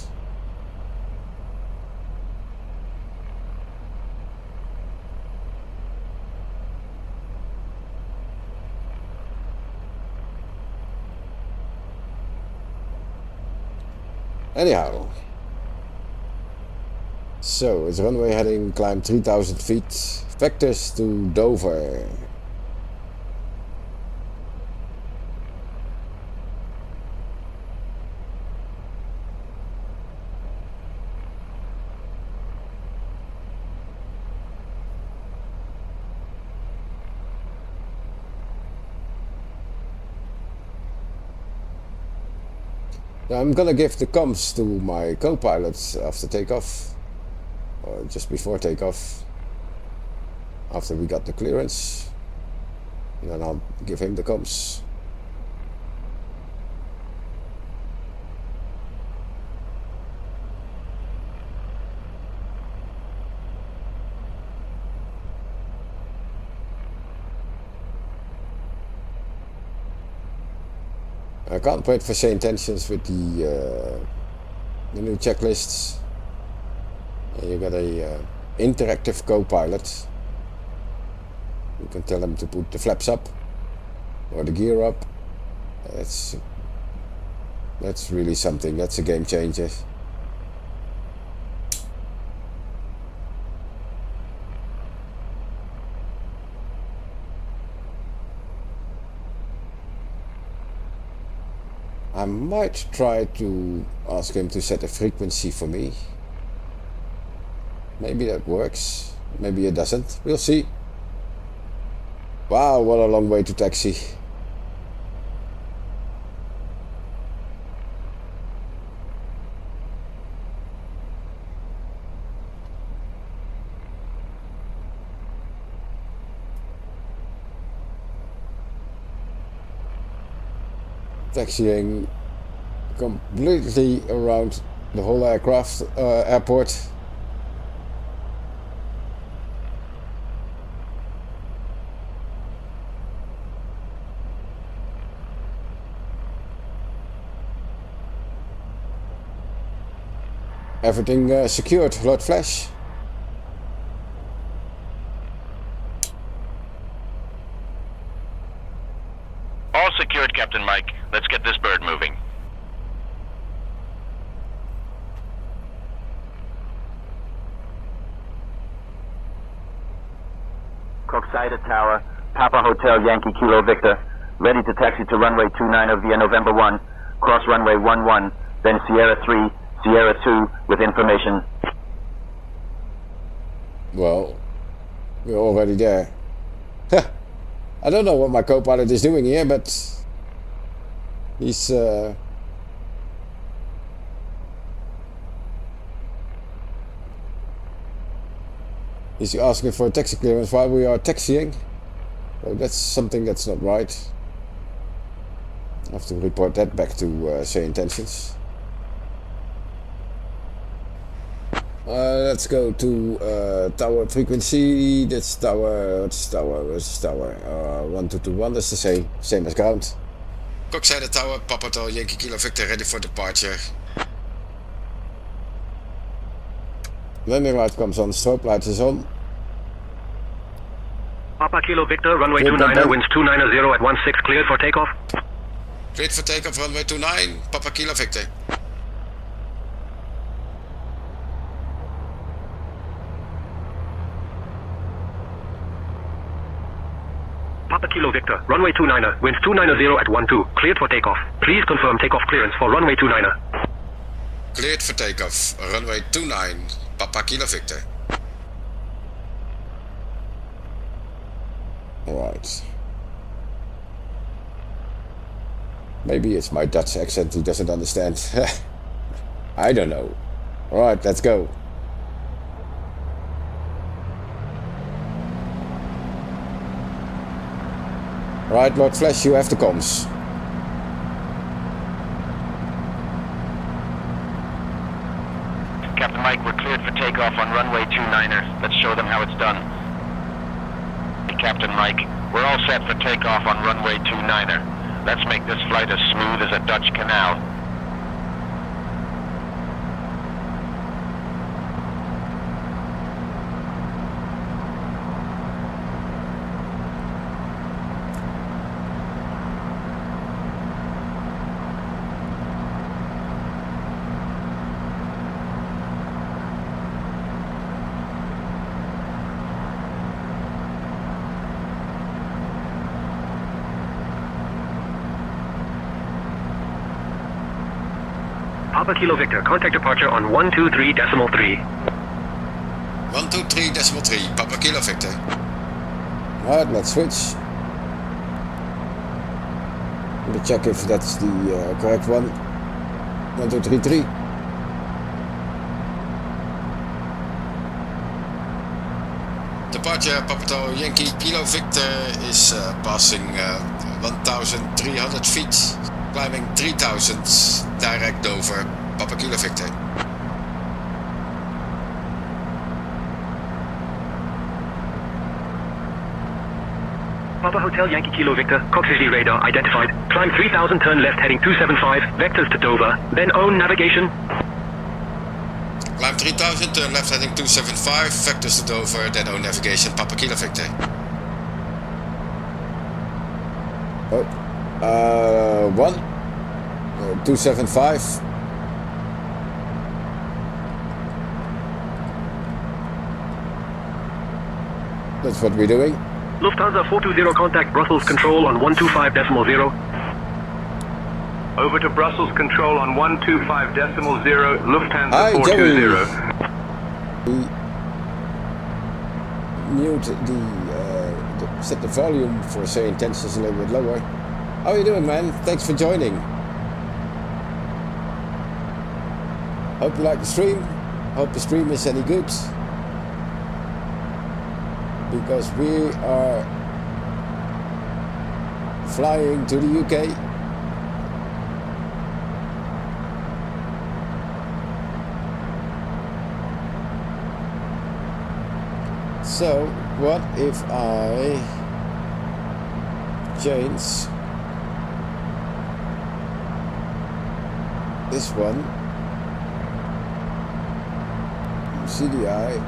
Anyhow, so it's runway heading, climb 3,000 feet, vectors to Dover. I'm gonna give the comms to my co-pilots after takeoff, or just before takeoff, after we got the clearance, and then I'll give him the comms. I can't wait for St. Tensions with the new checklists. You got a interactive co-pilot. You can tell them to put the flaps up or the gear up. That's really something. That's a game changer. I might try to ask him to set a frequency for me. Maybe that works. Maybe it doesn't. We'll see. Wow, what a long way to taxi. Taxiing completely around the whole airport. Everything secured, Lord Flash. All secured, Captain Mike. Let's get this bird moving. Curaçao Tower, Papa Hotel Yankee Kilo Victor. Ready to taxi to runway 29 of via November 1. Cross runway 11, then Sierra 3, Sierra 2 with information. Well, we're already there. I don't know what my co-pilot is doing here, but he's asking for a taxi clearance while we are taxiing. So that's something that's not right. I have to report that back to say intentions. Let's go to tower frequency. That's tower. What's tower? 1221. That's the same as ground. Curaçao Tower, Papa Hotel Yankee Kilo Victor, ready for departure. Landing light comes on. Strobe light is on. Papa Kilo Victor, runway 29er, winds 290 at 16, cleared for takeoff. Cleared for takeoff, runway 29, Papa Kilo Victor. Papa Kilo Victor, runway 29er, winds 290 at 12, cleared for takeoff. Please confirm takeoff clearance for runway 29er. Cleared for takeoff, runway 29, Papa Kilo Victor. Alright. Maybe it's my Dutch accent who doesn't understand. I don't know. Alright, let's go. Right, Lord Flash, you have the comms. Captain Mike, we're cleared for takeoff on runway 29er. Let's show them how it's done. Captain Mike, we're all set for takeoff on runway 29er. Let's make this flight as smooth as a Dutch canal. Papa Kilo Victor, contact departure on 123.3. 123.3, Papa Kilo Victor. Alright, let's switch. Let me check if that's the correct one. 1233. Departure, Papa Hotel Yankee Kilo Victor is passing 1,300 feet. Climbing 3,000 direct over Papa Kilo Victor. Papa Hotel Yankee Kilo Victor, Coxsey radar identified. Climb 3,000, turn left heading 275, vectors to Dover, then own navigation. Climb 3,000, turn left heading 275, vectors to Dover, then own navigation, Papa Kilo Victor. Oh. 275. That's what we're doing. Lufthansa 420 contact Brussels control on 125.0. Over to Brussels control on 125.0. Lufthansa Hi, 420. Mute set the volume for say intentions a little bit lower. How are you doing, man? Thanks for joining. Hope you like the stream. Hope the stream is any good. Because we are flying to the UK. So what if I change this one, CDI,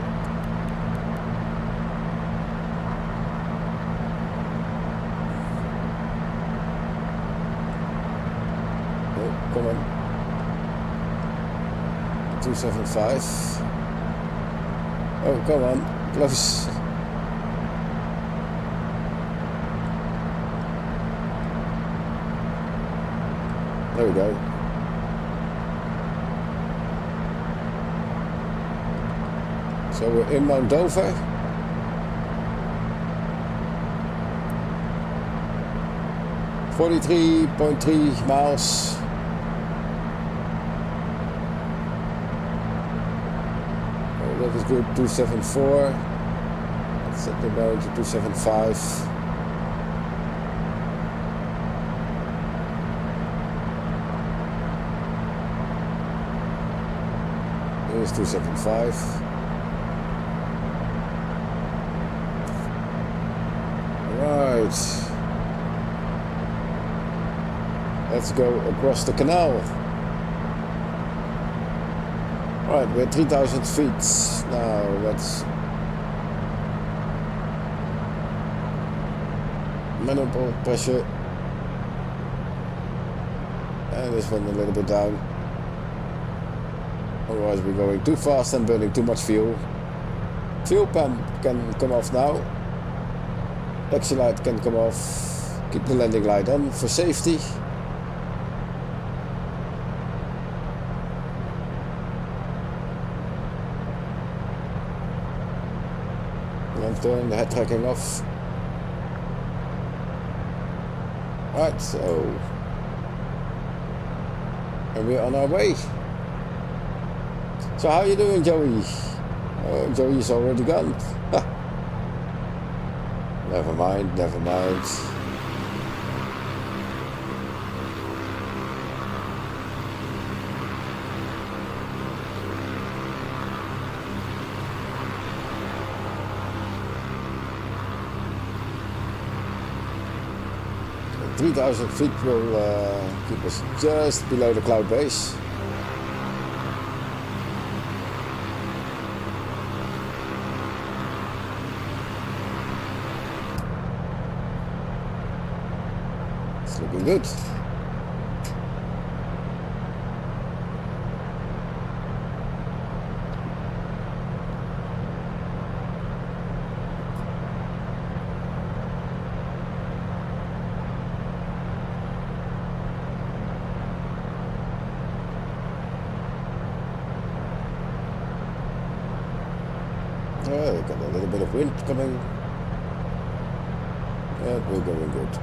oh, come on, 275, oh, come on, close. There we go. So we're in Moldova. $43.3 miles. Oh, that is good. 274. Let's set the down to 275. Here's 275. Right, let's go across the canal. Right, we're 3,000 feet. Now let's manifold pressure, and this one a little bit down. Otherwise we're going too fast and burning too much fuel. Fuel pump can come off now. Taxi light can come off. Keep the landing light on for safety. And turn the head tracking off. Right, so and we're on our way. So how are you doing, Joey? Oh, Joey's already gone. Never mind, never mind. So 3,000 feet will keep us just below the cloud base. Looking good. Oh, got a little bit of wind coming. Yeah, we're going good.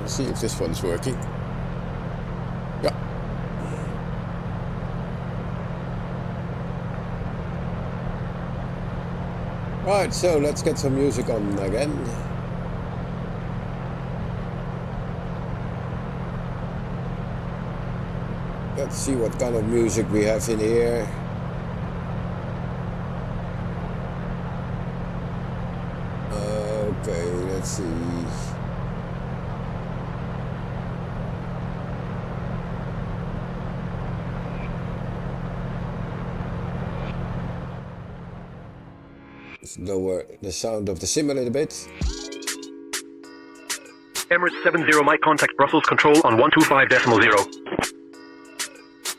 See if this one's working. Yeah. Right, so let's get some music on again. Let's see what kind of music we have in here. Okay, let's see. Lower the sound of the sim a little bit. Emirates 70 Mike, contact Brussels Control on 125.0.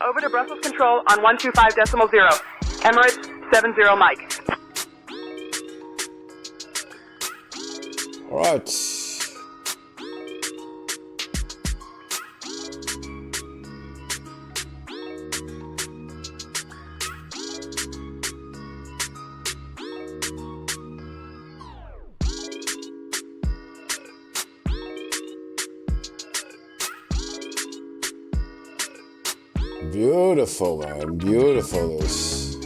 Over to Brussels Control on 125.0. Emirates 70 Mike. All right. Beautiful, man. Beautiful this.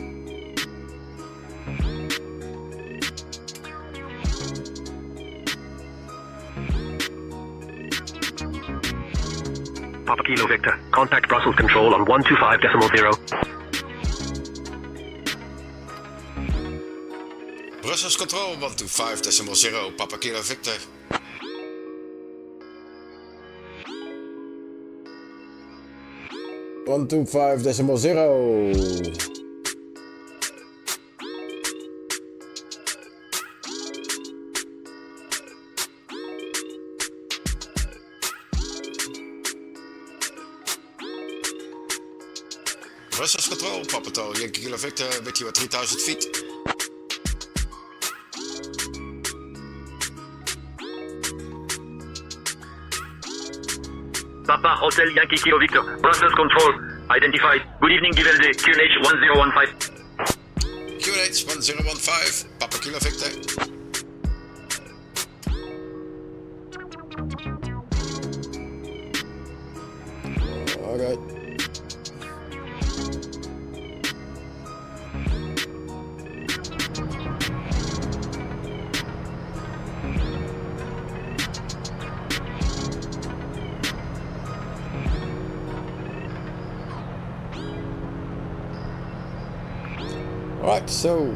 Papa Kilo Victor, contact Brussels Control on 125.0. Brussels Control 125.0, Papa Kilo Victor. One, 2, 5.0. Brussels Control, Papa Hotel Yankee Kilo Victor, with you at 3,000 feet. Papa Hotel Yankee Kilo Victor, Brussels Control, identified. Good evening, VFR, QNH 1015. QNH 1015, Papa Kilo Victor. Alright. Right, so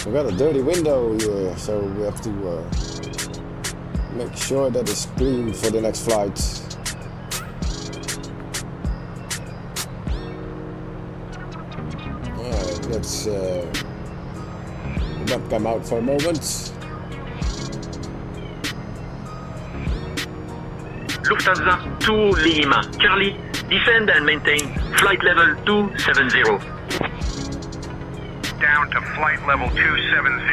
we got a dirty window here, so we have to make sure that it's clean for the next flight. Alright, let's webcam out for a moment. Lufthansa 2 Lima, Charlie, defend and maintain flight level 270. Down to flight level 270.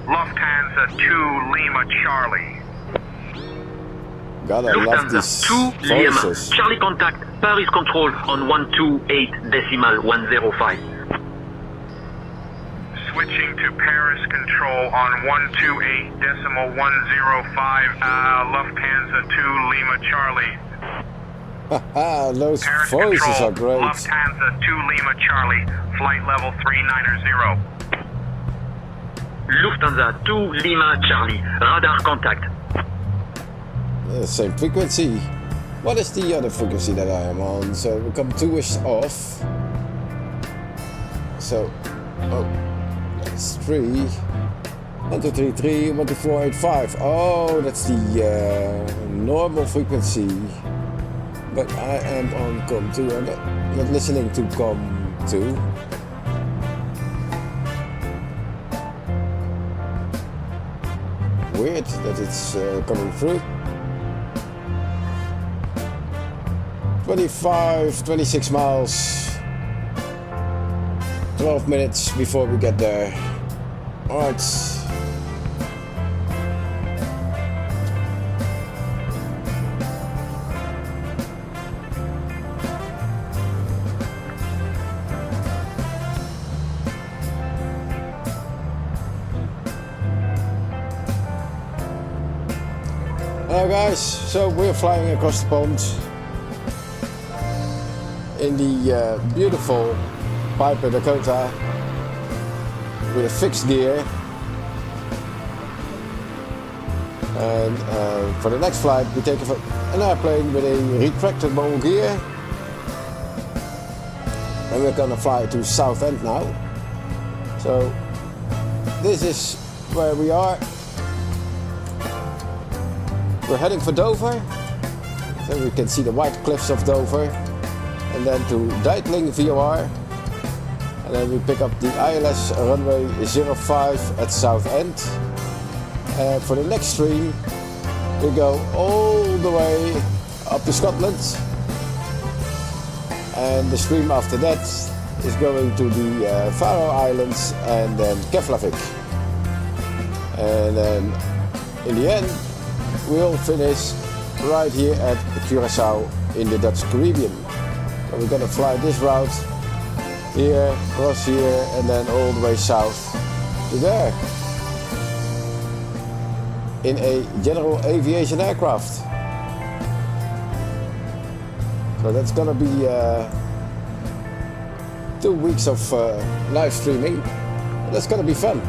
Lufthansa 2 Lima Charlie. God, I love Lufthansa these 2 Lima, voices. Charlie contact Paris Control on 128.105. Switching to Paris Control on 128.105. Lufthansa 2 Lima Charlie. Haha, those Paris voices Control, are great. Lufthansa 2 Lima Charlie, flight level 390. Lufthansa 2 Lima Charlie, radar contact. Same frequency. What is the other frequency that I am on? So we come 2-ish off. So, oh, that's 3. 1233, 12485. Oh, that's the normal frequency. But I am on COM2, I'm not listening to COM2. Weird that it's coming through. 26 miles. 12 minutes before we get there. Alright. Hello guys, so we're flying across the pond in the beautiful Piper Dakota with a fixed gear, and for the next flight we take an airplane with a retractable gear, and we're gonna fly to Southend now. So this is where we are. We're heading for Dover, so we can see the white cliffs of Dover, and then to Deitling VOR, and then we pick up the ILS runway 05 at Southend. For the next stream, we go all the way up to Scotland, and the stream after that is going to the Faroe Islands and then Keflavik. And then in the end, we'll finish right here at Curaçao in the Dutch Caribbean. So we're gonna fly this route here, across here, and then all the way south to there in a general aviation aircraft. So that's gonna be 2 weeks of live streaming. That's gonna be fun.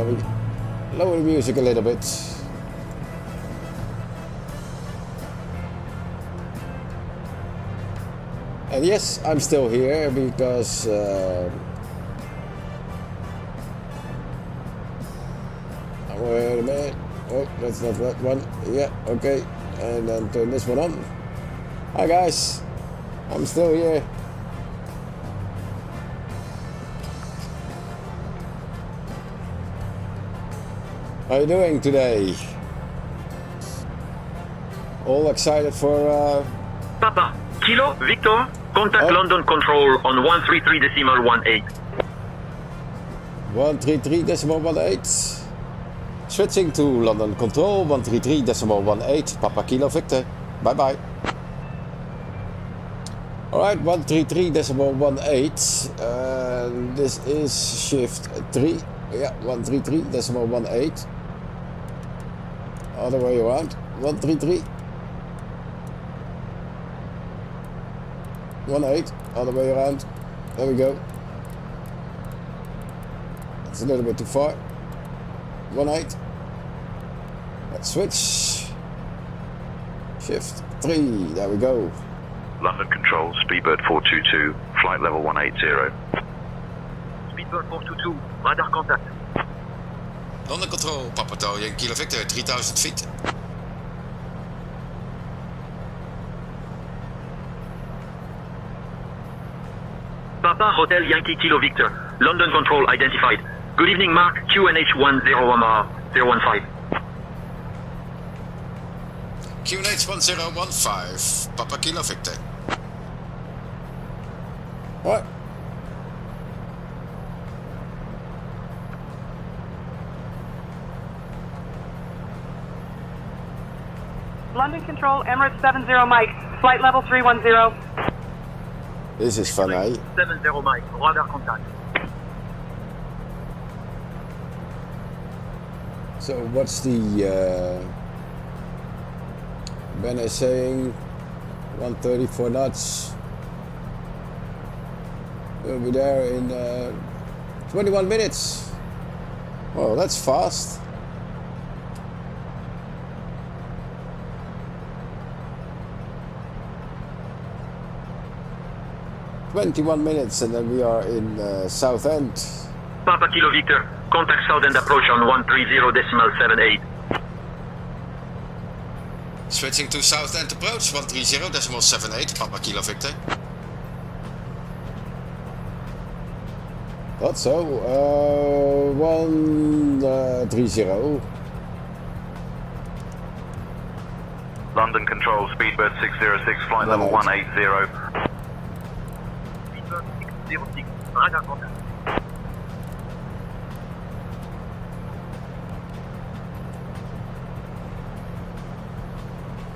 We lower the music a little bit. And yes, I'm still here because wait a minute. Oh, that's not that one. Yeah, okay. And then turn this one on. Hi guys, I'm still here. How are you doing today? All excited for Papa, Kilo, Victor, contact London Control on 133.18. 133.18. Switching to London Control 133.18. Papa Kilo Victor. Bye bye. Alright, 133.18. This is shift 3. Yeah, 133.18. Other way around. 133. 18. Other way around. There we go. It's a little bit too far. 18. Let's switch. Shift 3. There we go. London Control, Speedbird 422, flight level 180. Speedbird 422, radar contact. London Control, Papa Yankee Kilo Victor, 3000 feet. Papa Hotel Yankee Kilo Victor, London Control identified. Good evening, Mark, QNH 101015. QNH 1015, Papa Kilo Victor. What? London Control, Emirates 70 Mike, flight level 310. This is fun, eh? 70 Mike, radar contact. So what's the Ben is saying 134 knots. We'll be there in 21 minutes. Oh, that's fast. "21 minutes and then we are in Southend." Papa Kilo Victor, contact Southend approach on 130.78. Switching to Southend approach 130.78, Papa Kilo Victor. Thought so. 130. London Control, Speedbird 606, flight level 180. Speedbird 606, radar contact.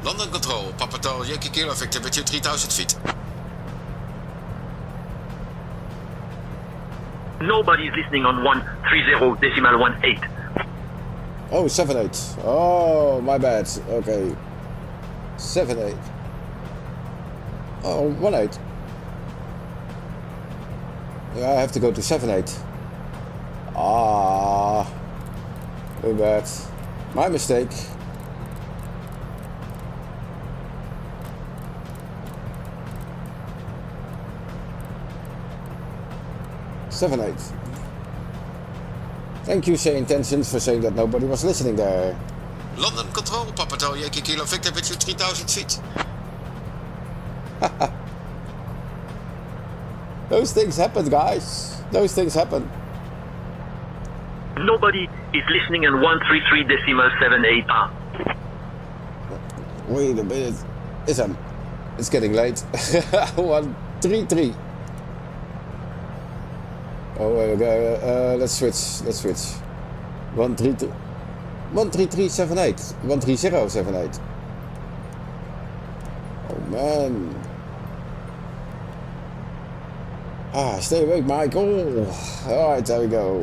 London Control, Papa Yankee Kilo Victor with you 3000 feet. Nobody is listening on 130.18. Oh, 78. Oh, my bad. Okay. 78. Oh, 18. Yeah, I have to go to 78. Ah, too bad. My mistake. Seven, 8. Thank you, Say Intentions, for saying that nobody was listening there. London Control, Papa Yankee Kilo Victor with you 3000 feet. Those things happen, guys. Those things happen. Nobody is listening on 133.78. Wait a minute. It's getting late. 133. Oh, let's switch. 13378. 13078. Oh man. Stay awake, Michael. Alright, there we go.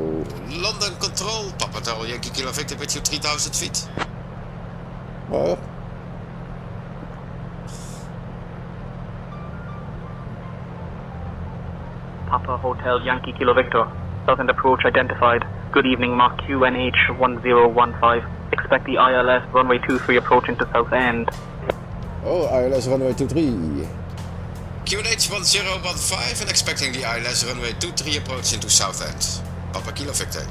London control. Papa Hotel Yankee Kilo Victor with you 3000 feet. Well. Papa Hotel Yankee Kilo Victor. Southend approach identified. Good evening, Mark QNH 1015. Expect the ILS runway 23 approaching to Southend. Oh, ILS runway 23. QNH 1015 and expecting the ILS runway 23 approaching to Southend. Papa Kilo Victor.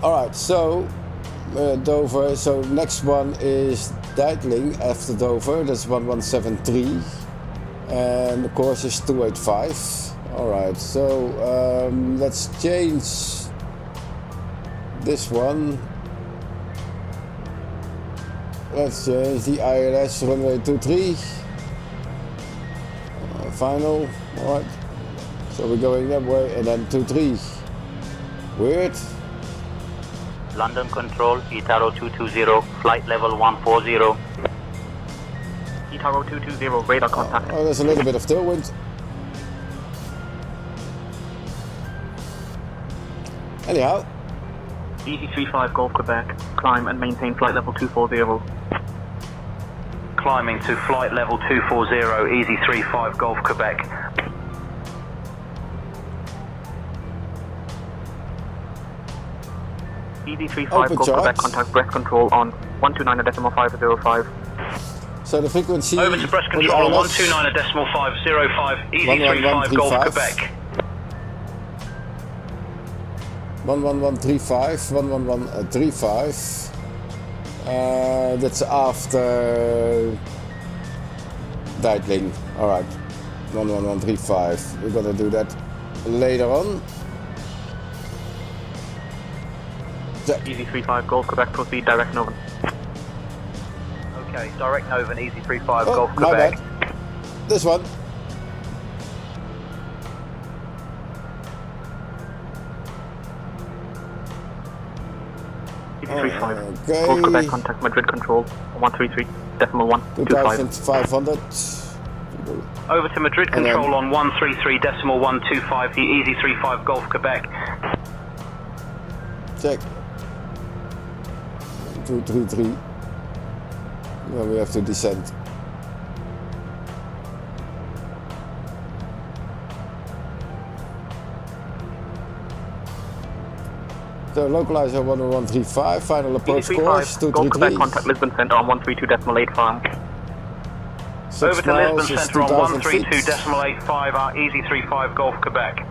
Alright, so Dover, so next one is Dijkling after Dover, that's 1173. And the course is 285. Alright, so let's change this one. Let's change the ILS runway 23. Final. Alright. So we're going that way and then 23. Weird. London Control, Itaro 220, flight level 140. Itaro 220, radar contact. Oh, there's a little bit of tailwind. Anyhow. EZ35 Golf Quebec, climb and maintain flight level 240. Climbing to flight level 240, EZ35 Golf Quebec. EZ35 Golf Quebec, contact breath control on 129.505. So the frequency... Over to breast control on 129.505, EZ35 Golf Quebec. 11135, 11135. That's after Dijkling. Alright. 11135. We're gonna do that later on. EZ35 Golf Quebec, proceed direct Novan. Okay, direct Novan, EZ35 Golf Quebec. This one. EZ35 Golf Quebec, contact Madrid control 133.125. 2500. Over to Madrid control on 133.125, the EZ35 Golf Quebec. Check. 233. Well, we have to descend. So localizer 10135, final approach course 233. Contact Lisbon Center on 132.85. Over to Lisbon Center on 132.85, our EZ35 Golf Quebec.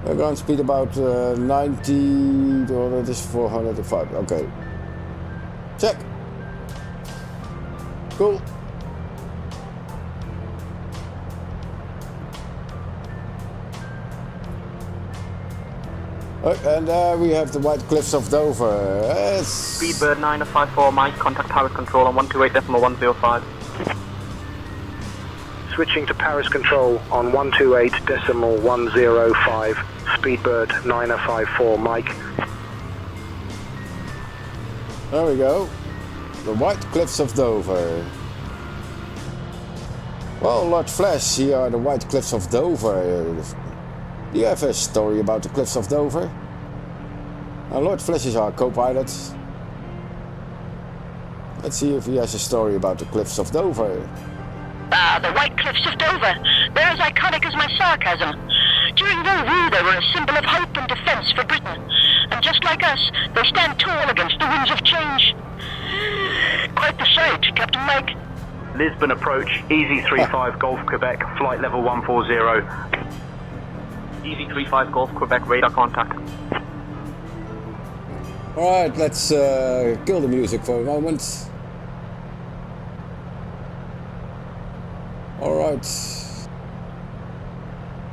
We're going to speed about 90, or that is 405, okay. Check. Cool. And we have the White Cliffs of Dover. Speedbird 954, Mike, contact Paris Control on 128.105. Switching to Paris Control on 128.105. Speedbird 954, Mike. There we go. The White Cliffs of Dover. Well, Lord Flash, here are the White Cliffs of Dover. Do you have a story about the Cliffs of Dover? Lord Flash is our co-pilot. Let's see if he has a story about the Cliffs of Dover. The White Cliffs of Dover. They're as iconic as my sarcasm. During World War, they were a symbol of hope and defence for Britain. And just like us, they stand tall against the winds of change. Quite the sight, Captain Mike. Lisbon approach, EZ35 Golf Quebec, flight level 140. EZ35 Golf Quebec, radar contact. Alright, let's kill the music for a moment. Alright.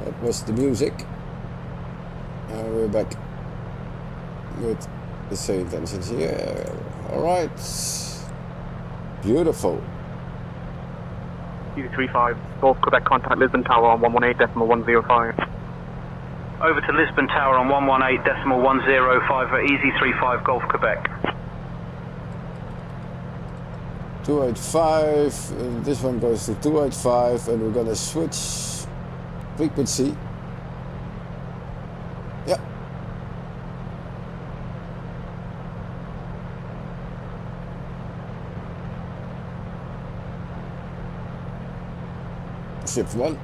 That was the music. We're back. Good. the same intentions here. Alright. Beautiful. EZ35, Golf Quebec, contact Lisbon Tower on 118.105. Over to Lisbon Tower on 118.105 for EZ35 Golf Quebec. 285, and this one goes to 285, and we're gonna switch frequency. Yeah. Shift 1.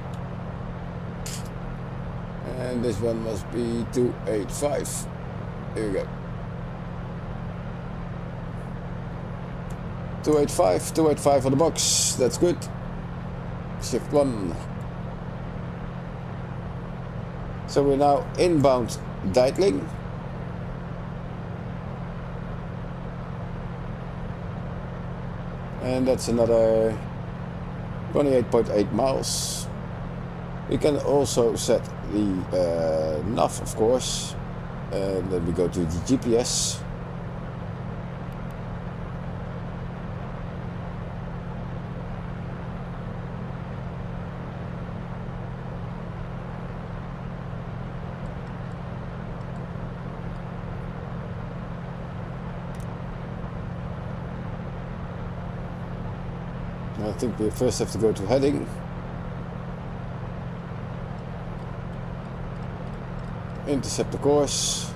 And this one must be 285. Here we go. 285 on the box. That's good. Shift 1. So we're now inbound Deitling. And that's another 28.8 miles. We can also set the nav, of course, and then we go to the GPS. I think we first have to go to heading. Intercept the course.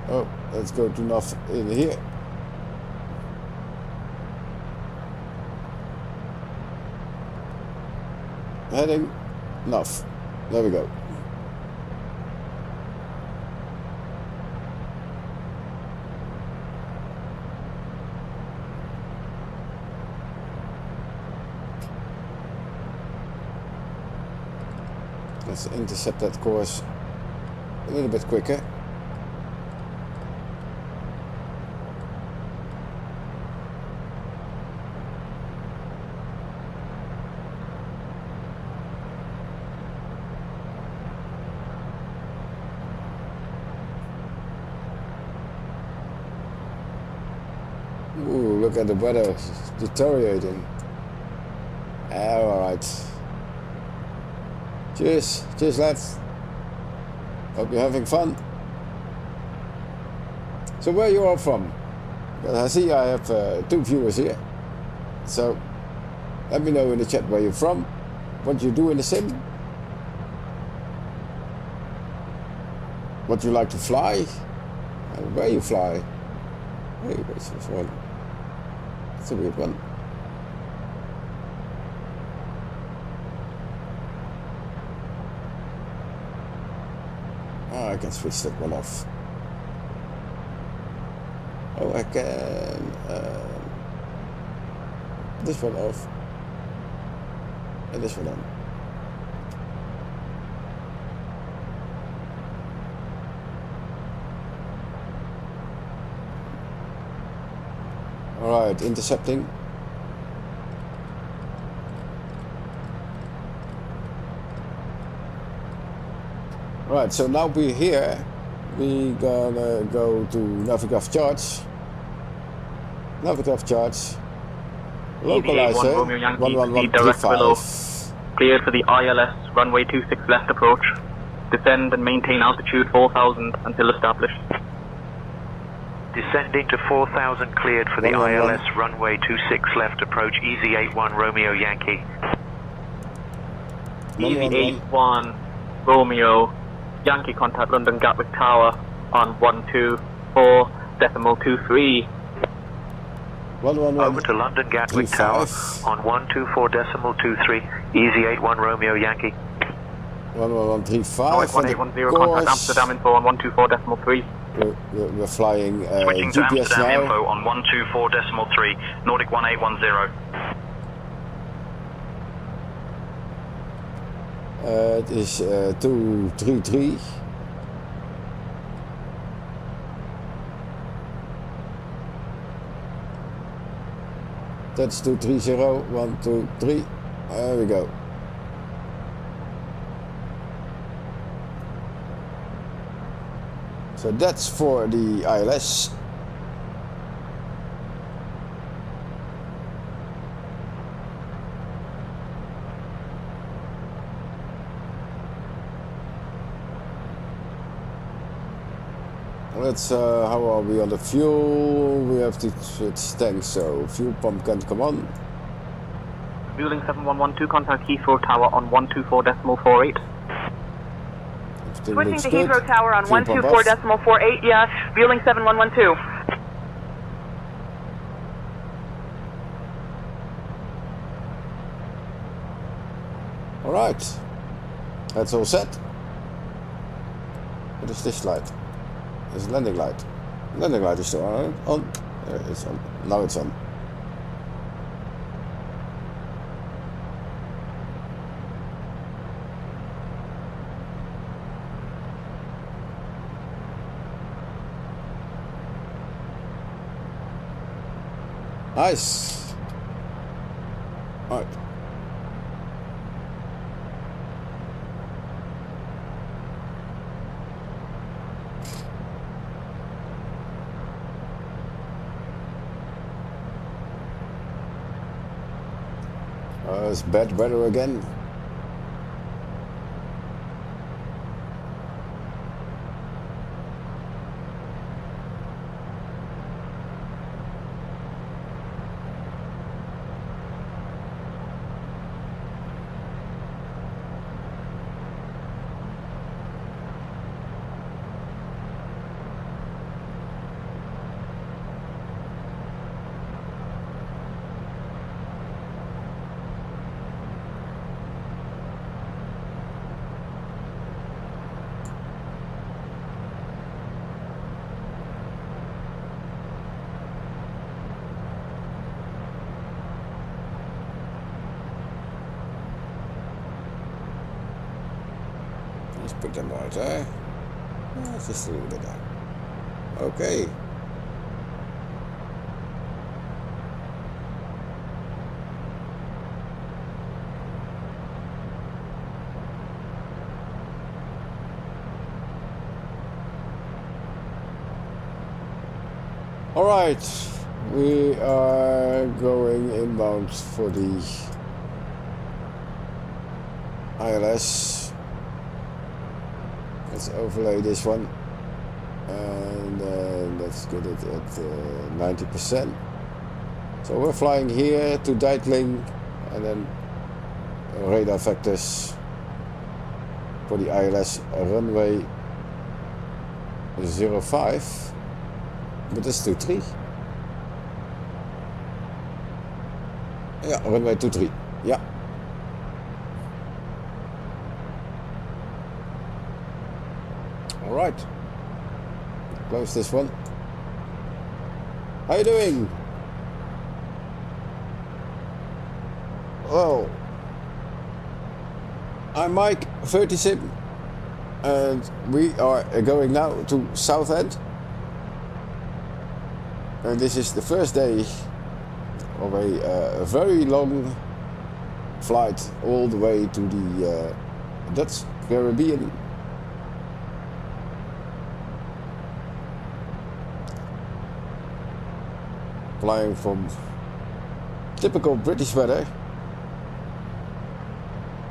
Oh, let's go to nav in here. Heading, nav. There we go. Let's intercept that course a little bit quicker. Ooh, look at the weather deteriorating. Alright. Cheers, cheers lads. Hope you're having fun. So where are you all from? Well, I see I have 2 viewers here. So let me know in the chat where you're from, what you do in the sim, what you like to fly, and where you fly. Hey, where's this one? That's a weird one. I can switch that one off. Oh, I can this one off and this one on. All right, intercepting. Right, so now we're here. We're gonna go to Navigraph charge. Navigraph charge. Localizer 1135. Cleared for the ILS runway 26 left approach. Descend and maintain altitude 4000 until established. Descending to 4000 cleared for the ILS runway 26 left approach, EZ81 Romeo Yankee. EZ81 Romeo Yankee, contact London Gatwick Tower on 124.23. Over to London Gatwick Tower on 124.23, EZ81 Romeo Yankee. 11135. 1810, contact Amsterdam info on 124.3. We're flying Switching to GPS Amsterdam now. info on 124.3, Nordic 1810. It is 233. That's 230. 1, 2, 3. There we go. So that's for the ILS. Let's how are we on the fuel? We have to switch tanks, so fuel pump can come on. Fueling 7112, contact Heathrow Tower on 124.48. Switching to Heathrow Tower on 124.48, yes. Fueling 7112. Alright. That's all set. What is this light? It's landing light. Landing light is still on. There it's on. Now it's on. Nice. Alright. It's bad weather again. Let's put them out there. Just a little bit down. Okay. All right, we are going inbound for the ILS. Let's overlay this one, and let's get it at 90%. So we're flying here to Deitling, and then radar vectors for the ILS runway 05. But that's 23. Yeah, runway 23. Yeah. All right. Close this one. How you doing? Well, I'm Mike, 30sim, and we are going now to Southend. And this is the first day of a very long flight all the way to the Dutch Caribbean. Flying from typical British weather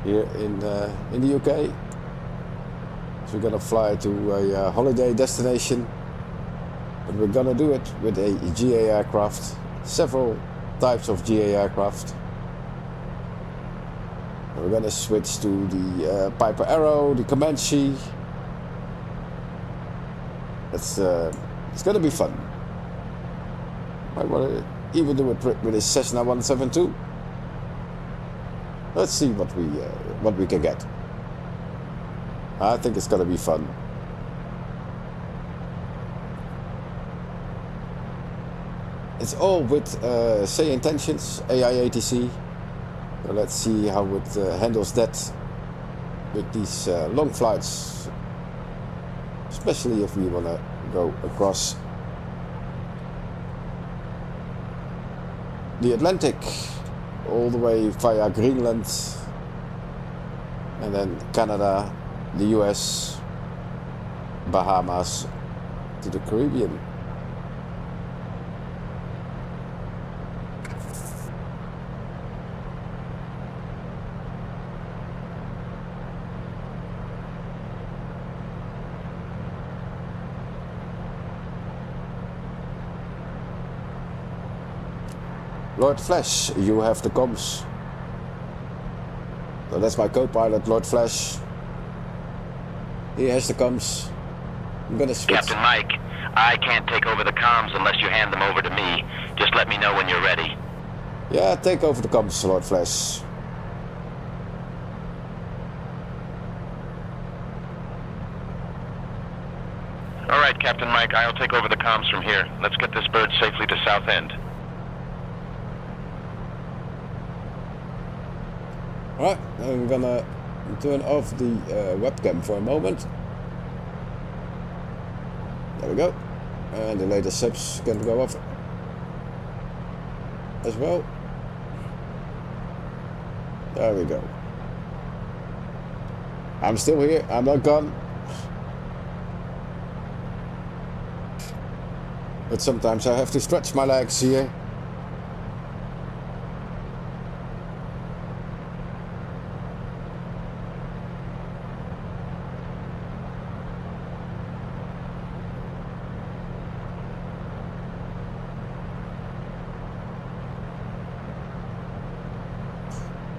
here in the UK. So we're gonna fly to a holiday destination. But we're gonna do it with a GA aircraft, several types of GA aircraft. We're gonna switch to the Piper Arrow, the Comanche. It's gonna be fun. Might wanna even do it with a Cessna 172. Let's see what we can get. I think it's gonna be fun. It's all with say intentions, AIATC. So let's see how it handles that with these long flights, especially if we want to go across the Atlantic all the way via Greenland and then Canada, the US, Bahamas, to the Caribbean. Lord Flash, you have the comms. So that's my co-pilot, Lord Flash. He has the comms. I'm gonna switch. Captain Mike, I can't take over the comms unless you hand them over to me. Just let me know when you're ready. Yeah, take over the comms, Lord Flash. Alright, Captain Mike, I'll take over the comms from here. Let's get this bird safely to Southend. Alright, I'm gonna turn off the webcam for a moment. There we go. And the latest subs can go off as well. There we go. I'm still here, I'm not gone. But sometimes I have to stretch my legs here.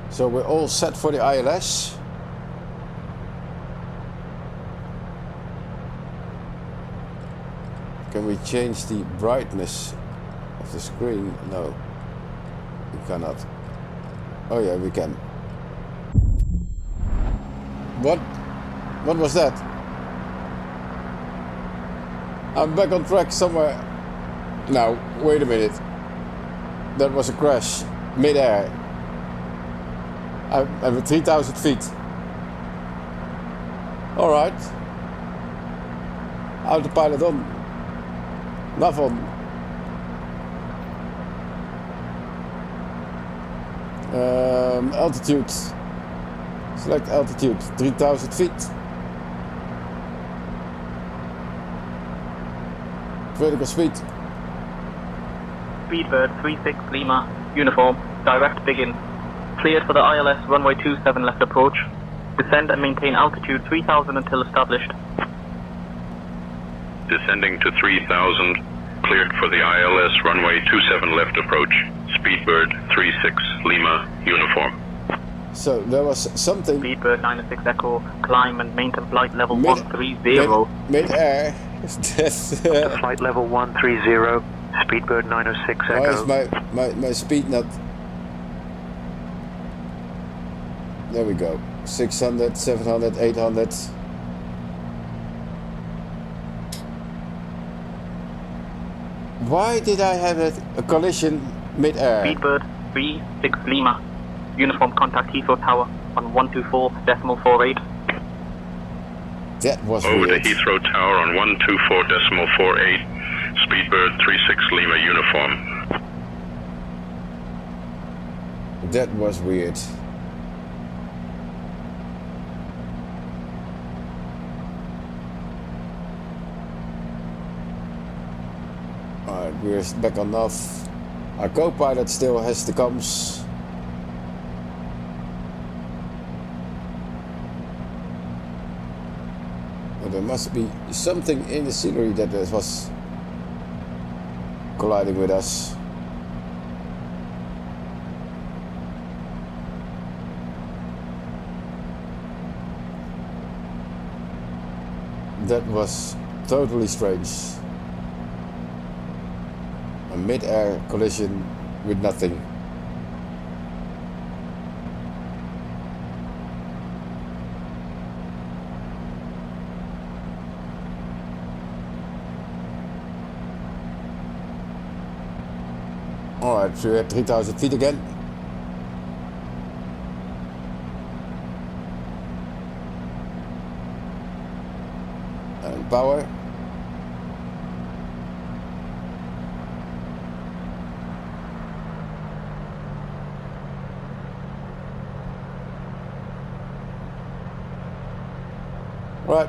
So we're all set for the ILS. Can we change the brightness of the screen? No, we cannot. Oh yeah, we can. What? What was that? I'm back on track somewhere. Now, wait a minute. That was a crash mid-air. I'm at 3,000 feet. Alright. Autopilot on. Nav on. Altitude. Select altitude. 3,000 feet. Vertical speed. Speedbird 36 Lima. Uniform. Direct begin. Cleared for the ILS runway 27 left approach. Descend and maintain altitude 3000 until established. Descending to 3000. Cleared for the ILS runway 27 left approach. Speedbird 36 Lima uniform. So there was something. Speedbird 96 Echo. Climb and maintain flight level 130. Mid-air. Flight level 130. Speedbird 906 Echo. Why is my speed not? There we go. 600, 700, 800. Why did I have a collision mid-air? Speedbird 36 Lima. Uniform contact Heathrow Tower on 124.48. That was over weird. to Heathrow Tower on 124.48. Speedbird 36 Lima uniform. That was weird. Alright, we're back on nav. Our co-pilot still has the comms. But there must be something in the scenery that was colliding with us. That was totally strange. A mid-air collision with nothing. Alright, so we're at 3,000 feet again. And power. Right,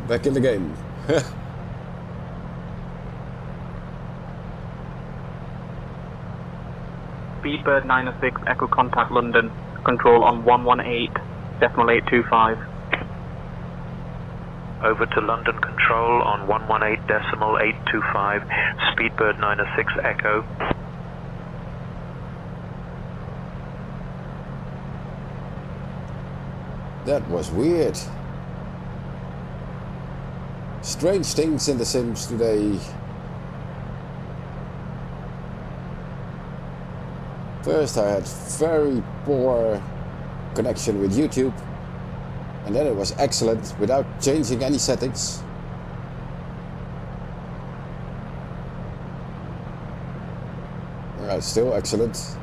back in the game. Speedbird 906 Echo contact London. Control on 118.825. Over to London Control on 118.825. Speedbird 906 Echo. That was weird. Strange things in the Sims today. First I had very poor connection with YouTube, and then it was excellent without changing any settings. Alright, still excellent.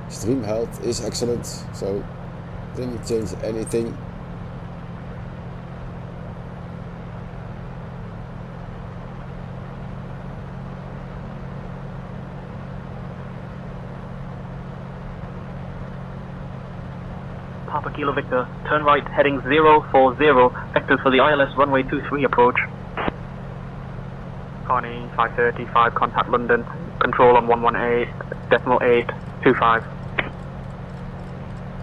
Stream health is excellent, so didn't change anything. Papa Kilo Victor, turn right, heading 040, vectors for the ILS runway 23 approach. Connie, 535, contact London, control on 118.825.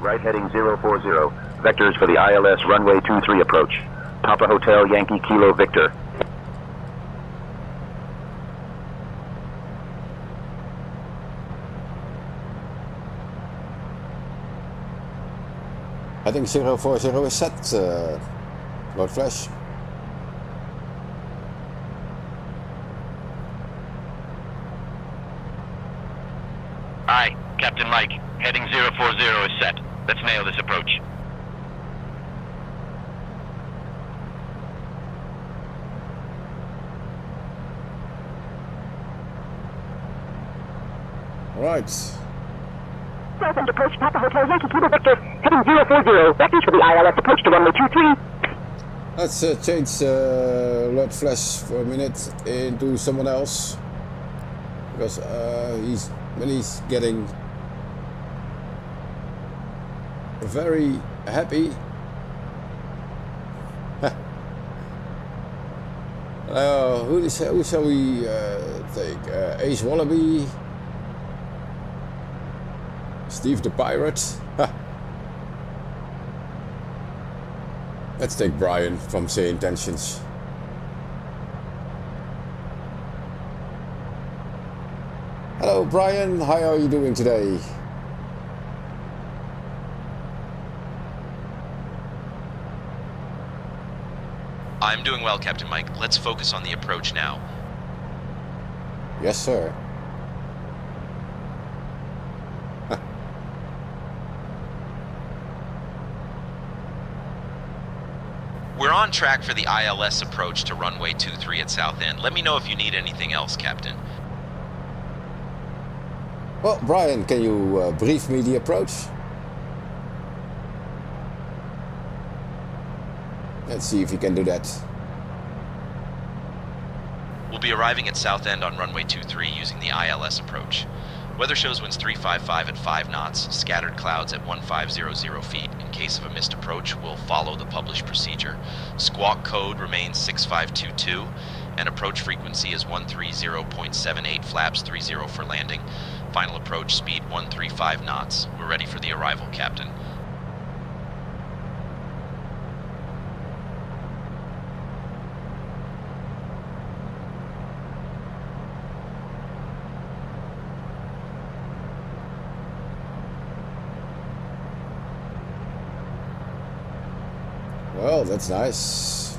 Right heading 040, vectors for the ILS runway 23 approach. Papa Hotel Yankee Kilo Victor. Heading 040 is set, Lord Flash. Aye, Captain Mike. Heading 040 is set. Let's nail this approach. Right. Southend approach, Papa Hotel Yankee Kilo Victor, heading 040, vectors for the ILS approach to runway 23. Let's change Lord Flash for a minute into someone else, because when he's getting very happy. Who shall we take? Ace Wallaby, Steve the Pirate. Let's take Brian from Say Intentions. Hello Brian, how are you doing today? I'm doing well, Captain Mike. Let's focus on the approach now. Yes, sir. We're on track for the ILS approach to runway 23 at Southend. Let me know if you need anything else, Captain. Well, Brian, can you brief me the approach? Let's see if you can do that. We'll be arriving at Southend on runway 23 using the ILS approach. Weather shows winds 355 at 5 knots, scattered clouds at 1500 feet. In case of a missed approach, we'll follow the published procedure. Squawk code remains 6522, and approach frequency is 130.78, flaps 30 for landing. Final approach speed 135 knots. We're ready for the arrival, Captain. Well, that's nice.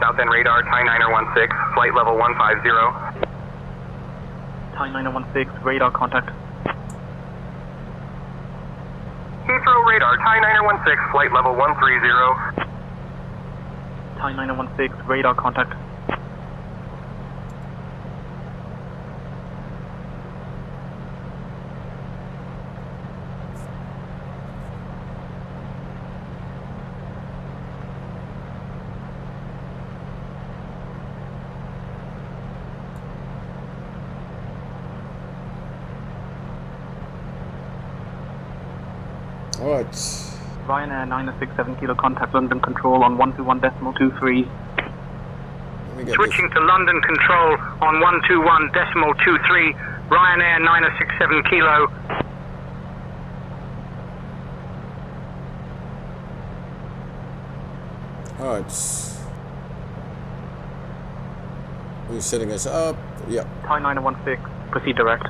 Southend radar, Thai 916, flight level 150. Thai 916, radar contact. Heathrow radar, Thai 916, flight level 130. Thai 916, radar contact. Alright. Ryanair 967 kilo contact London Control on 121.23. Switching to London Control on 121.23. Ryanair 967 kilo. Alright. Who's setting us up? Yeah. Thai 916, proceed direct.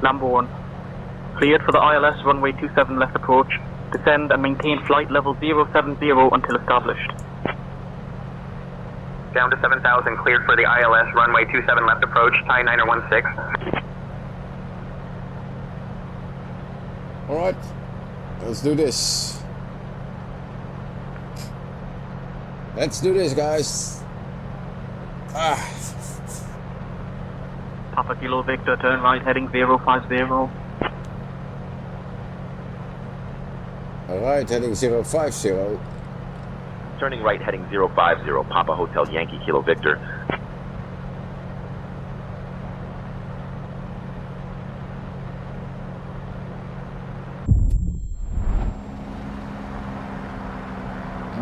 Number 1. Cleared for the ILS runway 27 left approach. Descend and maintain flight level 070 until established. Down to 7,000, cleared for the ILS runway 27 left approach, Thai 916. Alright, let's do this. Let's do this, guys. Papa Kilo Victor, turn right heading 050. Alright, heading 050. Turning right heading 050, Papa Hotel Yankee Kilo Victor.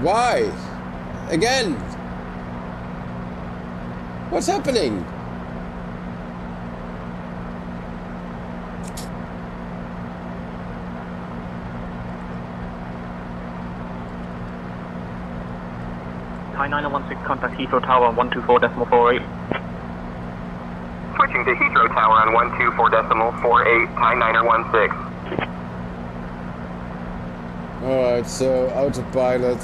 Why? Again? What's happening? Thai 916, contact Heathrow Tower 124.48. Switching to Heathrow Tower on 124.48, Thai 916. Alright, so autopilot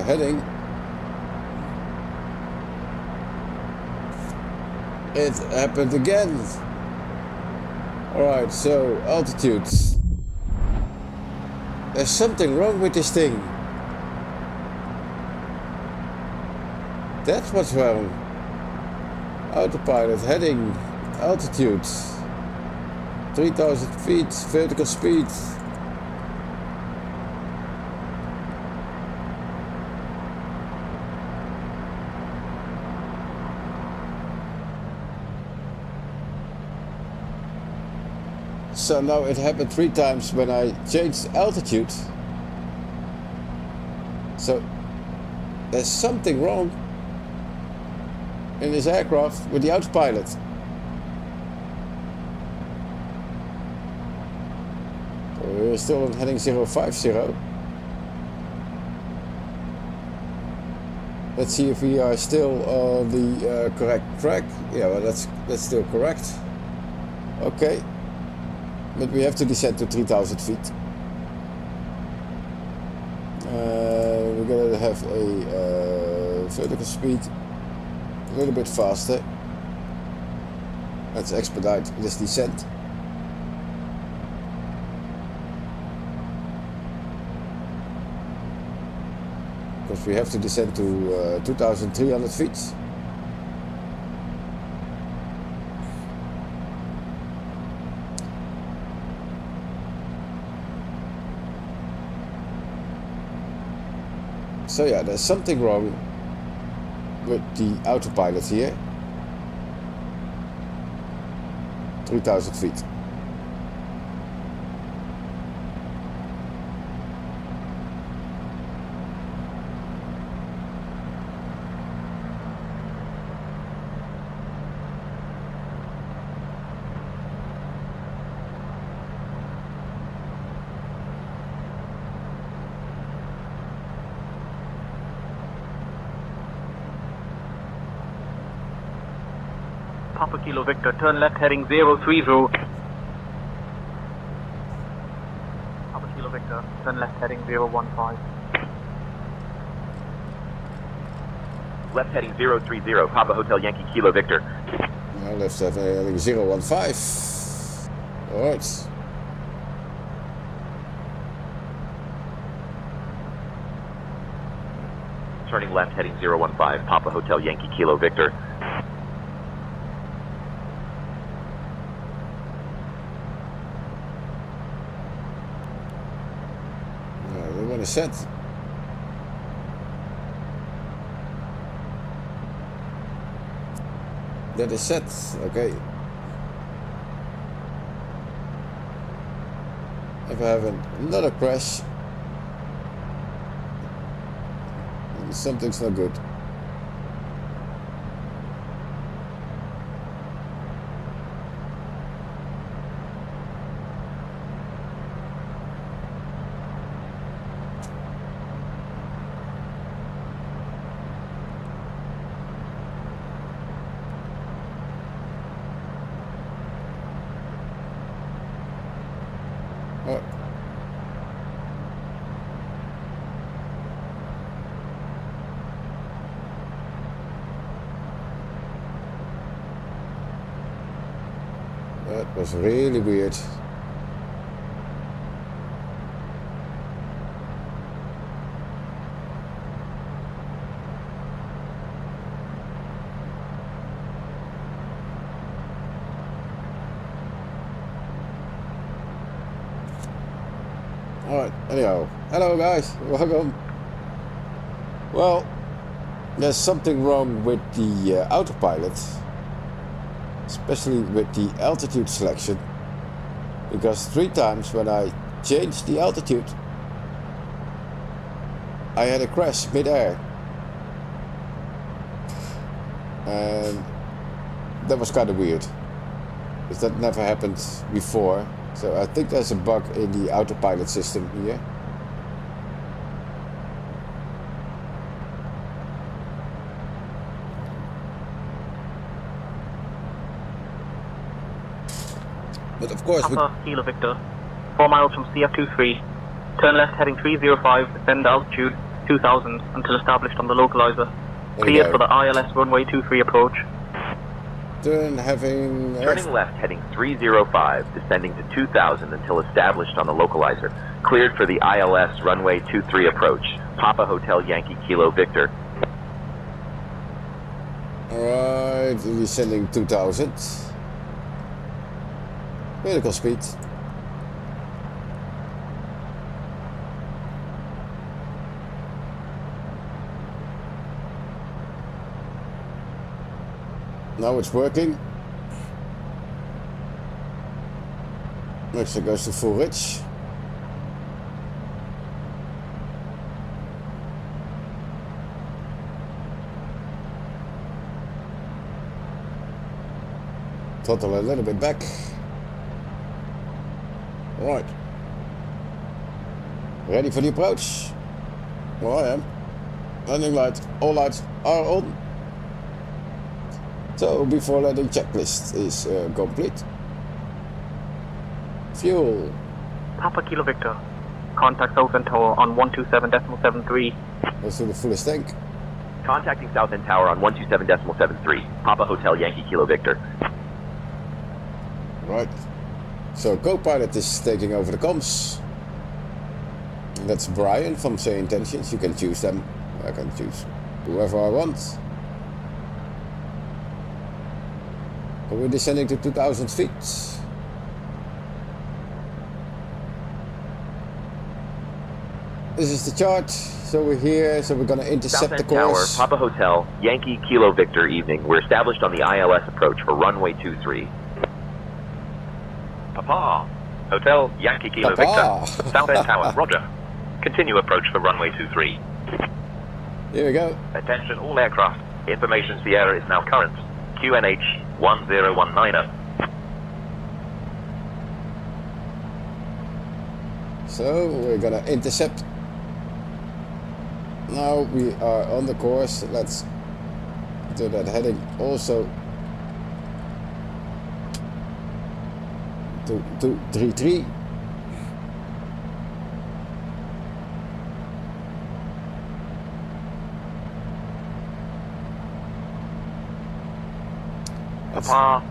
heading. It happened again. Alright, so altitude. There's something wrong with this thing. That's what's wrong. Autopilot heading, altitude. 3,000 feet, vertical speed. So now it happened 3 times when I changed altitude. So there's something wrong in this aircraft with the autopilot. We're still on heading 050. Let's see if we are still on the correct track. Yeah, well, that's still correct. Okay, but we have to descend to 3,000 feet. We're gonna have a vertical speed a little bit faster. Let's expedite this descent. Because we have to descend to 2,300 feet. So yeah, there's something wrong with the autopilot here. 3,000 feet. Papa Kilo Victor, turn left heading 030. Papa Kilo Victor, turn left heading 015. Left heading 030, Papa Hotel Yankee Kilo Victor. Left heading 015. Alright. Turning left heading 015, Papa Hotel Yankee Kilo Victor. Set. That is set, okay. If I have another crash, something's not good. That was really weird. Alright, anyhow. Hello guys, welcome. Well, there's something wrong with the autopilot. Especially with the altitude selection. Because 3 times when I changed the altitude, I had a crash mid-air. And that was kind of weird. Because that never happened before. So I think there's a bug in the autopilot system here. But of course, Papa Kilo Victor, 4 miles from CF23. Turn left heading 305, descend altitude 2000 until established on the localizer. Cleared for the ILS runway 23 approach. Turning left heading 305, descending to 2000 until established on the localizer. Cleared for the ILS runway 23 approach. Papa Hotel Yankee Kilo Victor. Alright, descending 2000. Vertical speed. Now it's working. Next it goes to full rich. Throttle a little bit back. Right. Ready for the approach? Well, I am. Landing light. All lights are on. So, before landing checklist is complete. Fuel. Papa Kilo Victor. Contact Southend Tower on 127.73. Let's do the fullest tank. Contacting Southend Tower on 127.73. Papa Hotel Yankee Kilo Victor. Right. So, co-pilot is taking over the comms. And that's Brian from Say Intentions. You can choose them. I can choose whoever I want. We're descending to 2,000 feet. This is the chart. So we're here. So we're going to intercept Southend the course. Tower, Papa Hotel, Yankee Kilo Victor evening. We're established on the ILS approach for runway 23. Papa Hotel, Yankee Kilo Victor. Southend Tower, roger. Continue approach for runway 23. Here we go. Attention all aircraft. Information Sierra is now current. QNH 1019. So we're gonna intercept. Now we are on the course. Let's do that heading also to 233. Papa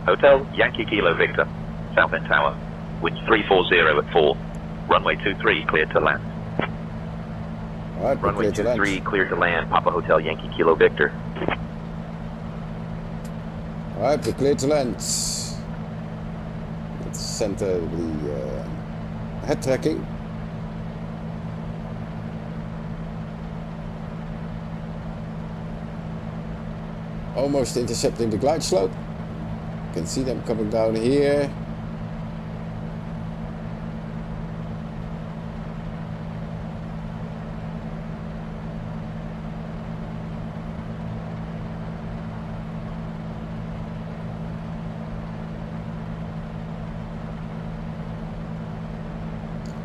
Hotel Yankee Kilo Victor, Southend Tower, wind 340 at 4, runway 23 cleared to land. Alright, runway 23 cleared to land. Papa Hotel Yankee Kilo Victor. Alright, we're cleared to land. Let's center the head tracking. Almost intercepting the glide slope. You can see them coming down here.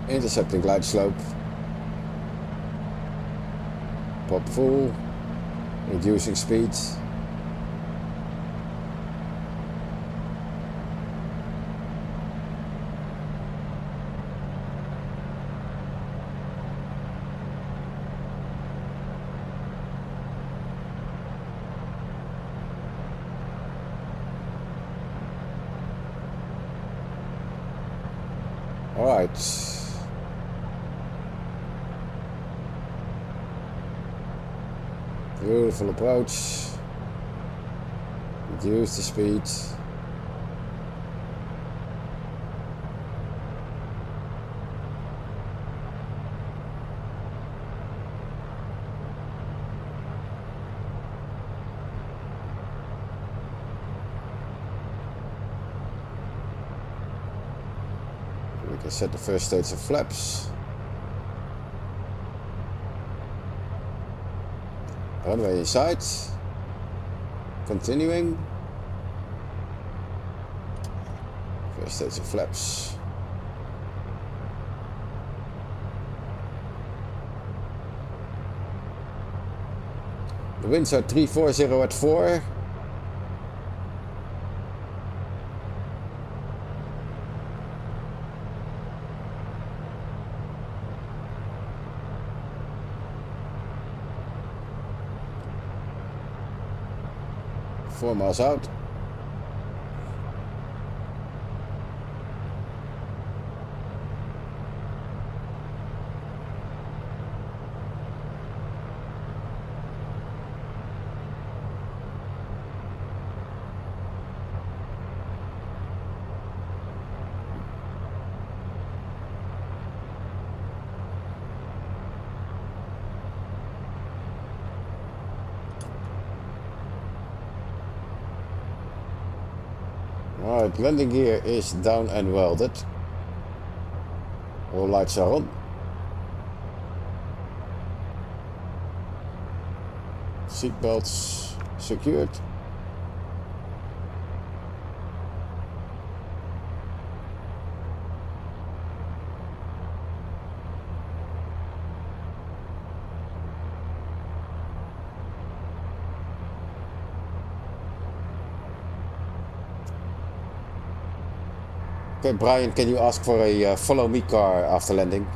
Intercepting glide slope. Pop full. Reducing speed. Alright. Beautiful approach. Reduce the speed. We can set the first stage of flaps. Runway inside. Continuing. First stage of flaps. The winds are 340 at 4. Four miles out. Alright, landing gear is down and welded. All lights are on. Seatbelts secured. Okay, Brian, can you ask for a follow me car after landing?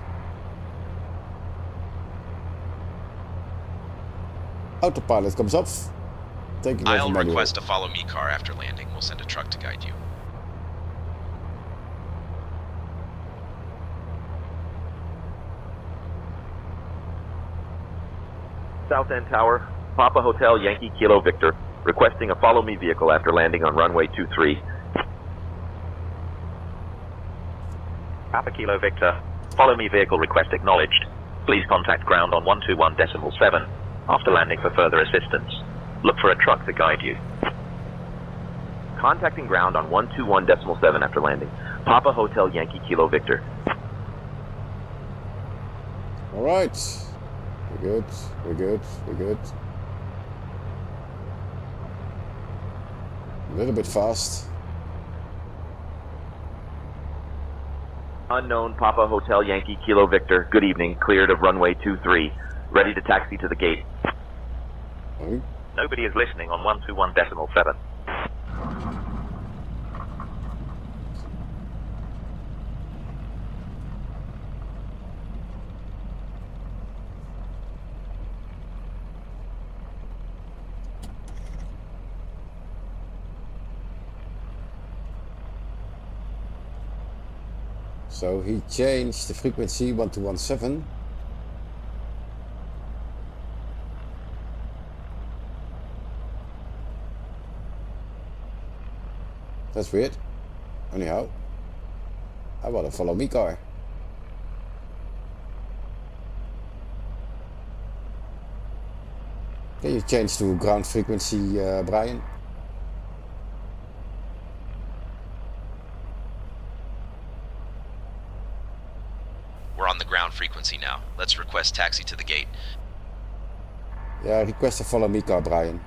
Autopilot comes off. Taking I'll over manual. request a follow me car after landing. We'll send a truck to guide you. Southend Tower, Papa Hotel Yankee Kilo Victor, requesting a follow me vehicle after landing on runway 23. Papa Kilo Victor, follow me vehicle request acknowledged. Please contact ground on 121.7 after landing for further assistance. Look for a truck to guide you. Contacting ground on 121.7 after landing. Papa Hotel Yankee Kilo Victor. Alright. We're good, we're good, we're good. A little bit fast. Unknown Papa Hotel Yankee Kilo Victor, good evening, cleared of runway 23, ready to taxi to the gate. Nobody is listening on 121.7. So he changed the frequency 1217. That's weird. Anyhow, I want a follow me car. Can you change to ground frequency, Brian? We're on the ground frequency now. Let's request taxi to the gate. Yeah, request a follow me car, Brian.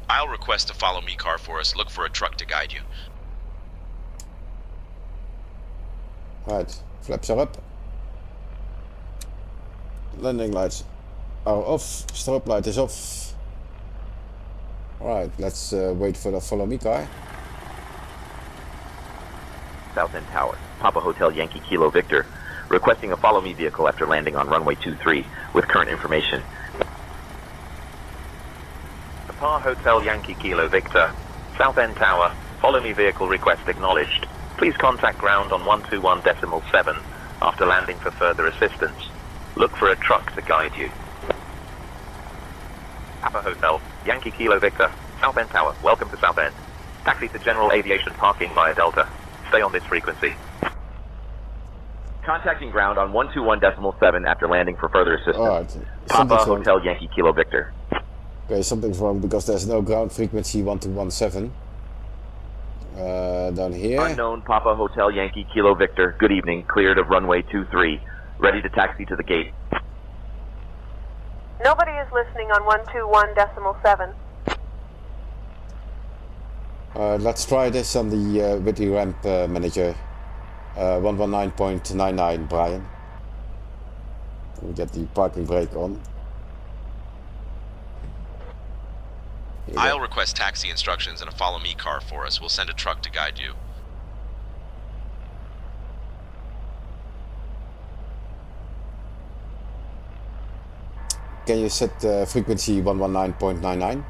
I'll request a follow me car for us. Look for a truck to guide you. Right, flaps are up. Landing lights are off. Strobe light is off. Alright, let's wait for the follow me car. Southend Tower, Papa Hotel Yankee Kilo Victor, requesting a follow me vehicle after landing on runway 23 with current information. Papa Hotel Yankee Kilo Victor, Southend Tower, follow me vehicle request acknowledged. Please contact ground on 121.7 after landing for further assistance. Look for a truck to guide you. Papa Hotel, Yankee Kilo Victor, Southend Tower, welcome to Southend. Taxi to general aviation parking via Delta. Stay on this frequency. Contacting ground on 121.7 after landing for further assistance. Alright. Papa Hotel Yankee Kilo Victor. Okay, something's wrong because there's no ground frequency 1217. Down here. Unknown Papa Hotel Yankee Kilo Victor. Good evening. Cleared of runway 23. Ready to taxi to the gate. Nobody is listening on 121.7. Let's try this on the with the ramp manager. 119.99 Brian. We get the parking brake on. I'll request taxi instructions and a follow me car for us. We'll send a truck to guide you. Can you set frequency 119.99?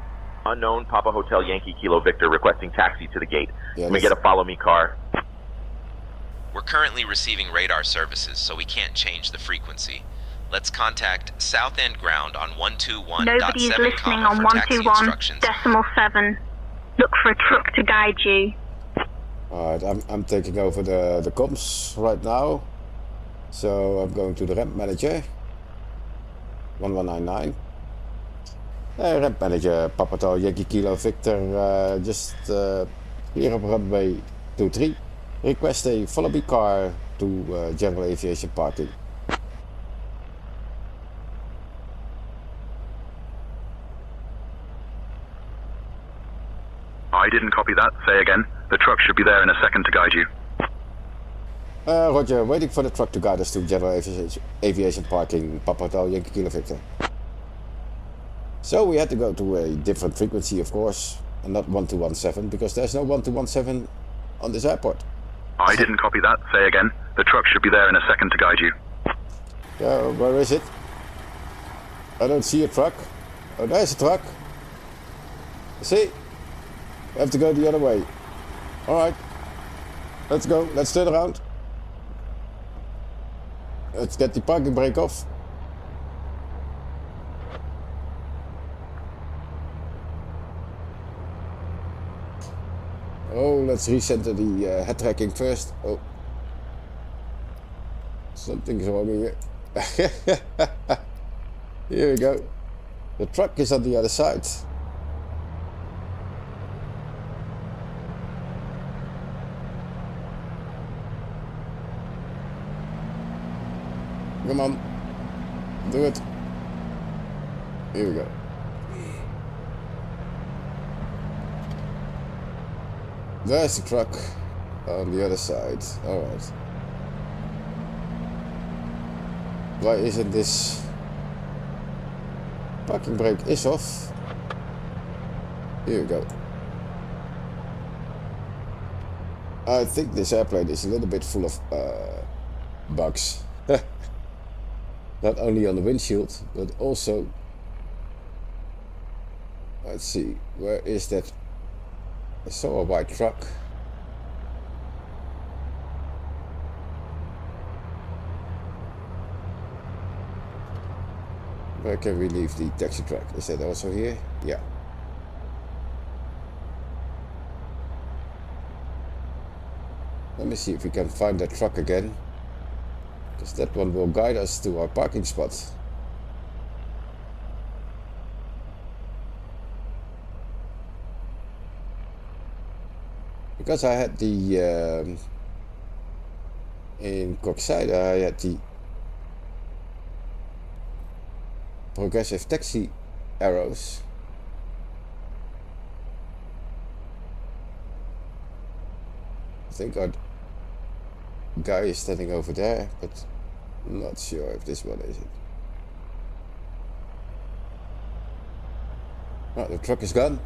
Unknown Papa Hotel Yankee Kilo Victor requesting taxi to the gate. Yeah, Can we get a follow me car? We're currently receiving radar services, so we can't change the frequency. Let's contact Southend ground on 121.7. Nobody is listening on 121.7. Look for a truck to guide you. Alright, I'm taking over the comms right now. So I'm going to the ramp manager. 1199. Ramp manager, Papa Hotel Yankee Kilo Victor, just here on runway 23. Request a follow me car to general aviation parking. I didn't copy that. Say again. The truck should be there in a second to guide you. Roger, waiting for the truck to guide us to general aviation parking, Papa Hotel Yankee Kilo Victor. So we had to go to a different frequency, of course, and not 1217, because there's no 1217 on this airport. I didn't copy that. Say again. The truck should be there in a second to guide you. Where is it? I don't see a truck. Oh, there's a truck. See? We have to go the other way. Alright. Let's go. Let's turn around. Let's get the parking brake off. Oh, let's recenter the head tracking first. Oh. Something's wrong here. Here we go. The truck is on the other side. Come on. Do it. Here we go. There's the truck on the other side. Alright. Why isn't this parking brake is off? Here we go. I think this airplane is a little bit full of bugs. Not only on the windshield, but also, let's see, where is that? I saw a white truck. Where can we leave the taxi truck? Is that also here? Yeah. Let me see if we can find that truck again, because that one will guide us to our parking spot. Because I had the in Curaçao, I had the progressive taxi arrows. I think our guy is standing over there, but I'm not sure if this one is it. Oh, the truck is gone.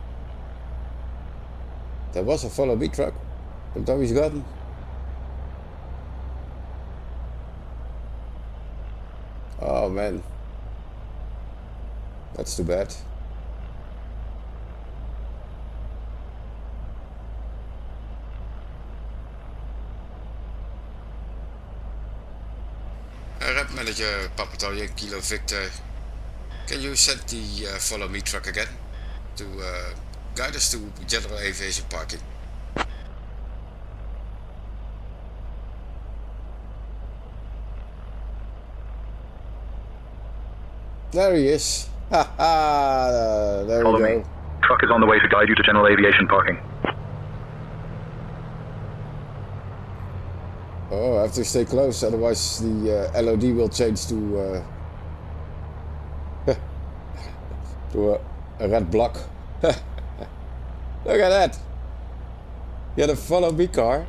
There was a follow me truck, but now he's gone. Oh man, that's too bad. Rep Manager Papa Hotel Kilo Victor. Can you send the follow me truck again to guide us to general aviation parking? There he is. Ha ha! There Follow we go. me. Truck is on the way to guide you to general aviation parking. Oh, I have to stay close, otherwise the LOD will change to to a red block. Look at that! You had a follow me car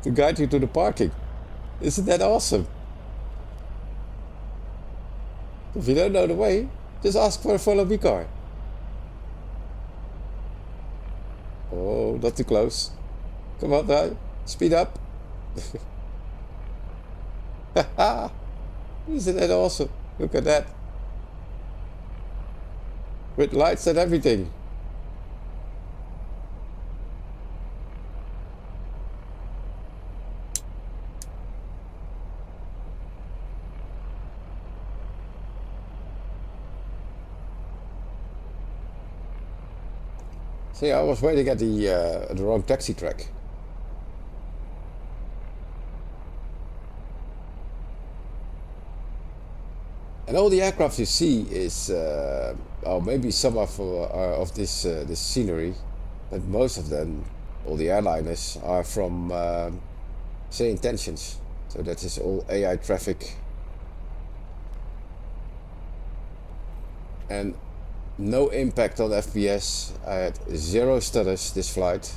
to guide you to the parking. Isn't that awesome? If you don't know the way, just ask for a follow me car. Oh, not too close. Come on, now. Speed up. Isn't that awesome? Look at that. With lights and everything. See, I was waiting at the wrong taxi track. And all the aircraft you see is, oh, maybe some of this this scenery, but most of them, all the airliners, are from say intentions. So that is all AI traffic, and no impact on FPS. I had 0 stutters this flight.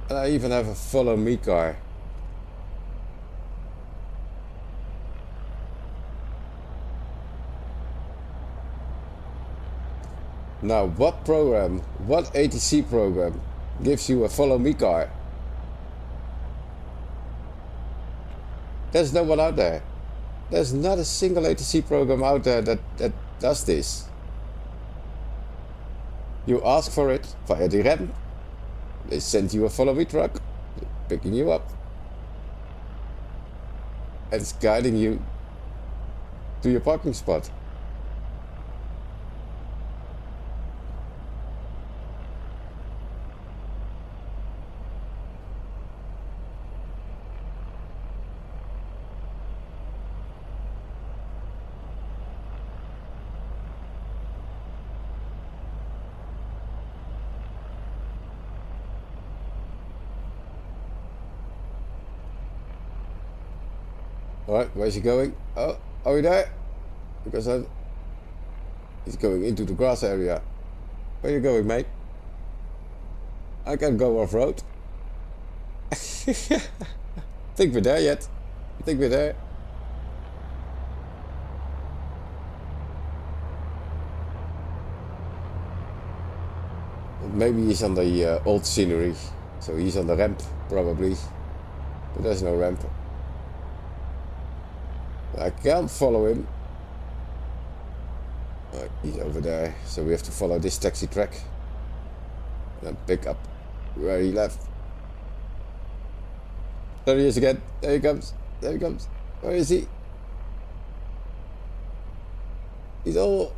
And I even have a follow me car. Now, what program, what ATC program gives you a follow me car? There's no one out there. There's not a single ATC program out there that does this. You ask for it via the REM. They send you a follow me truck, picking you up, and it's guiding you to your parking spot. Alright, where's he going? Oh, are we there? Because he's going into the grass area. Where are you going, mate? I can't go off-road. Think we're there yet. I think we're there. Maybe he's on the old scenery. So he's on the ramp, probably. But there's no ramp. I can't follow him. Oh, he's over there, so we have to follow this taxi track and then pick up where he left. There he is again. There he comes. There he comes. Where is he? He's all...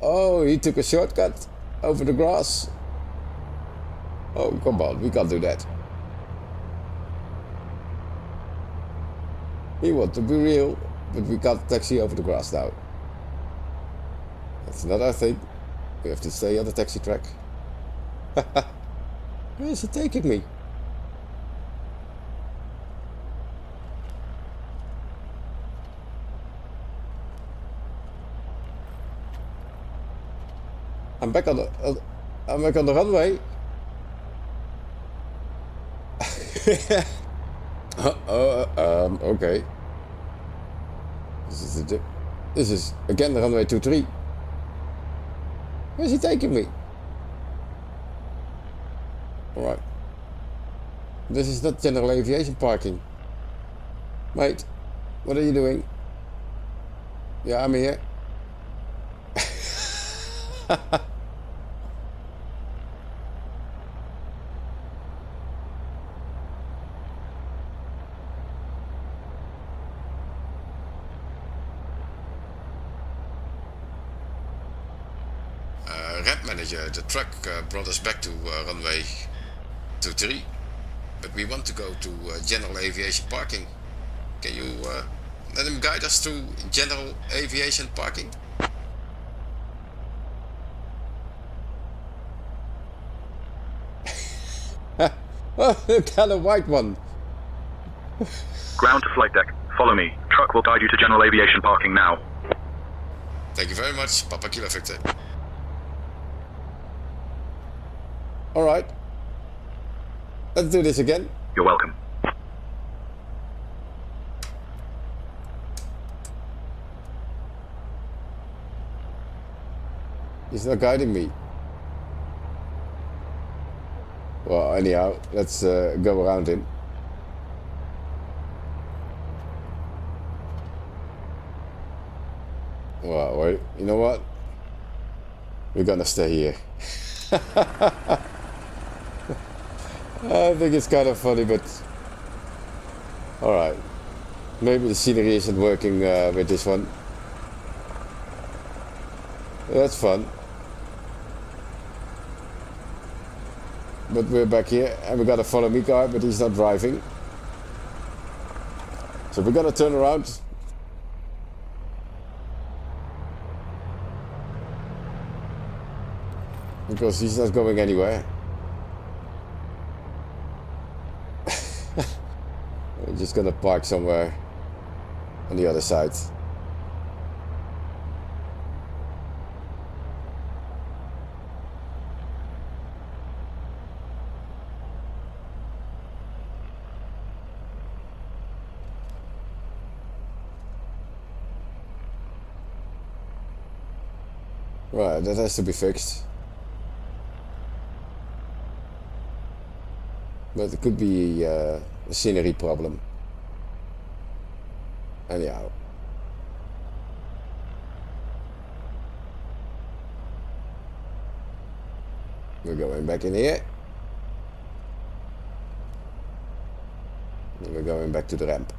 Oh, he took a shortcut over the grass. Oh, come on, we can't do that. He wants to be real. But we can't taxi over the grass now. That's not our thing. We have to stay on the taxi track. Where is he taking me? I'm back on the runway. Okay. This is again the runway 23. Where's he taking me? Alright. This is not general aviation parking. Mate, what are you doing? Yeah, I'm here. ramp manager, the truck brought us back to runway 23, but we want to go to general aviation parking. Can you let him guide us to general aviation parking? Oh, look at the white one. Ground to flight deck. Follow me. Truck will guide you to general aviation parking now. Thank you very much, Papa Kilo Victor. Alright. Let's do this again. You're welcome. He's not guiding me. Well, anyhow, let's go around him. Well, wait, you know what? We're gonna stay here. I think it's kind of funny, but alright. Maybe the scenery isn't working with this one. That's fun. But we're back here and we got a follow me car, but he's not driving. So we're gonna turn around. Because he's not going anywhere. We're just gonna park somewhere on the other side. Right, that has to be fixed. But it could be a scenery problem. Anyhow. We're going back in here. And we're going back to the ramp.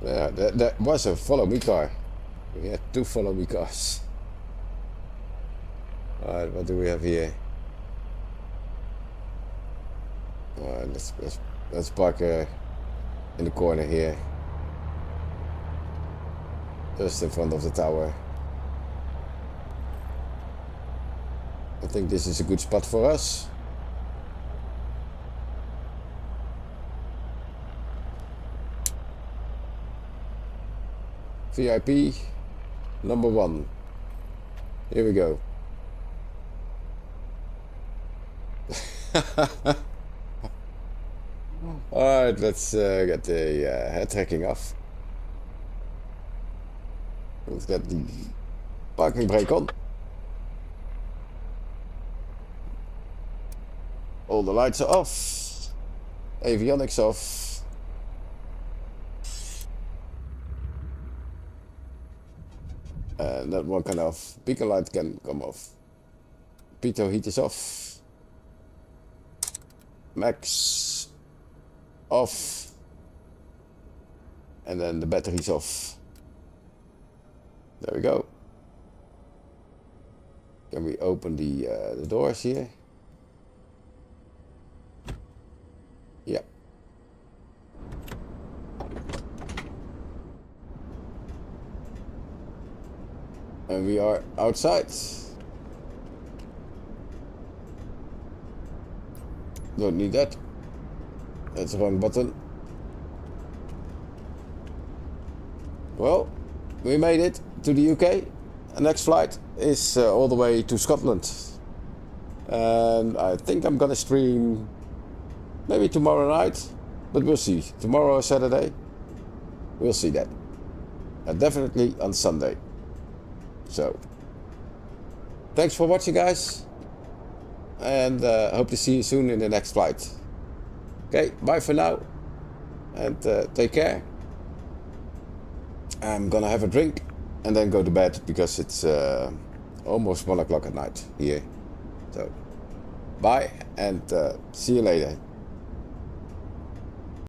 Yeah, that was a follow me car. We had 2 follow me cars. Alright, what do we have here? Alright, let's park in the corner here. Just in front of the tower. I think this is a good spot for us. VIP number 1. Here we go. Alright, let's get the head tracking off. Let's get the parking brake on. All the lights are off. Avionics off. And that one can off. Beacon light can come off. Pitot heat is off. Max off. And then the battery's off. There we go. Can we open the doors here? Yeah. And we are outside. Don't need that. That's the wrong button. Well, we made it to the UK. The next flight is all the way to Scotland. And I think I'm gonna stream maybe tomorrow night, but we'll see. Tomorrow or Saturday, we'll see that. And definitely on Sunday. So, thanks for watching, guys, and hope to see you soon in the next flight. Okay, bye for now, and take care. I'm gonna have a drink and then go to bed because it's almost 1 o'clock at night here. So bye and see you later.